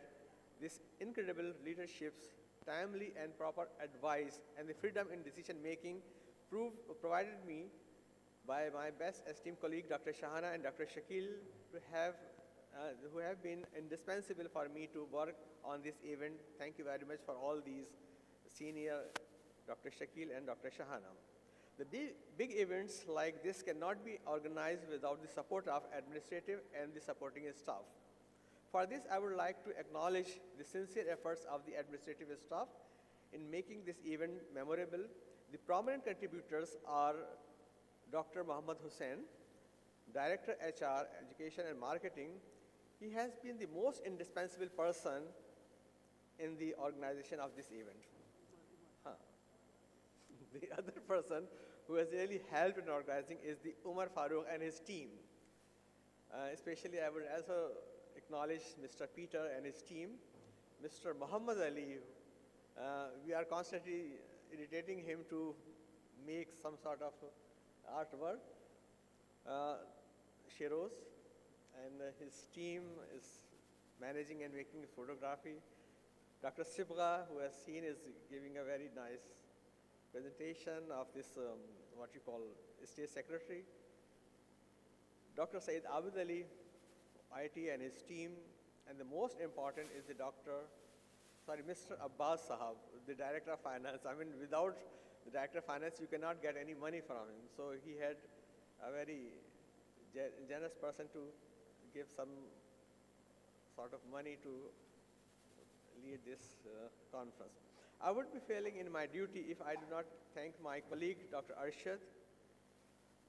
this incredible leadership's timely and proper advice and the freedom in decision making provided me by my best esteemed colleague Dr. Shahana and Dr. Shakil who have been indispensable for me to work on this event. Thank you very much for all these senior Dr. Shakil and Dr. Shahana. The big events like this cannot be organized without the support of administrative and the supporting staff. For this, I would like to acknowledge the sincere efforts of the administrative staff in making this event memorable. The prominent contributors are Dr. Muhammad Hussain, Director HR, Education and Marketing. He has been the most indispensable person in the organization of this event. The other person who has really helped in organizing is the Umar Farooq and his team. Especially I would also acknowledge Mr. Peter and his team. Mr. Muhammad Ali, we are constantly irritating him to make some sort of artwork. Shiroz and his team is managing and making photography. Dr. Sibgha, who has seen, is giving a very nice presentation of this, what you call, State Secretary. Dr. Saeed Abid Ali, IT and his team, and the most important is the Mr. Abbas Sahab, the Director of Finance. I mean, without the Director of Finance, you cannot get any money from him. So he had a very generous person to give some sort of money to lead this conference. I would be failing in my duty if I do not thank my colleague, Dr. Arshad,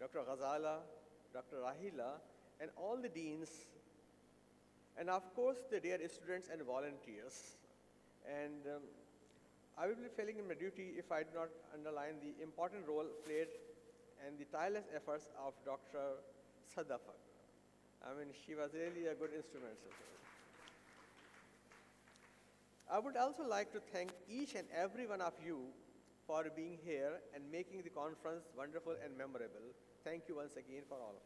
Dr. Ghazala, Dr. Rahila, and all the deans, and of course the dear students and volunteers. And I will be failing in my duty if I do not underline the important role played and the tireless efforts of Dr. Sadafak. I mean, she was really a good instrument. I would also like to thank each and every one of you for being here and making the conference wonderful and memorable. Thank you once again for all of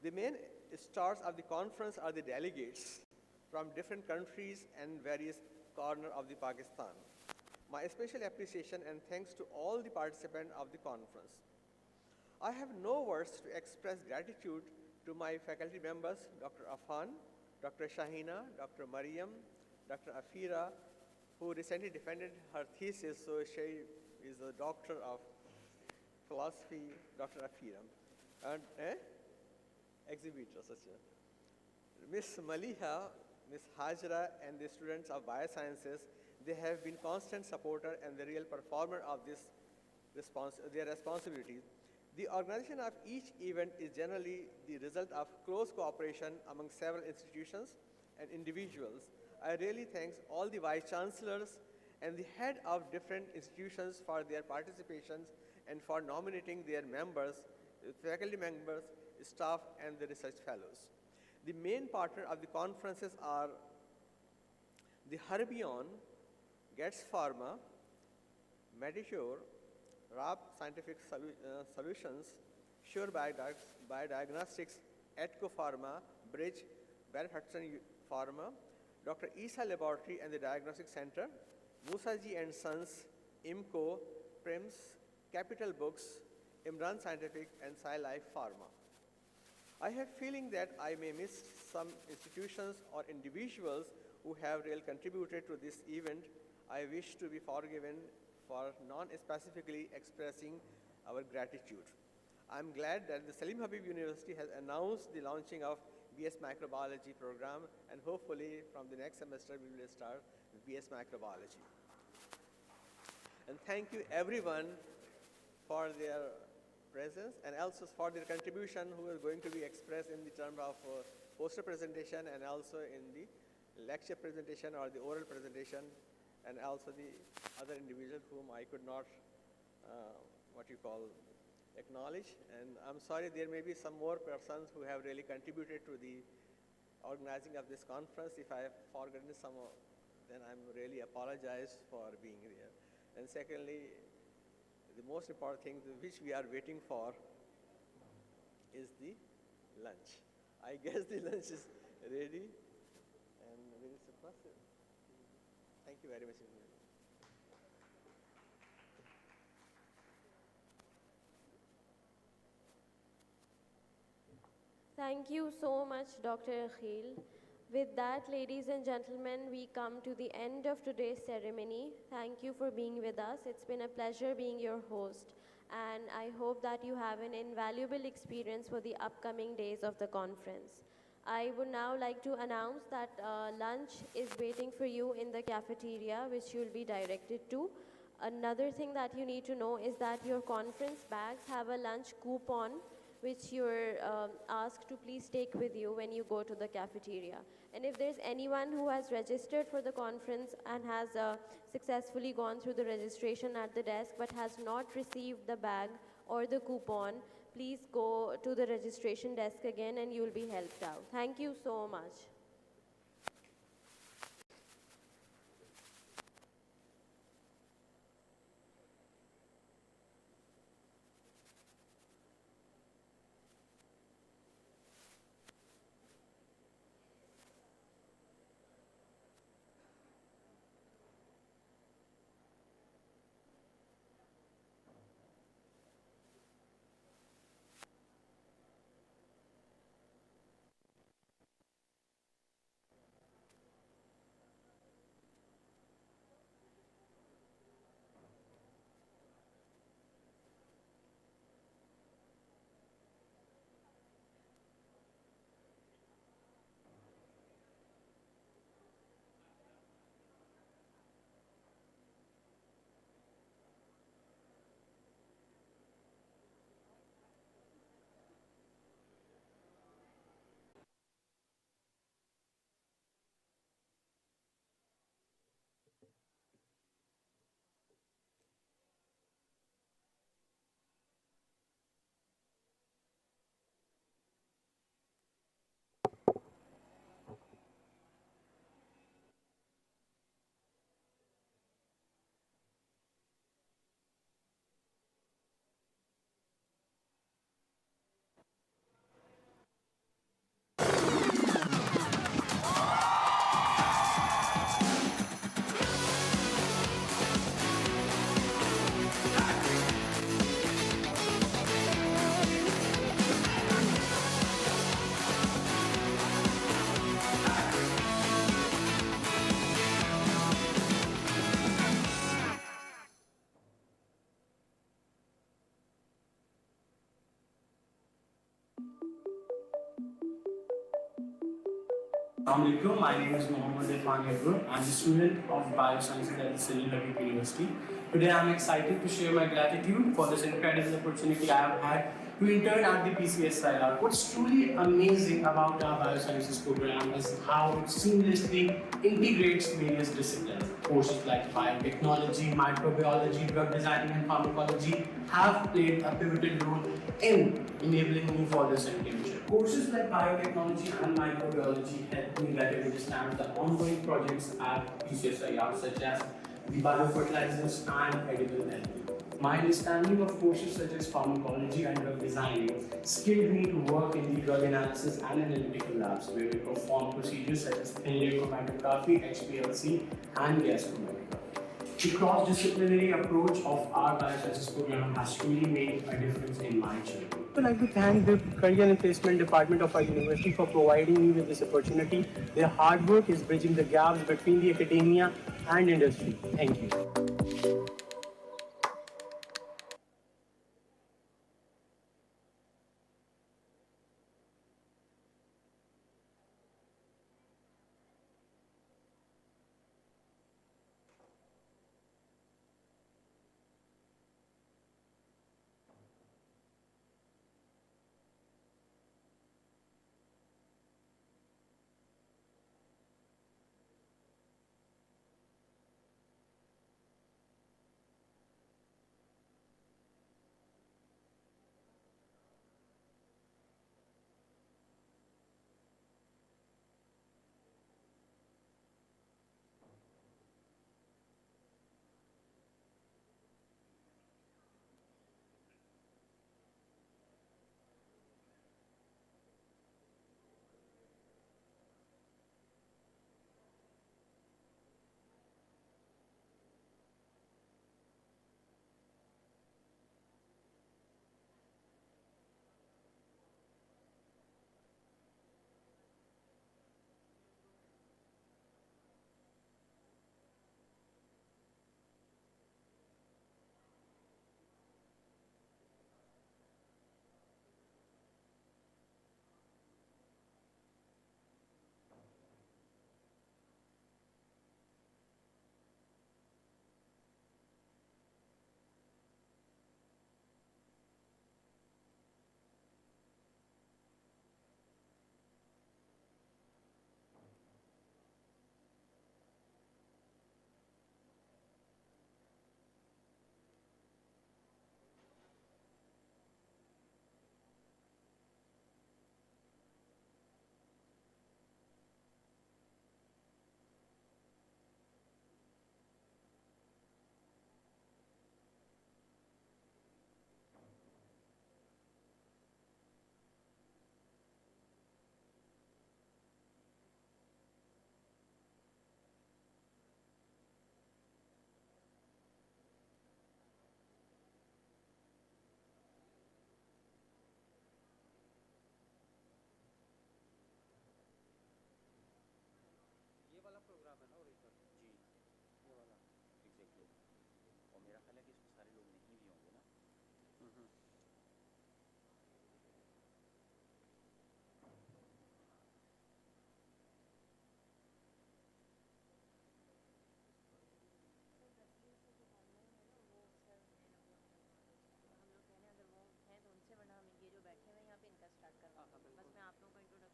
you. The main stars of the conference are the delegates from different countries and various corners of the Pakistan. My special appreciation and thanks to all the participants of the conference. I have no words to express gratitude to my faculty members, Dr. Afan, Dr. Shahina, Dr. Mariam, Dr. Afira, who recently defended her thesis, so she is a doctor of philosophy, Dr. Afira. And exhibitor, such a Miss Maliha, Miss Hajra, and the students of biosciences, they have been constant supporter and the real performer of this their responsibilities. The organization of each event is generally the result of close cooperation among several institutions and individuals. I really thank all the vice chancellors and the head of different institutions for their participations and for nominating their members, faculty members, staff, and the research fellows. The main partner of the conferences are the Herbion, Getz Pharma, Medisure, RAB Scientific Solutions, Sure Biodiagnostics, Etco Pharma, Bridge, Barrett Hudson Pharma, Dr. Isa Laboratory and the Diagnostic Center, Musaji and Sons, IMCO, PRIMS, Capital Books, Imran Scientific, and SciLife Pharma. I have feeling that I may miss some institutions or individuals who have really contributed to this event. I wish to be forgiven for non-specifically expressing our gratitude. I'm glad that the Salim Habib University has announced the launching of BS Microbiology program, and hopefully from the next semester we will start BS Microbiology. And thank you everyone for their presence and also for their contribution who is going to be expressed in the term of poster presentation and also in the lecture presentation or the oral presentation, and also the other individuals whom I could not, acknowledge. And I'm sorry, there may be some more persons who have really contributed to the organizing of this conference. If I have forgotten some, then I'm really apologize for being here. And secondly, the most important thing which we are waiting for is the lunch. I guess the lunch is ready. And where is the person? Thank you very much. Thank you so much, Dr. Akhil. With that, ladies and gentlemen, we come to the end of today's ceremony. Thank you for being with us. It's been a pleasure being your host, and I hope that you have an invaluable experience for the upcoming days of the conference. I would now like to announce that lunch is waiting for you in the cafeteria, which you'll be directed to. Another thing that you need to know is that your conference bags have a lunch coupon which you're asked to please take with you when you go to the cafeteria. And if there's anyone who has registered for the conference and has successfully gone through the registration at the desk but has not received the bag or the coupon, please go to the registration desk again and you'll be helped out. Thank you so much. Assalamualaikum. My name is Mohammad Irfan Edward. I'm a student of Biosciences at the Salim Habib University. Today I'm excited to share my gratitude for this incredible opportunity I have had to intern at the PCSIR. What's truly amazing about our Biosciences program is how it seamlessly integrates various disciplines. Courses like biotechnology, microbiology, drug design, and pharmacology have played a pivotal role in enabling me for this internship. Courses like biotechnology and microbiology help me better understand the ongoing projects at PCSIR, such as the biofertilizers and edible algae. My understanding of courses such as pharmacology and drug designing skilled me to work in the drug analysis and analytical labs, where we perform procedures such as thin layer chromatography, HPLC, and gas chromatography. The cross-disciplinary approach of our biosciences program has truly made a difference in my journey. I would like to thank the Career and Placement Department of our university for providing me with this opportunity. Their hard work is bridging the gaps between the academia and industry. Thank you.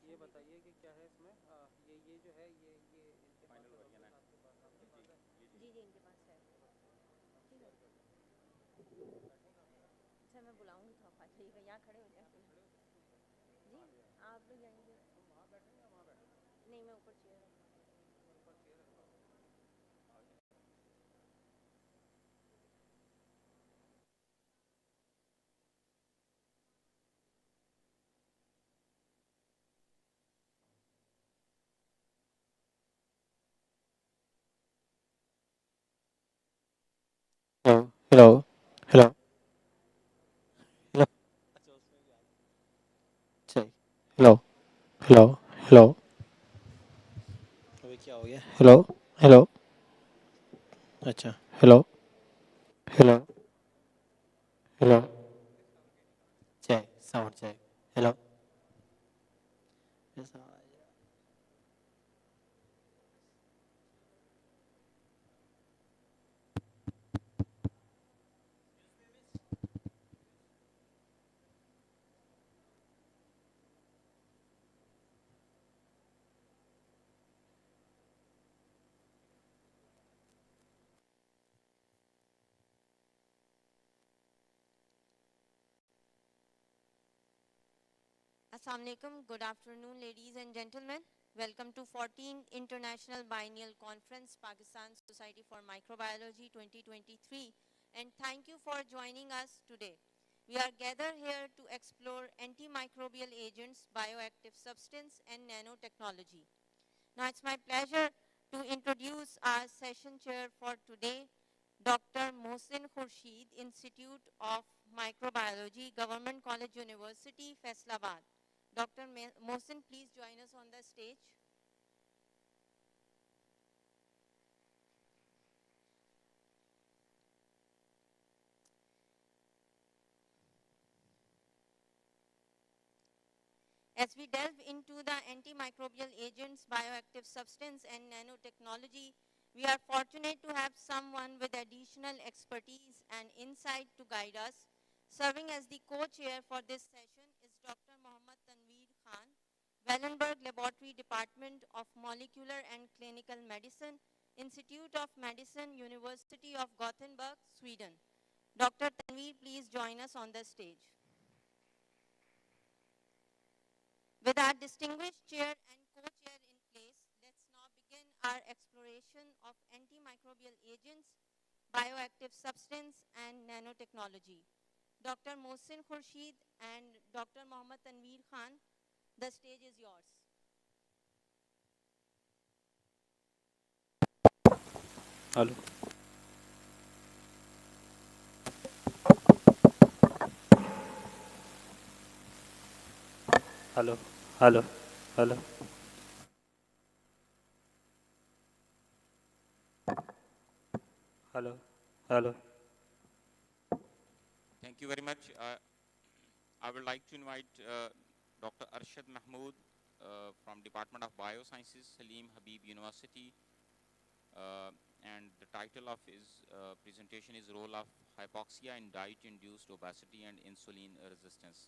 ये बताइए कि क्या है इसमें ये जो है ये इनके फाइनल वर्जन है आपके पास आपके पास है जी जी इनके पास है ठीक है सर मैं बुलाऊंगी तो आप आ जाइएगा यहाँ खड़े हो जाए जी आप लोग जाएंगे नहीं मैं ऊपर chair Hello, hello, hello, hello. सही हेलो हेलो हेलो अभी क्या हो गया हेलो हेलो अच्छा hello hello hello check sound check hello Assalamu alaikum. Good afternoon, ladies and gentlemen. Welcome to 14th International Biennial Conference, Pakistan Society for Microbiology 2023. And thank you for joining us today. We are gathered here to explore antimicrobial agents, bioactive substance, and nanotechnology. Now it's my pleasure to introduce our session chair for today, Dr. Mohsin Khurshid, Institute of Microbiology, Government College University, Faisalabad. Dr. Mohsin, please join us on the stage. As we delve into the antimicrobial agents, bioactive substance, and nanotechnology, we are fortunate to have someone with additional expertise and insight to guide us. Serving as the co-chair for this session is Dr. Mohammad Tanveer Khan, Wellenberg Laboratory Department of Molecular and Clinical Medicine, Institute of Medicine, University of Gothenburg, Sweden. Dr. Tanveer, please join us on the stage. With our distinguished chair and co-chair in place, let's now begin our exploration of antimicrobial agents, bioactive substance, and nanotechnology. Dr. Mohsin Khurshid and Dr. Mohammad Tanveer Khan, the stage is yours. Hello. Hello. Hello. Hello. Hello. Hello. Thank you very much. I would like to invite Dr. Arshad Mahmood from Department of Biosciences, Salim Habib University. And the title of his presentation is Role of Hypoxia in Diet-Induced Obesity and Insulin Resistance.